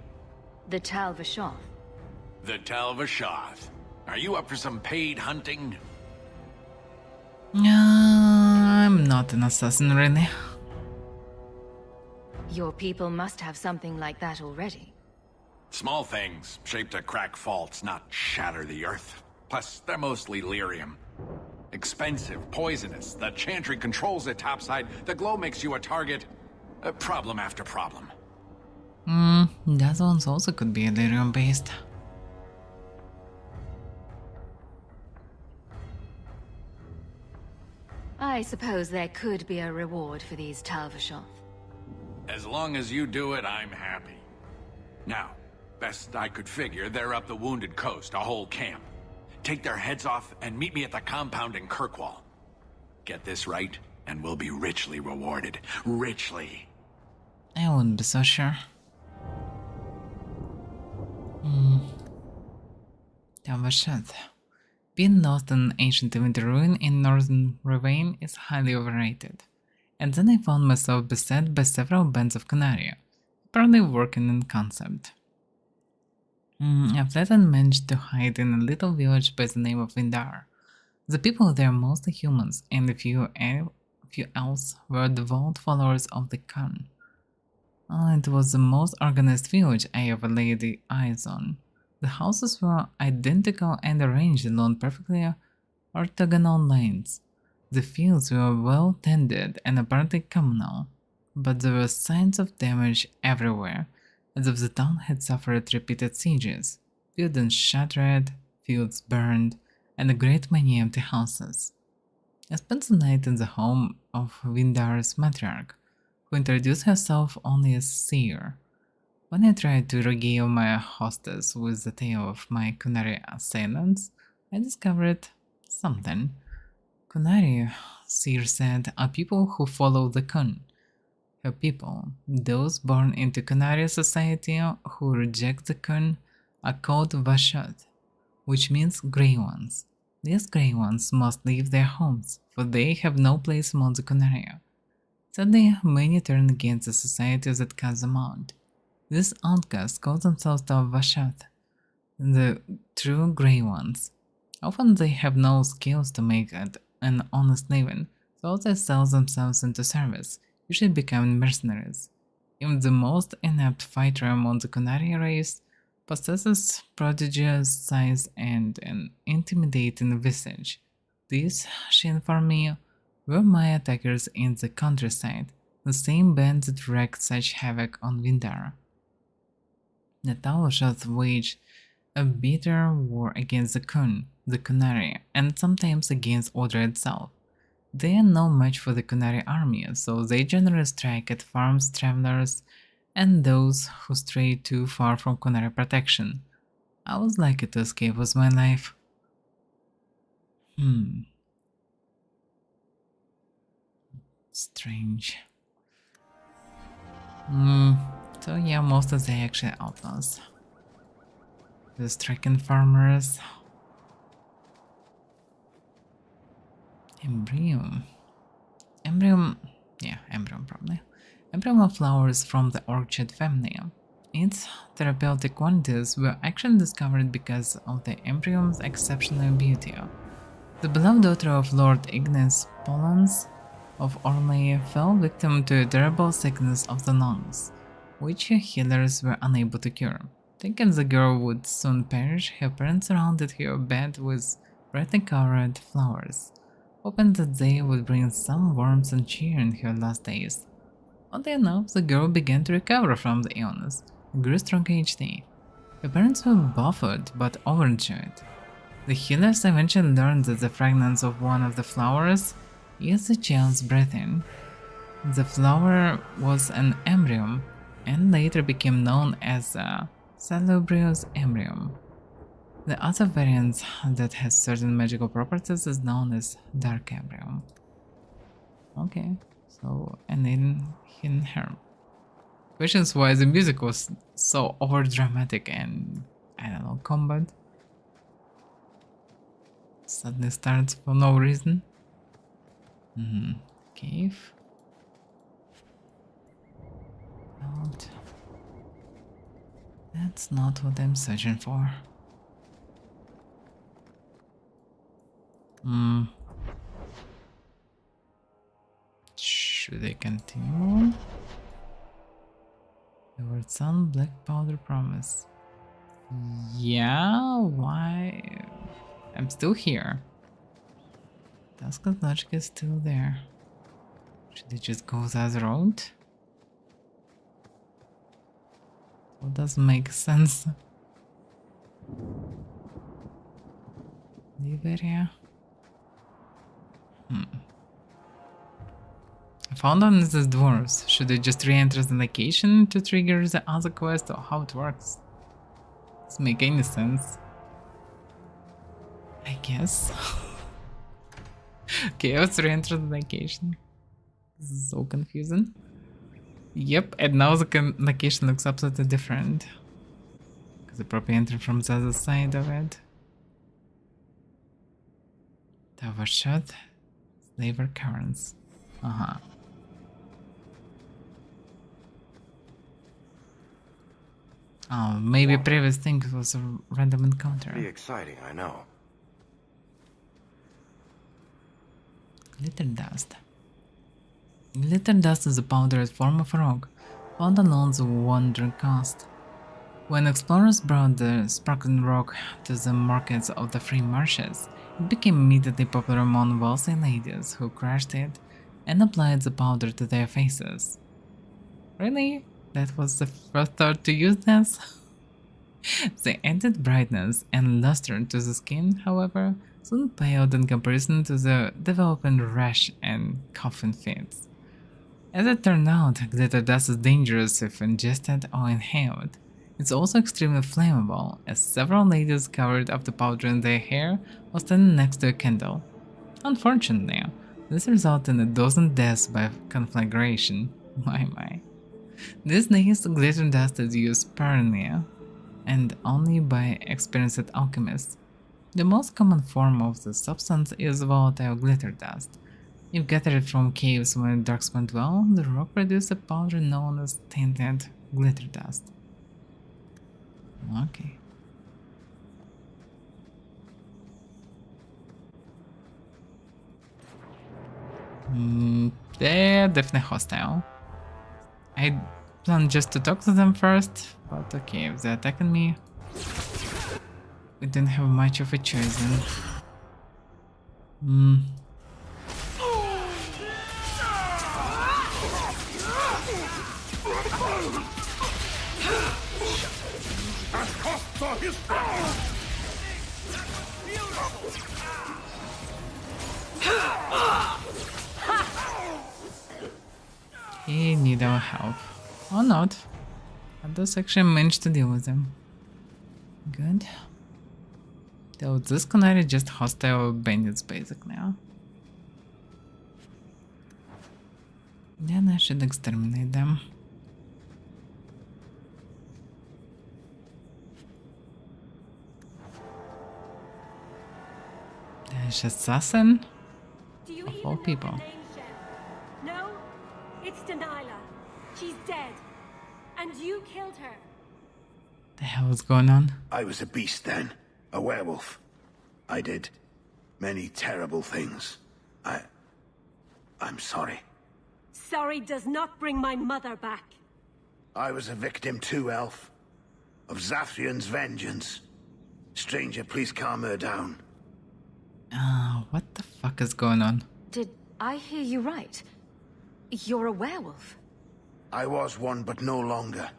The Talvashath. The Talvashath. Are you up for some paid hunting? I'm not an assassin, really. Your people must have something like that already. Small things, shaped to crack faults, not shatter the earth. Plus, they're mostly lyrium. Expensive, poisonous, the chantry controls it topside, the glow makes you a target. Problem after problem. That one also could be lyrium based. I suppose there could be a reward for these Talvashath. As long as you do it, I'm happy. Now, best I could figure, they're up the Wounded Coast, a whole camp. Take their heads off and meet me at the compound in Kirkwall. Get this right, and we'll be richly rewarded. Richly. I wouldn't be so sure. Talvashath. Being lost in an ancient winter ruin in northern Ravine is highly overrated. And then I found myself beset by several bands of Qunari, apparently working in concept. I fled and managed to hide in a little village by the name of Vindar. The people there are mostly humans, and a few elves were devout followers of the Khan. It was the most organized village I ever laid eyes on. The houses were identical and arranged along perfectly orthogonal lines. The fields were well tended and apparently communal, but there were signs of damage everywhere, as if the town had suffered repeated sieges. Buildings shattered, fields burned, and a great many empty houses. I spent the night in the home of Vindar's matriarch, who introduced herself only as seer. When I tried to regale my hostess with the tale of my Qunari assailants, I discovered something. Qunari, seer said, are people who follow the Qun. Her people, those born into Qunari society who reject the Qun, are called Vashath, which means grey ones. These grey ones must leave their homes, for they have no place among the Qunari. Sadly, many turn against the society that cast them out. These outcasts call themselves the Vashath, the true grey ones. Often they have no skills to make it an honest living, so they sell themselves into service, usually becoming mercenaries. Even the most inept fighter among the Qunari race possesses prodigious size and an intimidating visage. These, she informed me, were my attackers in the countryside, the same band that wreaked such havoc on Vindar. The Talvashath waged a bitter war against the Qun, the Qunari, and sometimes against Order itself. They are no match for the Qunari army, so they generally strike at farms, travelers, and those who stray too far from Qunari protection. I was lucky to escape with my life. Strange. So yeah, most of them actually outlaws. The stricken farmers. Embryo probably. Embryo of flowers from the orchid family. Its therapeutic qualities were actually discovered because of the embryon's exceptional beauty. The beloved daughter of Lord Ignace Polans of Orley fell victim to a terrible sickness of the lungs, which her healers were unable to cure. Thinking the girl would soon perish, her parents surrounded her bed with brightly colored flowers, hoping that they would bring some warmth and cheer in her last days. Oddly enough, the girl began to recover from the illness and grew stronger each day. Her parents were baffled but overjoyed. The healers eventually learned that the fragrance of one of the flowers is the child's breathing. The flower was an embryum and later became known as a salubrious embryo. The other variant that has certain magical properties is known as dark embryo. Okay, so and in her. Questions why the music was so over dramatic and I don't know, combat suddenly starts for no reason. Cave. Out. That's not what I'm searching for. Should I continue on? The word sun, black powder promise. Yeah, why? I'm still here. Task's logic is still there. Should I just go that road? What doesn't make sense? Leave area. I found one of the dwarves. Should I just re-enter the location to trigger the other quest or how it works? Doesn't make any sense. I guess. Okay, let's re-enter the location. This is so confusing. Yep, and now the location looks absolutely different. Because I probably entered from the other side of it. Tower shot. Slaver currents. Oh, maybe previous thing was a random encounter. Pretty exciting, I know. Glitter dust. Glitter dust is a powdered form of rock found along the Wandering Coast. When explorers brought the sparkling rock to the markets of the free marshes, it became immediately popular among wealthy ladies who crushed it and applied the powder to their faces. Really? That was the first thought to use this? The added brightness and luster to the skin, however, soon paled in comparison to the developing rash and coughing fits. As it turned out, glitter dust is dangerous if ingested or inhaled. It's also extremely flammable, as several ladies covered up the powder in their hair while standing next to a candle. Unfortunately, this resulted in a dozen deaths by conflagration. My. These days, glitter dust is used sparingly and only by experienced alchemists. The most common form of the substance is volatile glitter dust. If gathered from caves where darksmen dwell, the rock produces a powder known as tainted glitter dust. Okay. They're definitely hostile. I plan just to talk to them first, but okay, if they're attacking me, we don't have much of a choice then. He need our help. Or not. Others actually managed to deal with them. Good. Though this canary is just hostile bandits basically now. Then I should exterminate them. There's assassin of all people. No, it's Delilah. She's dead. And you killed her. The hell is going on? I was a beast then. A werewolf. I did Many terrible things. I'm sorry. Sorry does not bring my mother back. I was a victim too, Elf. Of Zathrian's vengeance. Stranger, please calm her down. What the fuck is going on? Did I hear you right? You're a werewolf. I was one, but no longer.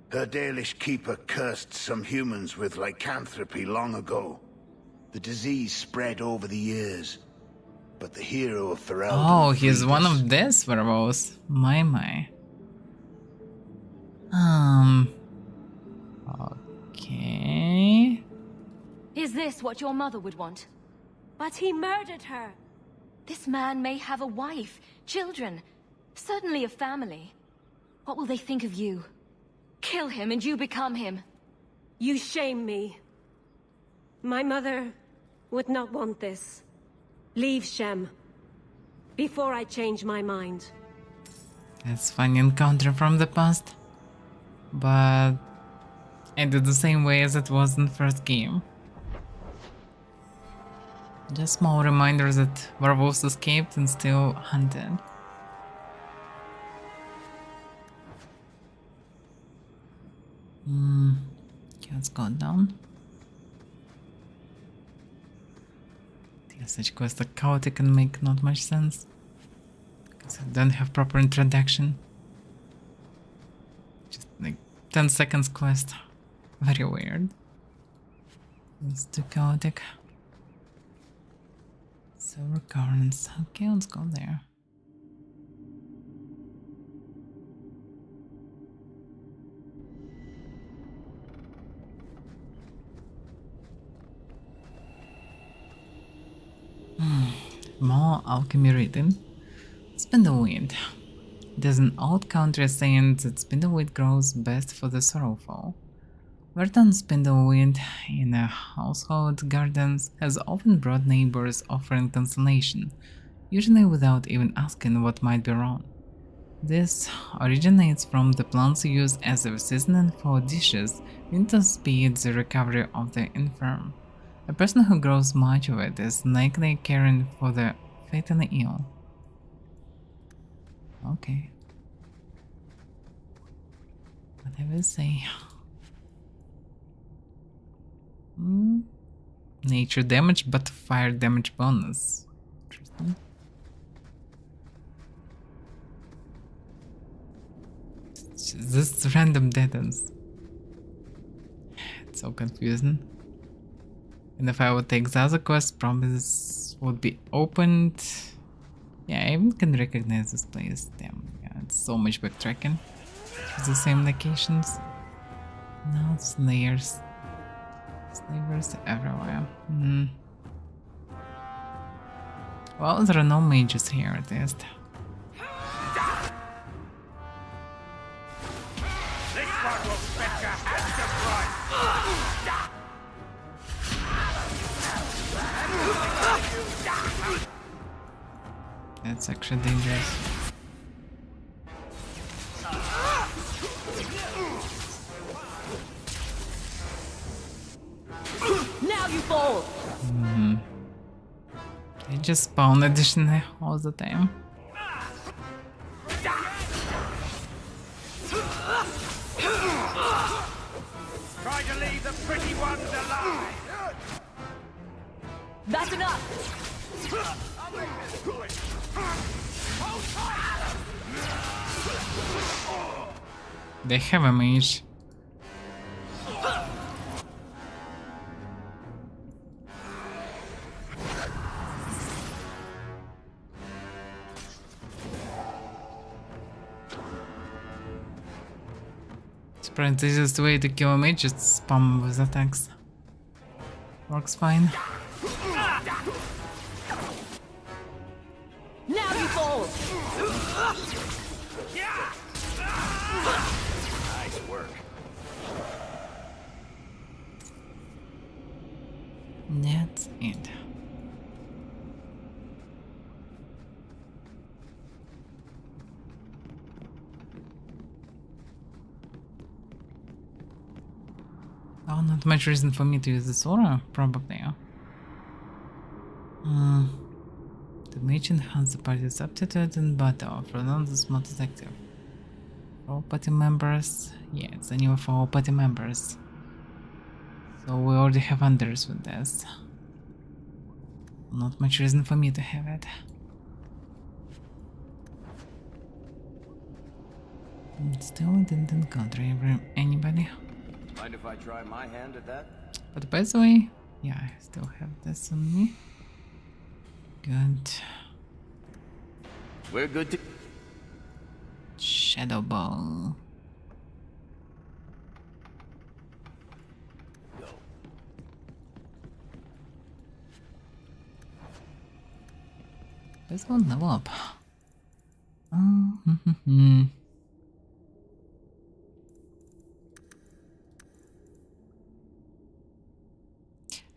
Her Dalish keeper cursed some humans with lycanthropy long ago. The disease spread over the years, but the hero of Ferelden... Oh, he's one of these werewolves. My. Okay... Is this what your mother would want? But he murdered her. This man may have a wife, children, certainly a family. What will they think of you? Kill him and you become him. You shame me. My mother would not want this. Leave Shem. Before I change my mind. That's funny encounter from the past. But... ended the same way as it was in the first game. Just small reminders that werewolves escaped and still hunted. Okay, let's go down. Such quests are chaotic and make not much sense. Because I don't have proper introduction. Just like 10 seconds quest. Very weird. It's too chaotic. Silver currents. Okay, let's go there. More alchemy written. Spindleweed. There's an old country saying that spindleweed grows best for the sorrowful. Verdant spindleweed in a household gardens has often brought neighbors offering consolation, usually without even asking what might be wrong. This originates from the plants used as a seasoning for dishes meant to speed the recovery of the infirm. A person who grows much of it is likely caring for the fatally ill. Okay. Whatever you say. Nature damage, but fire damage bonus. Interesting. It's just this random dead ends. It's so confusing. And if I would take the other quest, probably this would be opened. Yeah, I even can recognize this place. Damn, yeah, it's so much backtracking. It's the same locations. Now it's layers. Slavers everywhere. Well, there are no mages here at least. This one will fetch a handsome price. That's actually dangerous. Now you fall. They just spawn additionally all the time. Try to leave the pretty ones alive. That's enough. They have a mage. Surprised the easiest way to kill a mage is spam with attacks. Works fine. Now you fall. Nice work. That's it. Oh, not much reason for me to use this aura, probably. The mage enhances the party's aptitude in battle. For now, this mod is active. For all party members. Yeah, it's a new for all party members. So we already have unders with this. Not much reason for me to have it. Still didn't encounter anybody. Mind if I try my hand at that? But by the way, yeah, I still have this on me. Good. We're good to... Shadow Ball. Go. This one level up.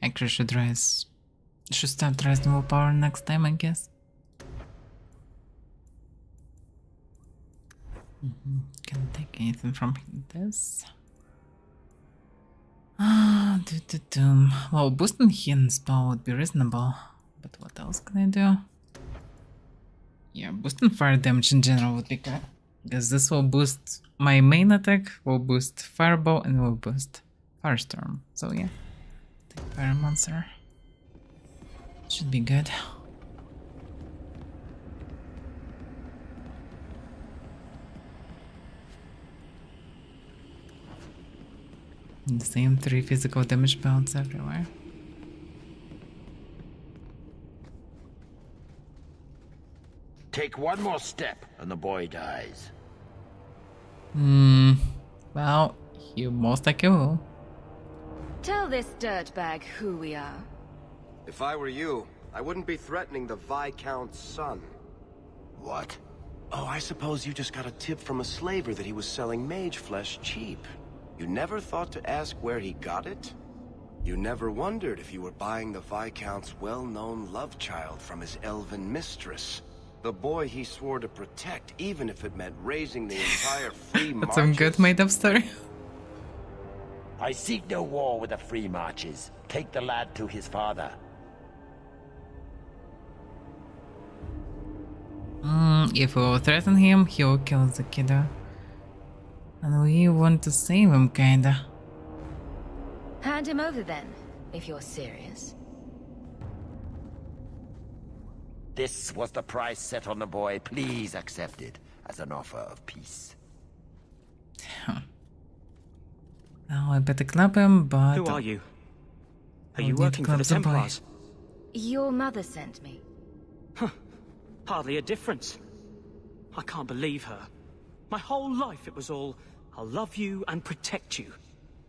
Actually, should start rising willpower next time, I guess. Can't take anything from this. Well, boosting hidden spell would be reasonable, but what else can I do? Yeah, boosting fire damage in general would be good, because this will boost my main attack, will boost fireball, and will boost firestorm. So yeah, take fire monster. Should be good. The same 3 physical damage bounds everywhere. Take one more step and the boy dies. Well, you most likely will. Tell this dirtbag who we are. If I were you, I wouldn't be threatening the Viscount's son. What? Oh, I suppose you just got a tip from a slaver that he was selling mage flesh cheap. You never thought to ask where he got it? You never wondered if you were buying the Viscount's well-known love child from his elven mistress. The boy he swore to protect, even if it meant raising the entire free marches. That's some good made-up story. I seek no war with the free marches. Take the lad to his father. If we will threaten him, he will kill the kiddo. And we want to save him, kinda. Hand him over then, if you're serious. This was the price set on the boy. Please accept it as an offer of peace. Now I better clap him, but... Who are you? Are you working for the Templars? Your mother sent me. Hardly a difference. I can't believe her. My whole life it was all, I'll love you and protect you.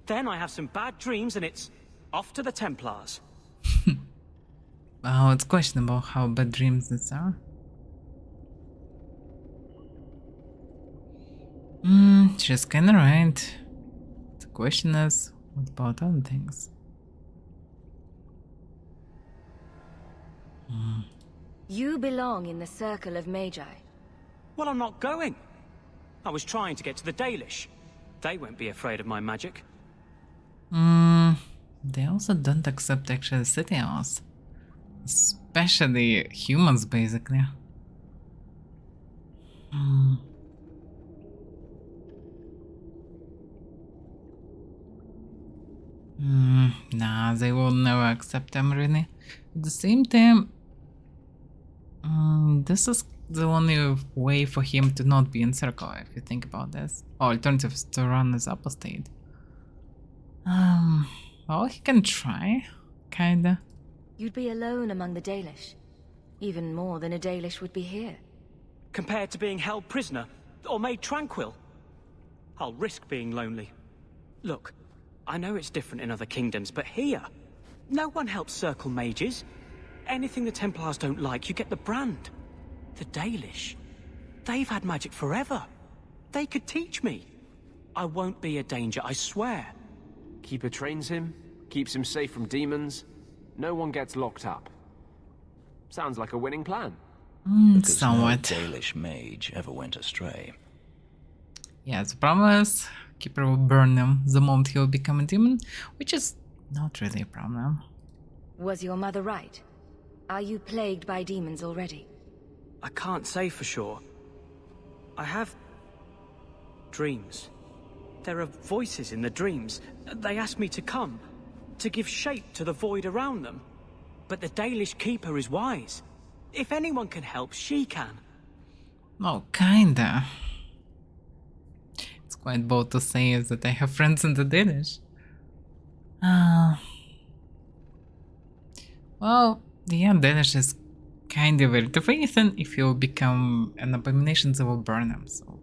Then I have some bad dreams and it's off to the Templars. Well, it's questionable how bad dreams these are. She's kinda right. The question is, what about other things? You belong in the circle of Magi. Well, I'm not going. I was trying to get to the Dalish. They won't be afraid of my magic. They also don't accept actual city elves. Especially humans, basically. Nah, they will never accept them, really. At the same time, this is the only way for him to not be in circle, if you think about this. Alternative is to run as apostate. Well, he can try, kinda. You'd be alone among the Dalish. Even more than a Dalish would be here. Compared to being held prisoner, or made tranquil, I'll risk being lonely. Look, I know it's different in other kingdoms, but here, no one helps circle mages. Anything the Templars don't like, you get the brand. The Dalish, they've had magic forever. They could teach me. I won't be a danger, I swear. Keeper trains him, keeps him safe from demons. No one gets locked up. Sounds like a winning plan. Because somewhat. no Dalish mage ever went astray. Yeah, the problem is, Keeper will burn him the moment he will become a demon, which is not really a problem. Was your mother right? Are you plagued by demons already? I can't say for sure. I have dreams. There are voices in the dreams. They ask me to come, to give shape to the void around them. But the Dalish Keeper is wise. If anyone can help, she can. Oh, kinda. It's quite bold to say is that I have friends in the Danish. Well, yeah, Danish is kinda very even if you become an abomination, they will burn them, so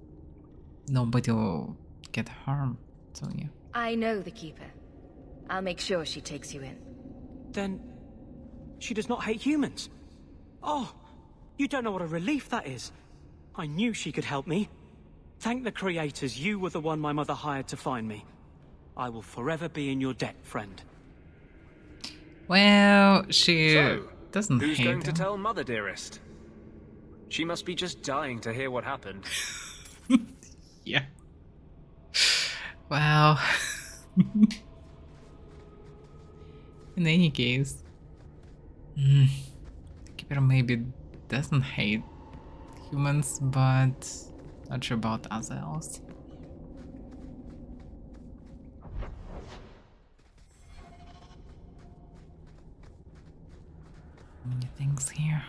nobody will get harmed, so yeah. I know the Keeper. I'll make sure she takes you in. Then she does not hate humans. Oh, you don't know what a relief that is. I knew she could help me. Thank the creators, you were the one my mother hired to find me. I will forever be in your debt, friend. Well, she doesn't Who's hate going to him. tell Mother, dearest? She must be just dying to hear what happened. Yeah. Well. In any case, Keeper maybe doesn't hate humans, but not sure about us else. Many things here.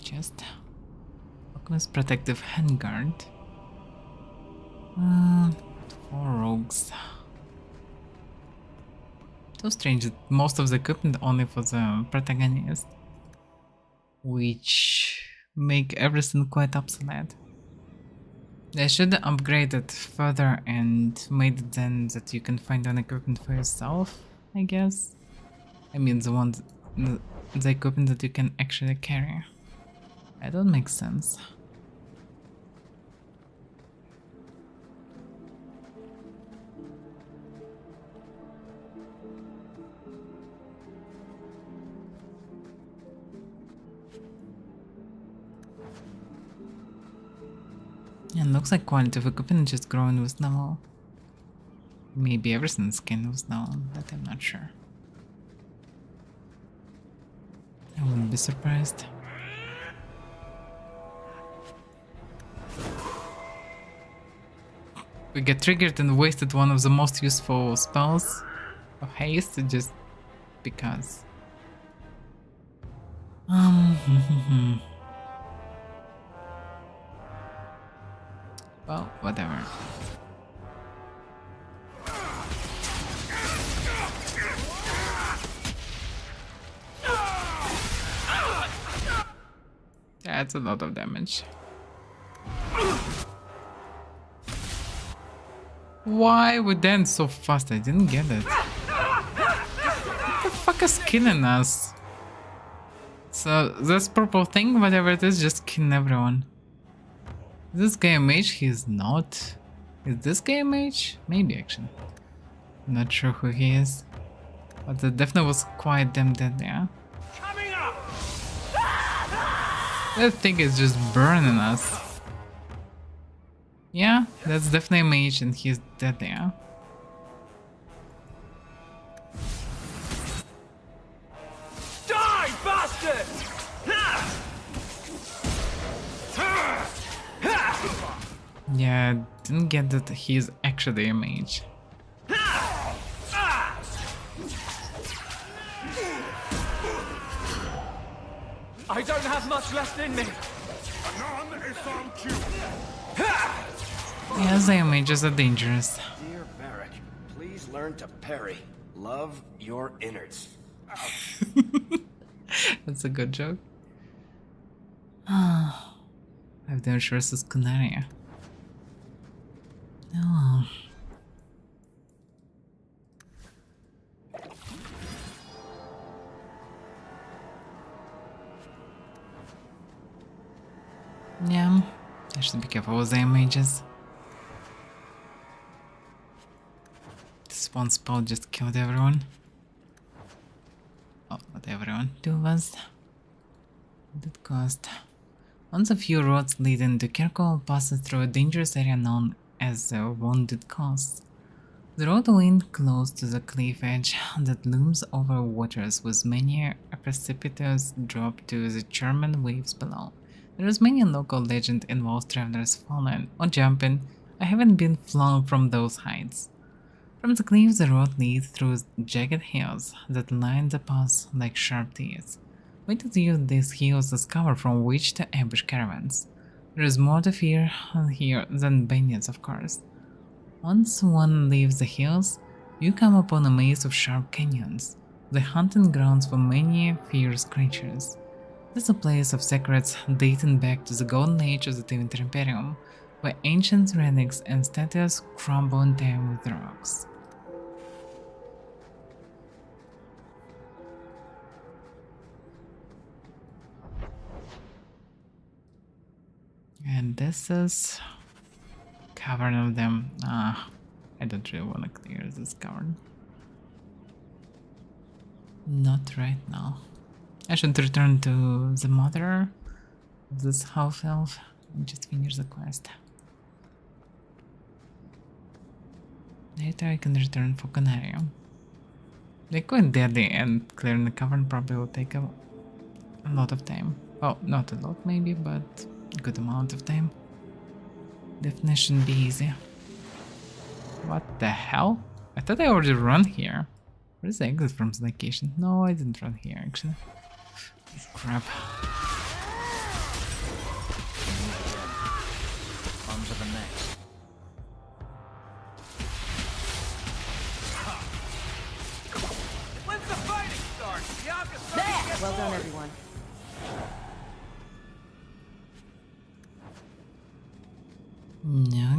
Just Alchemist Protective Handguard. 4 rogues. So strange that most of the equipment only for the protagonist, which make everything quite obsolete. They should upgrade it further and made it then that you can find an equipment for yourself, I guess. I mean the equipment that you can actually carry. That don't make sense. And looks like quality of equipment just growing with level. Maybe everything's skin was known, but I'm not sure. I wouldn't be surprised. We get triggered and wasted one of the most useful spells of haste just because. Well, whatever. That's a lot of damage. Why we dance so fast? I didn't get it. What the fuck is killing us? So this purple thing, whatever it is, just killing everyone. Is this guy a mage? He's not. Is this guy a mage? Maybe actually. Not sure who he is. But the definitely was quite damn dead, yeah? That thing is just burning us. Yeah, that's definitely a mage and he's dead, yeah? Die, bastard! Yeah, didn't get that he's actually a mage. I don't have much left in me. Yes, the mages are dangerous. Dear Varric, please learn to parry. Love your innards. That's a good joke. I've done versus Canaria. No. Yeah, I should be careful with the mages. This one spell just killed everyone. Oh, not everyone. 2 of us. What did it cost? Once a few roads leading to Kirkall passes through a dangerous area known as the Wounded Coast. The road went close to the cliff edge that looms over waters with many a precipitous drop to the German waves below. There is many a local legend involves travelers falling or jumping or having been flung from those heights. From the cliff the road leads through jagged hills that line the path like sharp teeth. Wait till these hills is cover from which to ambush caravans. There is more to fear here than bandits, of course. Once one leaves the hills, you come upon a maze of sharp canyons, the hunting grounds for many fierce creatures. This is a place of secrets dating back to the golden age of the Tevinter Imperium, where ancient relics and statues crumble in time with the rocks. And this is cavern of them. I don't really want to clear this cavern. Not right now. I should return to the mother of this half-elf and just finish the quest. Later I can return for Canaria. They're quite deadly and clearing the cavern probably will take a lot of time. Well, not a lot maybe, but a good amount of time. Definitely shouldn't be easy. What the hell? I thought I already run here. Where's the exit from the location? No, I didn't run here actually. Crap. On to the next. When's the fighting start? There! Well done, everyone.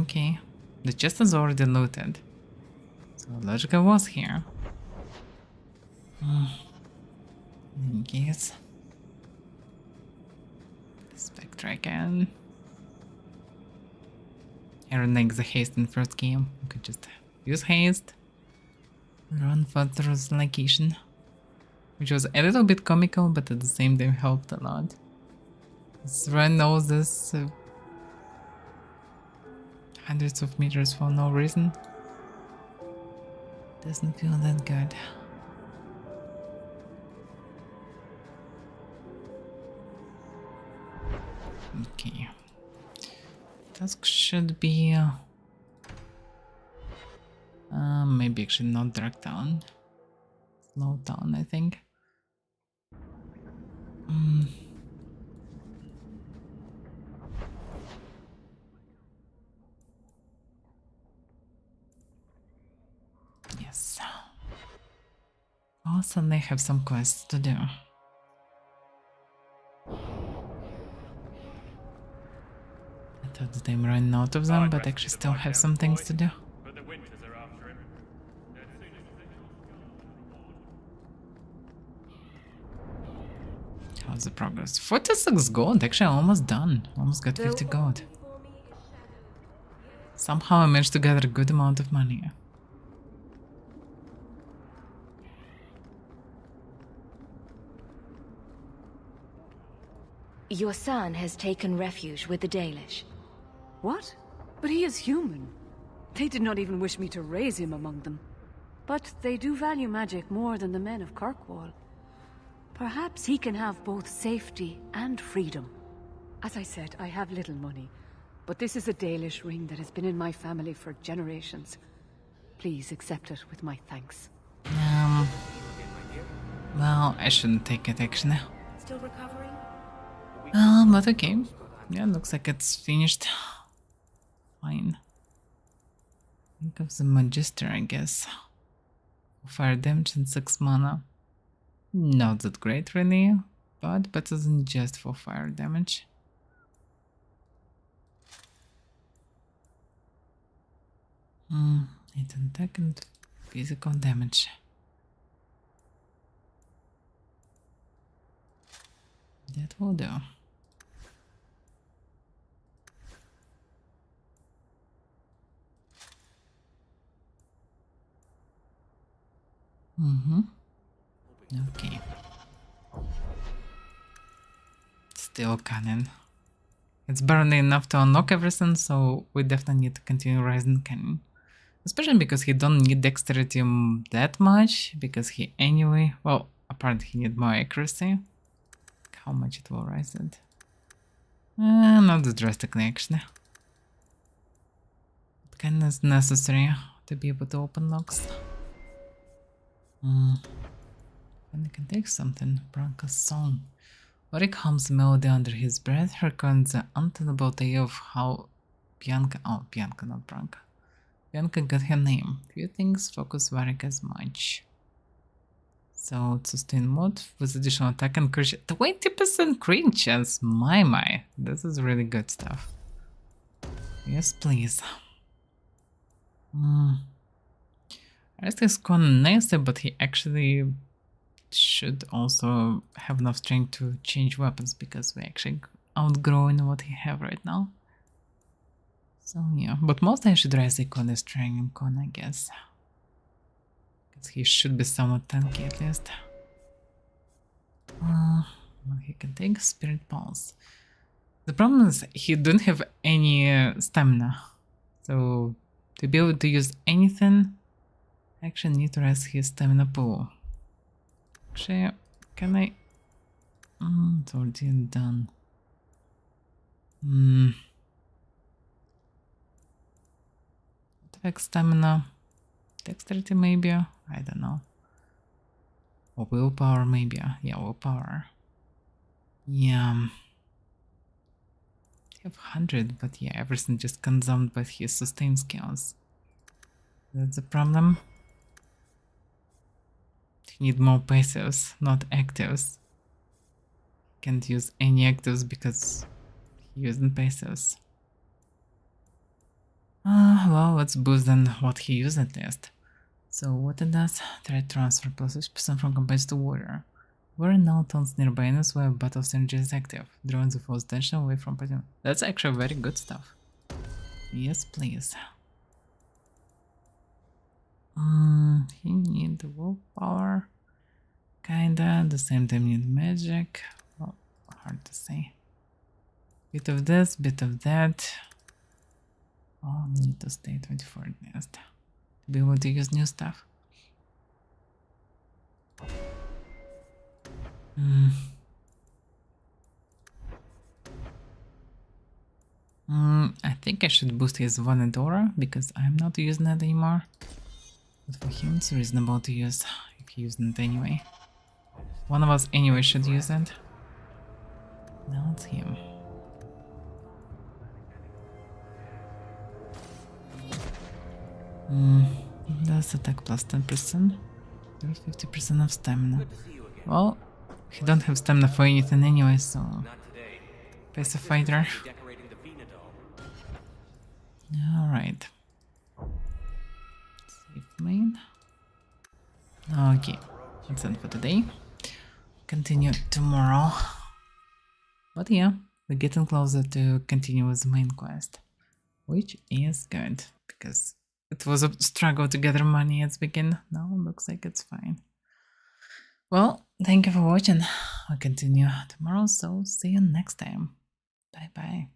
Okay. The chest is already looted. So Logica was here. Yes. Spectre again. I reneged the haste in first game. I could just use haste. Run further through the location. Which was a little bit comical, but at the same time helped a lot. Let's run all this hundreds of meters for no reason. Doesn't feel that good. Okay. Task should be maybe actually not drag down. Slow down, I think. Yes. Also, they have some quests to do. I thought that I'm running out of them, but actually still have some things to do. How's the progress? 46 gold, actually almost done. Almost got 50 gold. Somehow I managed to gather a good amount of money. Your son has taken refuge with the Dalish. What? But he is human. They did not even wish me to raise him among them. But they do value magic more than the men of Kirkwall. Perhaps he can have both safety and freedom. As I said, I have little money, but this is a Dalish ring that has been in my family for generations. Please accept it with my thanks. Well, I shouldn't take it actually. Still recovering? But okay. Yeah, looks like it's finished. Fine. Think of the Magister, I guess. Fire damage and 6 mana. Not that great really, but better than just for fire damage. Hit attack and physical damage. That will do. Okay. Still cannon. It's barely enough to unlock everything, so we definitely need to continue rising cannon. Especially because he don't need dexterity that much, because he anyway, well, apparently he need more accuracy. How much it will rise it? Not drastically actually. It kind of necessary to be able to open locks. And I can take something. Branka's song. Warwick hums melody under his breath, recounts the untenable tale of how Bianca, not Branka. Bianca got her name. Few things focus Warwick as much. So sustain mode with additional attack and crit. 20% crit chance. My. This is really good stuff. Yes, please. Rest is kind of nice, but he actually should also have enough strength to change weapons because we actually outgrowing what he have right now. So yeah, but mostly I should raise Icon as strength Icon, I guess. Because he should be somewhat tanky at least. He can take Spirit Pulse. The problem is he don't have any stamina. So to be able to use anything, I actually need to raise his stamina pool. Actually, can I? It's already done. Attack stamina, dexterity maybe. I don't know. Or willpower maybe. Yeah, willpower. Yeah. I have 100, but yeah, everything just consumed by his sustain skills. That's the problem. He need more passives, not actives. Can't use any actives because he using passives. Well, let's boost then what he used at least. So what it does, threat transfer plus 6% from combatants to warrior. Warrior now taunts nearby enemies while battle synergy is active, drawing the foe's attention away from party. That's actually very good stuff. Yes, please. He need willpower. Kinda. The same time need magic. Well, hard to say. Bit of this, bit of that. Oh, need to stay 24 nest to be able to use new stuff. I think I should boost his Vaned Aura because I'm not using it anymore. But for him it's reasonable to use if he using it anyway. One of us anyway should use it. Now it's him. Does attack plus 10%. There's 50% of stamina. Well, he don't have stamina for anything anyway, so face a fighter. Alright. Save main. Okay, that's it for today. Continue tomorrow. But yeah, we're getting closer to continue with the main quest, which is good because it was a struggle to gather money at the beginning. Now it looks like it's fine. Well, thank you for watching. I'll continue tomorrow, so see you next time. Bye bye.